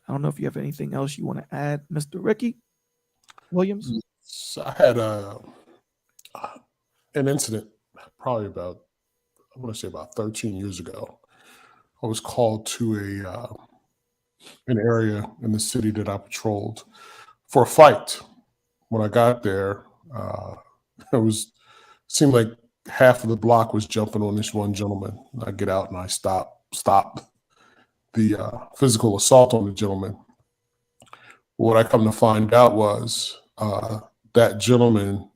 I don't know if you have anything else you want to add, Mr. Ricky Williams. So I had an incident probably about, I want to say about 13 years ago. I was called to an area in the city that I patrolled for a fight. When I got there, seemed like half of the block was jumping on this one gentleman. I get out and I stop the physical assault on the gentleman. What I come to find out was that gentleman,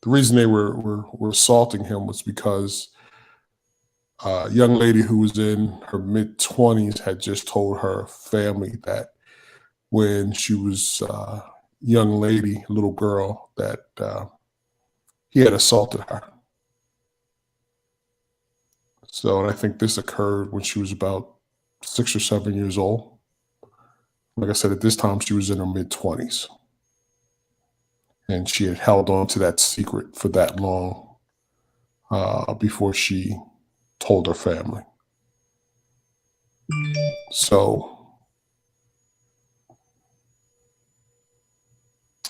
the reason they were assaulting him was because a young lady who was in her mid-20s had just told her family that when she was a young lady, little girl, that he had assaulted her. So, and I think this occurred when she was about 6 or 7 years old. Like I said, at this time, she was in her mid-20s. And she had held on to that secret for that long before she told her family. So,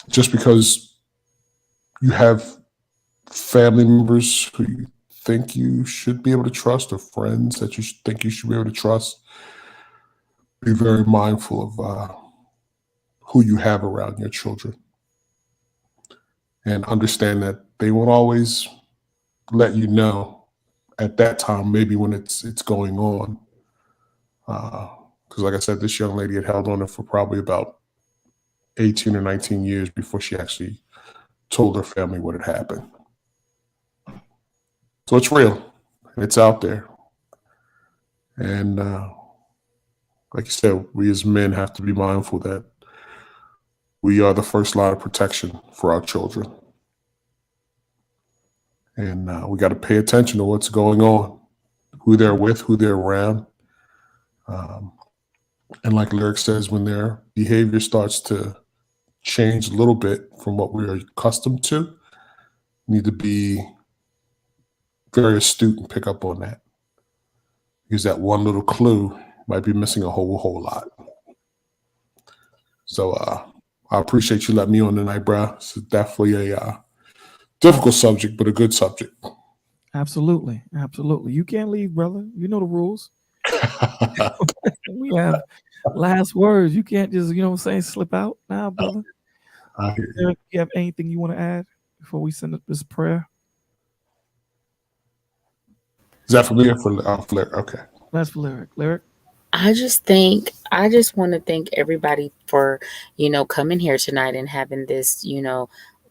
just because you have family members who you think you should be able to trust, or friends that you think you should be able to trust, be very mindful of who you have around your children. And understand that they won't always let you know at that time, maybe when it's going on. Because like I said, this young lady had held on it for probably about 18 or 19 years before she actually told her family what had happened. So it's real. It's out there. And like you said, we as men have to be mindful that we are the first line of protection for our children. And we got to pay attention to what's going on, who they're with, who they're around. And like Lyric says, when their behavior starts to change a little bit from what we're accustomed to, we need to be very astute and pick up on that. Because that one little clue might be missing a whole lot. So I appreciate you letting me on tonight, bro. It's definitely a difficult subject, but a good subject. Absolutely. Absolutely. You can't leave, brother. You know the rules. We have last words. You can't just, you know what I'm saying, slip out now, brother. Do you have anything you want to add before we send up this prayer? Is that for me or for Lyric? Okay. That's for Lyric. Lyric? I just want to thank everybody for, coming here tonight and having this,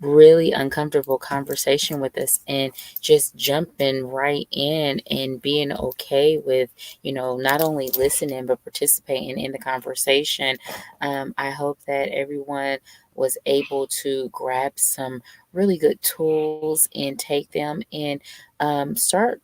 really uncomfortable conversation with us, and just jumping right in and being okay with, not only listening, but participating in the conversation. I hope that everyone was able to grab some really good tools and take them and start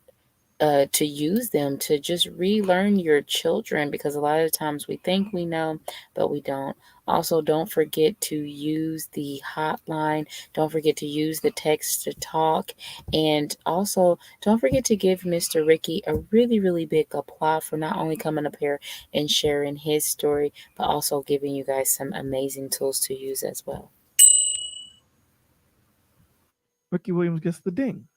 to use them to just relearn your children, because a lot of times we think we know, but we don't. Also, don't forget to use the hotline. Don't forget to use the text to talk. And also, don't forget to give Mr. Ricky a really, really big applause for not only coming up here and sharing his story, but also giving you guys some amazing tools to use as well. Ricky Williams gets the ding.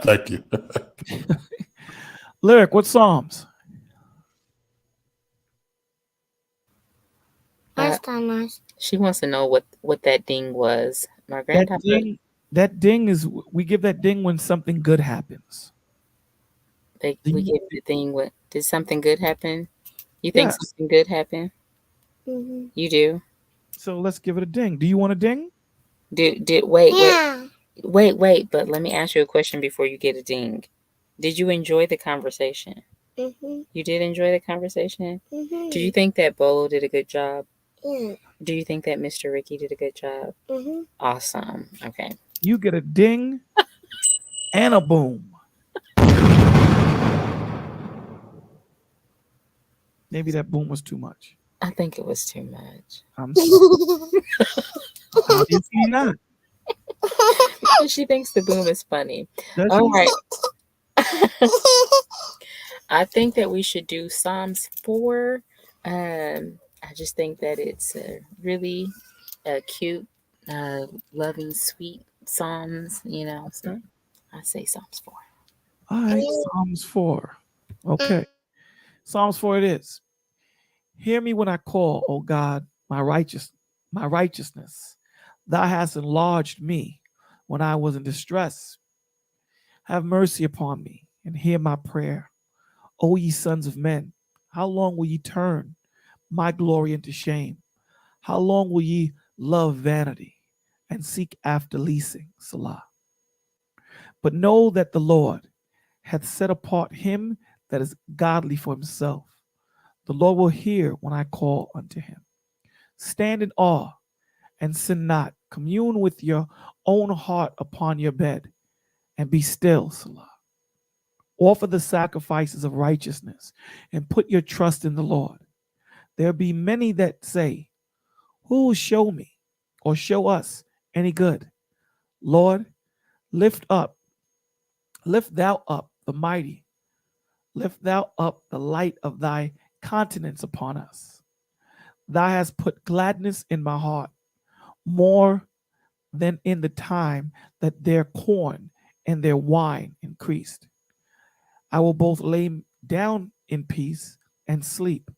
Thank you. Lyric, what Psalms? She wants to know what that ding was. My granddaughter. That ding is, we give that ding when something good happens. We give the ding. What did something good happen? You think something good happened? Mm-hmm. You do. So let's give it a ding. Do you want a ding? Wait. But let me ask you a question before you get a ding. Did you enjoy the conversation? Mm-hmm. You did enjoy the conversation? Mm-hmm. Do you think that Bolo did a good job? Yeah. Do you think that Mr. Ricky did a good job? Mm-hmm. Awesome. Okay. You get a ding and a boom. Maybe that boom was too much. I think it was too much. I'm sorry. Obviously not. She thinks the boom is funny. All right. I think that we should do Psalms 4. I just think that it's a really cute, loving, sweet Psalms, So I say Psalms 4. All right, Psalms 4. Okay. Psalms 4 it is. Hear me when I call, O God, my righteousness. Thou hast enlarged me when I was in distress. Have mercy upon me and hear my prayer. O ye sons of men, how long will ye turn my glory into shame? How long will ye love vanity and seek after leasing? Salah. But know that the Lord hath set apart him that is godly for himself. The Lord will hear when I call unto him. Stand in awe and sin not. Commune with your own heart upon your bed and be still, Salah. Offer the sacrifices of righteousness and put your trust in the Lord. There be many that say, who will show me or show us any good? Lord, lift thou up the mighty. Lift thou up the light of thy countenance upon us. Thou hast put gladness in my heart, more than in the time that their corn and their wine increased. I will both lay down in peace and sleep,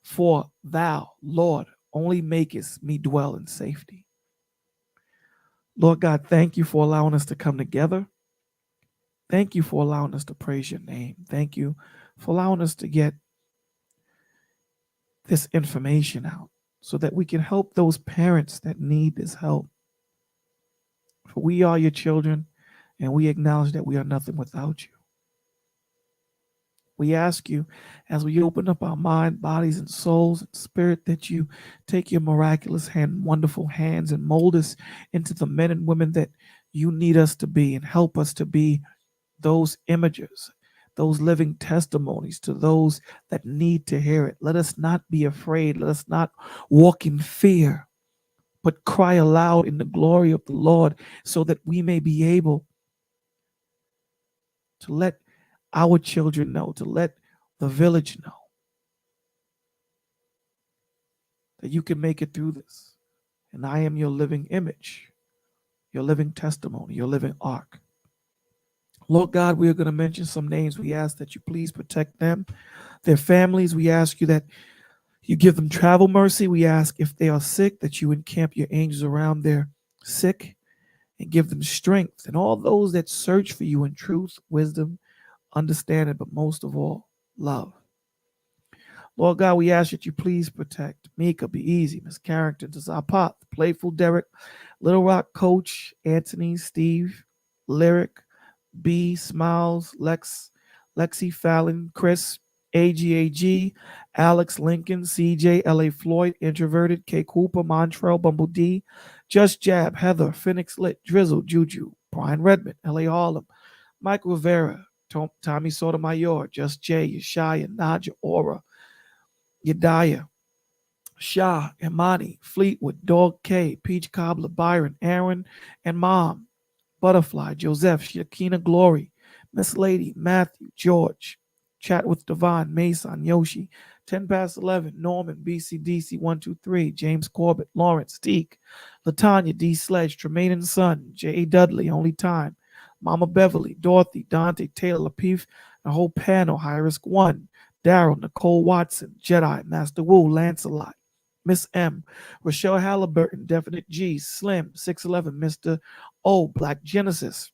For thou, Lord, only makest me dwell in safety. Lord God, thank you for allowing us to come together. Thank you for allowing us to praise your name. Thank you for allowing us to get this information out so that we can help those parents that need this help. For we are your children, and we acknowledge that we are nothing without you. We ask you, as we open up our mind, bodies, and souls and spirit, that you take your miraculous hand, wonderful hands, and mold us into the men and women that you need us to be, and help us to be those images, those living testimonies to those that need to hear it. Let us not be afraid. Let us not walk in fear, but cry aloud in the glory of the Lord, so that we may be able to let our children know, to let the village know that you can make it through this. And I am your living image, your living testimony, your living ark. Lord God, we are going to mention some names. We ask that you please protect them, their families. We ask you that you give them travel mercy. We ask if they are sick that you encamp your angels around their sick and give them strength. And all those that search for you in truth, wisdom, understanding, but most of all, love. Lord God, we ask that you please protect Mika, Be Easy, Miss Carrington, Zapat, Playful Derek, Little Rock Coach, Anthony, Steve, Lyric, B, Smiles, Lexi Fallon, Chris, AGAG, Alex Lincoln, CJ, LA Floyd, Introverted, K Cooper, Montrell, Bumble D, Just Jab, Heather, Phoenix Lit, Drizzle, Juju, Brian Redmond, LA Harlem, Mike Rivera, Tommy Sotomayor, Just Jay, Yeshaya, Naja, Aura, Yedaya, Shah, Imani, Fleetwood, Dog K, Peach Cobbler, Byron, Aaron, and Mom, Butterfly, Joseph, Shakina Glory, Miss Lady, Matthew, George, Chat with Devon, Mason, Yoshi, 10 past 11, Norman, BCDC 123, James Corbett, Lawrence, Teak, Latanya, D. Sledge, Tremaine and Son, J.A. Dudley, Only Time, Mama Beverly, Dorothy, Dante, Taylor, Lapeef, a whole panel, High Risk 1, Daryl, Nicole Watson, Jedi, Master Wu, Lancelot, Miss M, Rochelle Halliburton, Definite G, Slim, 611, Mr. O, Black Genesis,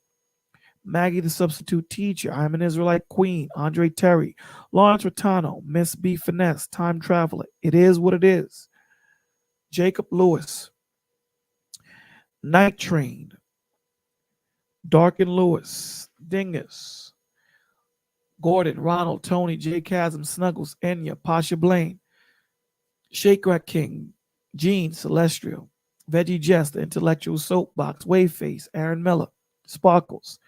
Maggie the Substitute Teacher, I'm an Israelite Queen, Andre Terry, Lawrence Rotano, Miss B Finesse, Time Traveler, It Is What It Is, Jacob Lewis, Night Train, Dark and Lewis, Dingus, Gordon, Ronald, Tony, J. Chasm, Snuggles, Enya, Pasha Blaine, Shake Rat King, Gene, Celestial, Veggie Jest, The Intellectual Soapbox, Waveface, Aaron Miller, Sparkles,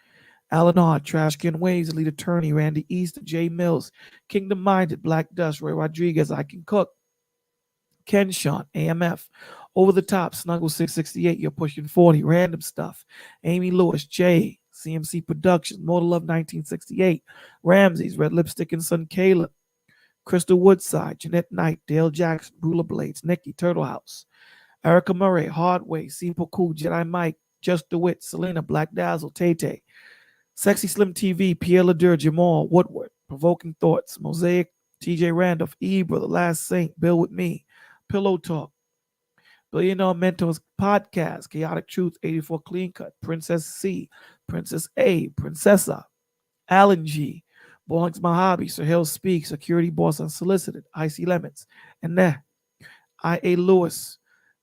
Alan Hart, Trashcan Waves, Elite Attorney, Randy Easter, Jay Mills, Kingdom Minded, Black Dust, Ray Rodriguez, I Can Cook, Ken Sean, AMF, Over the Top, Snuggle 668, You're Pushing 40, Random Stuff, Amy Lewis, Jay, CMC Productions, Motor Love 1968, Ramses, Red Lipstick and Son Caleb, Crystal Woodside, Jeanette Knight, Dale Jackson, Ruler Blades, Nikki, Turtle House, Erica Murray, Hardway, Simple Cool, Jedi Mike, Just DeWitt, Selena, Black Dazzle, Tay Tay, Sexy Slim TV, Pierre Ledur, Jamal, Woodward, Provoking Thoughts, Mosaic, TJ Randolph, Ebra, The Last Saint, Bill With Me, Pillow Talk, Billionaire Mentors Podcast, Chaotic Truth, 84 Clean Cut, Princess C, Princess A, Princessa, Alan G, Balling's My Hobby, Sahel Speaks, Security Boss Unsolicited, Icy Lemons, and I.A. Lewis,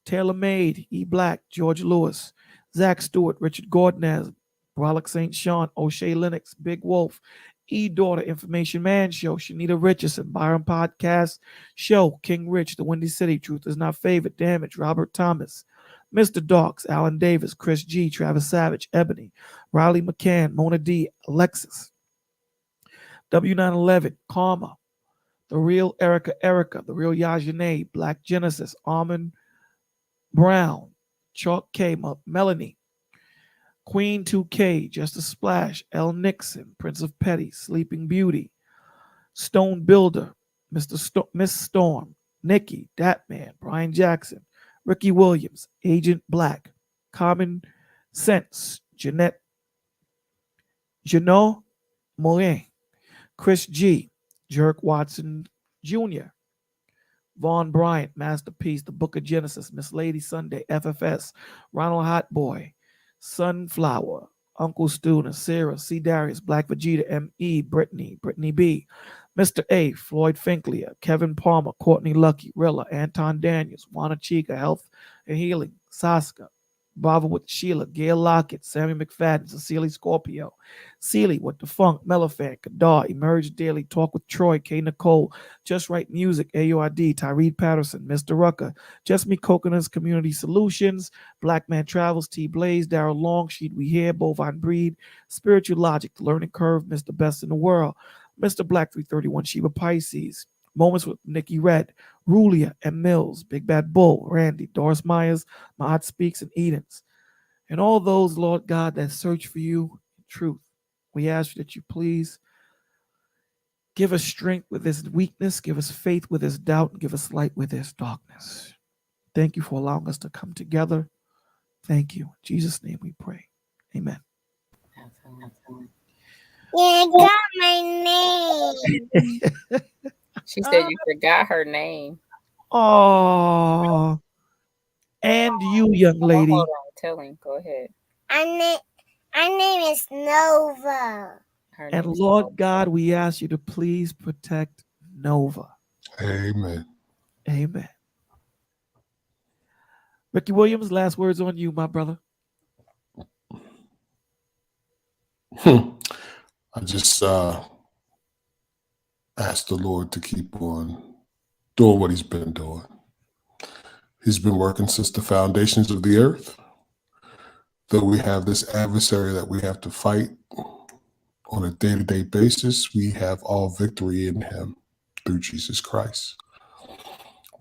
Taylor Made, E. Black, George Lewis, Zach Stewart, Richard Gordonez, Brolic St. Sean, O'Shea Lennox, Big Wolf, E. Daughter, Information Man Show, Shanita Richardson, Byron Podcast Show, King Rich, The Windy City, Truth Is Not Favored, Damage, Robert Thomas, Mr. Docs, Alan Davis, Chris G, Travis Savage, Ebony, Riley McCann, Mona D, Alexis, W911, Karma, The Real Erica, The Real Yajane, Black Genesis, Armand Brown, Chalk K, Melanie, Queen 2K, Just a Splash, L. Nixon, Prince of Petty, Sleeping Beauty, Stone Builder, Miss Storm, Nikki, Datman, Brian Jackson, Ricky Williams, Agent Black, Common Sense, Jeanette, Janot Morin, Chris G, Jerk Watson Jr., Vaughn Bryant, Masterpiece, The Book of Genesis, Miss Lady Sunday, FFS, Ronald Hot Boy, Sunflower, Uncle Stu, Sarah, C. Darius, Black Vegeta, M.E., Brittany B., Mr. A., Floyd Finklia, Kevin Palmer, Courtney Lucky, Rilla, Anton Daniels, Juana Chica, Health and Healing, Saska, Bravo with Sheila, Gail Lockett, Sammy McFadden, Cecilia Scorpio, Seeley with the Funk, Melifan, Kadar, Emerge Daily, Talk with Troy, K. Nicole, Just Right Music, AURD, Tyree Patterson, Mr. Rucker, Just Me Coconuts, Community Solutions, Black Man Travels, T. Blaze, Daryl Longsheet, We Hear, Bovine Breed, Spiritual Logic, The Learning Curve, Mr. Best in the World, Mr. Black 331, Sheba Pisces, Moments with Nikki Red, Rulia and Mills, Big Bad Bull, Randy, Doris Myers, Mahat Speaks, and Edens. And all those, Lord God, that search for you in truth. We ask you that you please give us strength with this weakness, give us faith with this doubt, and give us light with this darkness. Thank you for allowing us to come together. Thank you. In Jesus' name we pray. Amen. You got my name. She said you forgot her name. Oh, and you, young lady. Hold on, tell him. Go ahead. Our name is Nova. Her And name's Lord Nova. God, we ask you to please protect Nova. Amen. Amen. Ricky Williams, last words on you, my brother. I just ask the Lord to keep on doing what he's been doing. He's been working since the foundations of the earth. Though we have this adversary that we have to fight on a day-to-day basis, we have all victory in him through Jesus Christ.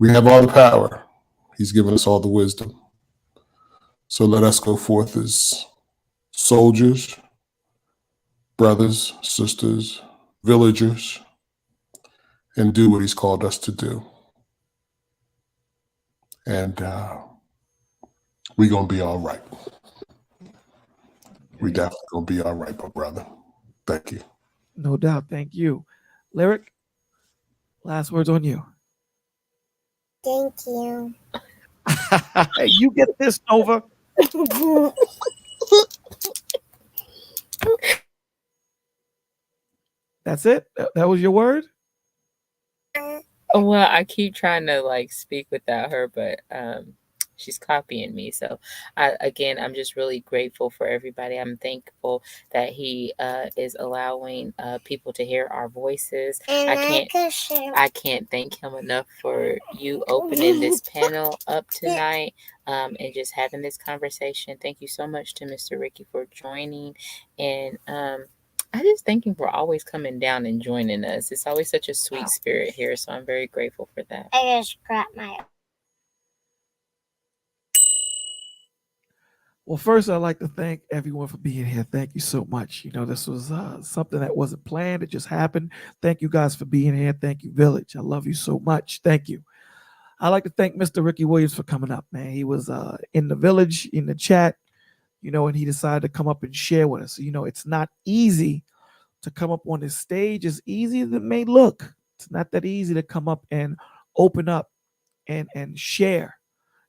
We have all the power. He's given us all the wisdom. So let us go forth as soldiers, brothers, sisters, villagers, and do what he's called us to do. And we're going to be all right. We definitely going to be all right, my brother. Thank you. No doubt. Thank you. Lyric, last words on you. Thank you. You get this, Nova. That's it? That was your word? Well, I keep trying to like speak without her, but she's copying me. So I'm just really grateful for everybody. I'm thankful that he is allowing people to hear our voices. And I can't thank him enough for you opening this panel up tonight and just having this conversation. Thank you so much to Mr. Ricky for joining. And I just thank him for always coming down and joining us. It's always such a sweet spirit here. So I'm very grateful for that. I just grabbed my. Well, first, I'd like to thank everyone for being here. Thank you so much. You know, this was something that wasn't planned. It just happened. Thank you guys for being here. Thank you, Village. I love you so much. Thank you. I'd like to thank Mr. Ricky Williams for coming up, man. He was in the Village, in the chat, you know, and he decided to come up and share with us. You know, it's not easy to come up on this stage, as easy as it may look. It's not that easy to come up and open up and share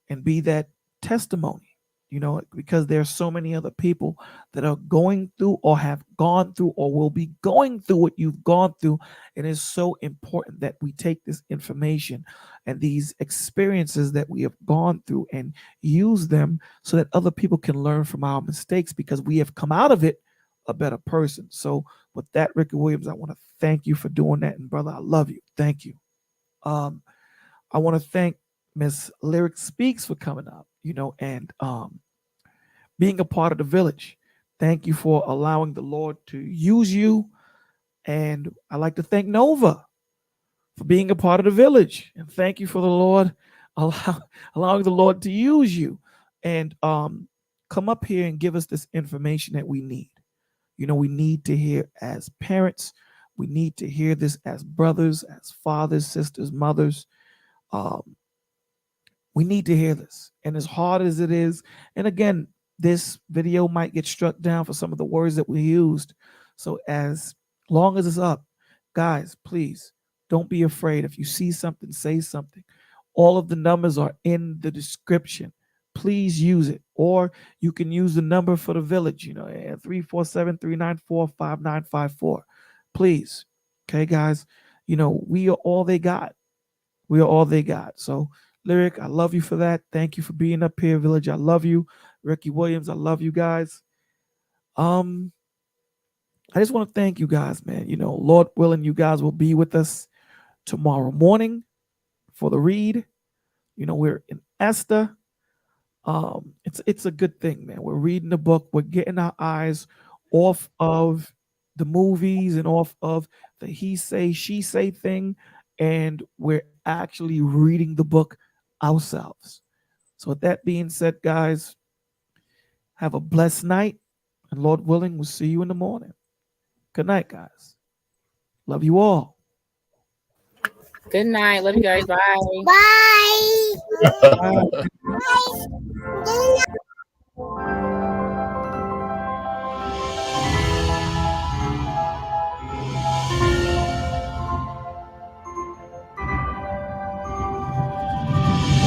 and be that testimony. You know, because there's so many other people that are going through or have gone through or will be going through what you've gone through. It is so important that we take this information and these experiences that we have gone through and use them so that other people can learn from our mistakes, because we have come out of it a better person. So with that, Ricky Williams, I want to thank you for doing that. And brother, I love you. Thank you. I want to thank Miss Lyric Speaks for coming up, you know, and being a part of the Village. Thank you for allowing the Lord to use you. And I'd like to thank Nova for being a part of the Village. And thank you for the Lord allowing the Lord to use you and come up here and give us this information that we need. You know, we need to hear as parents. We need to hear this as brothers, as fathers, sisters, mothers. We need to hear this. And as hard as it is, and again, this video might get struck down for some of the words that we used. So as long as it's up, guys, please don't be afraid. If you see something, say something. All of the numbers are in the description. Please use it. Or you can use the number for the village, 347-394-5954. Please. Okay, guys. We are all they got. We are all they got. So, Lyric, I love you for that. Thank you for being up here, Village. I love you. Ricky Williams, I love you guys. I just want to thank you guys, man. Lord willing, you guys will be with us tomorrow morning for the read. We're in Esther. It's a good thing, man. We're reading the book. We're getting our eyes off of the movies and off of the he say, she say thing, and we're actually reading the book ourselves. So with that being said, guys, have a blessed night, and Lord willing, we'll see you in the morning. Good night, guys. Love you all. Good night. Love you guys. Bye. Bye. Bye. Bye.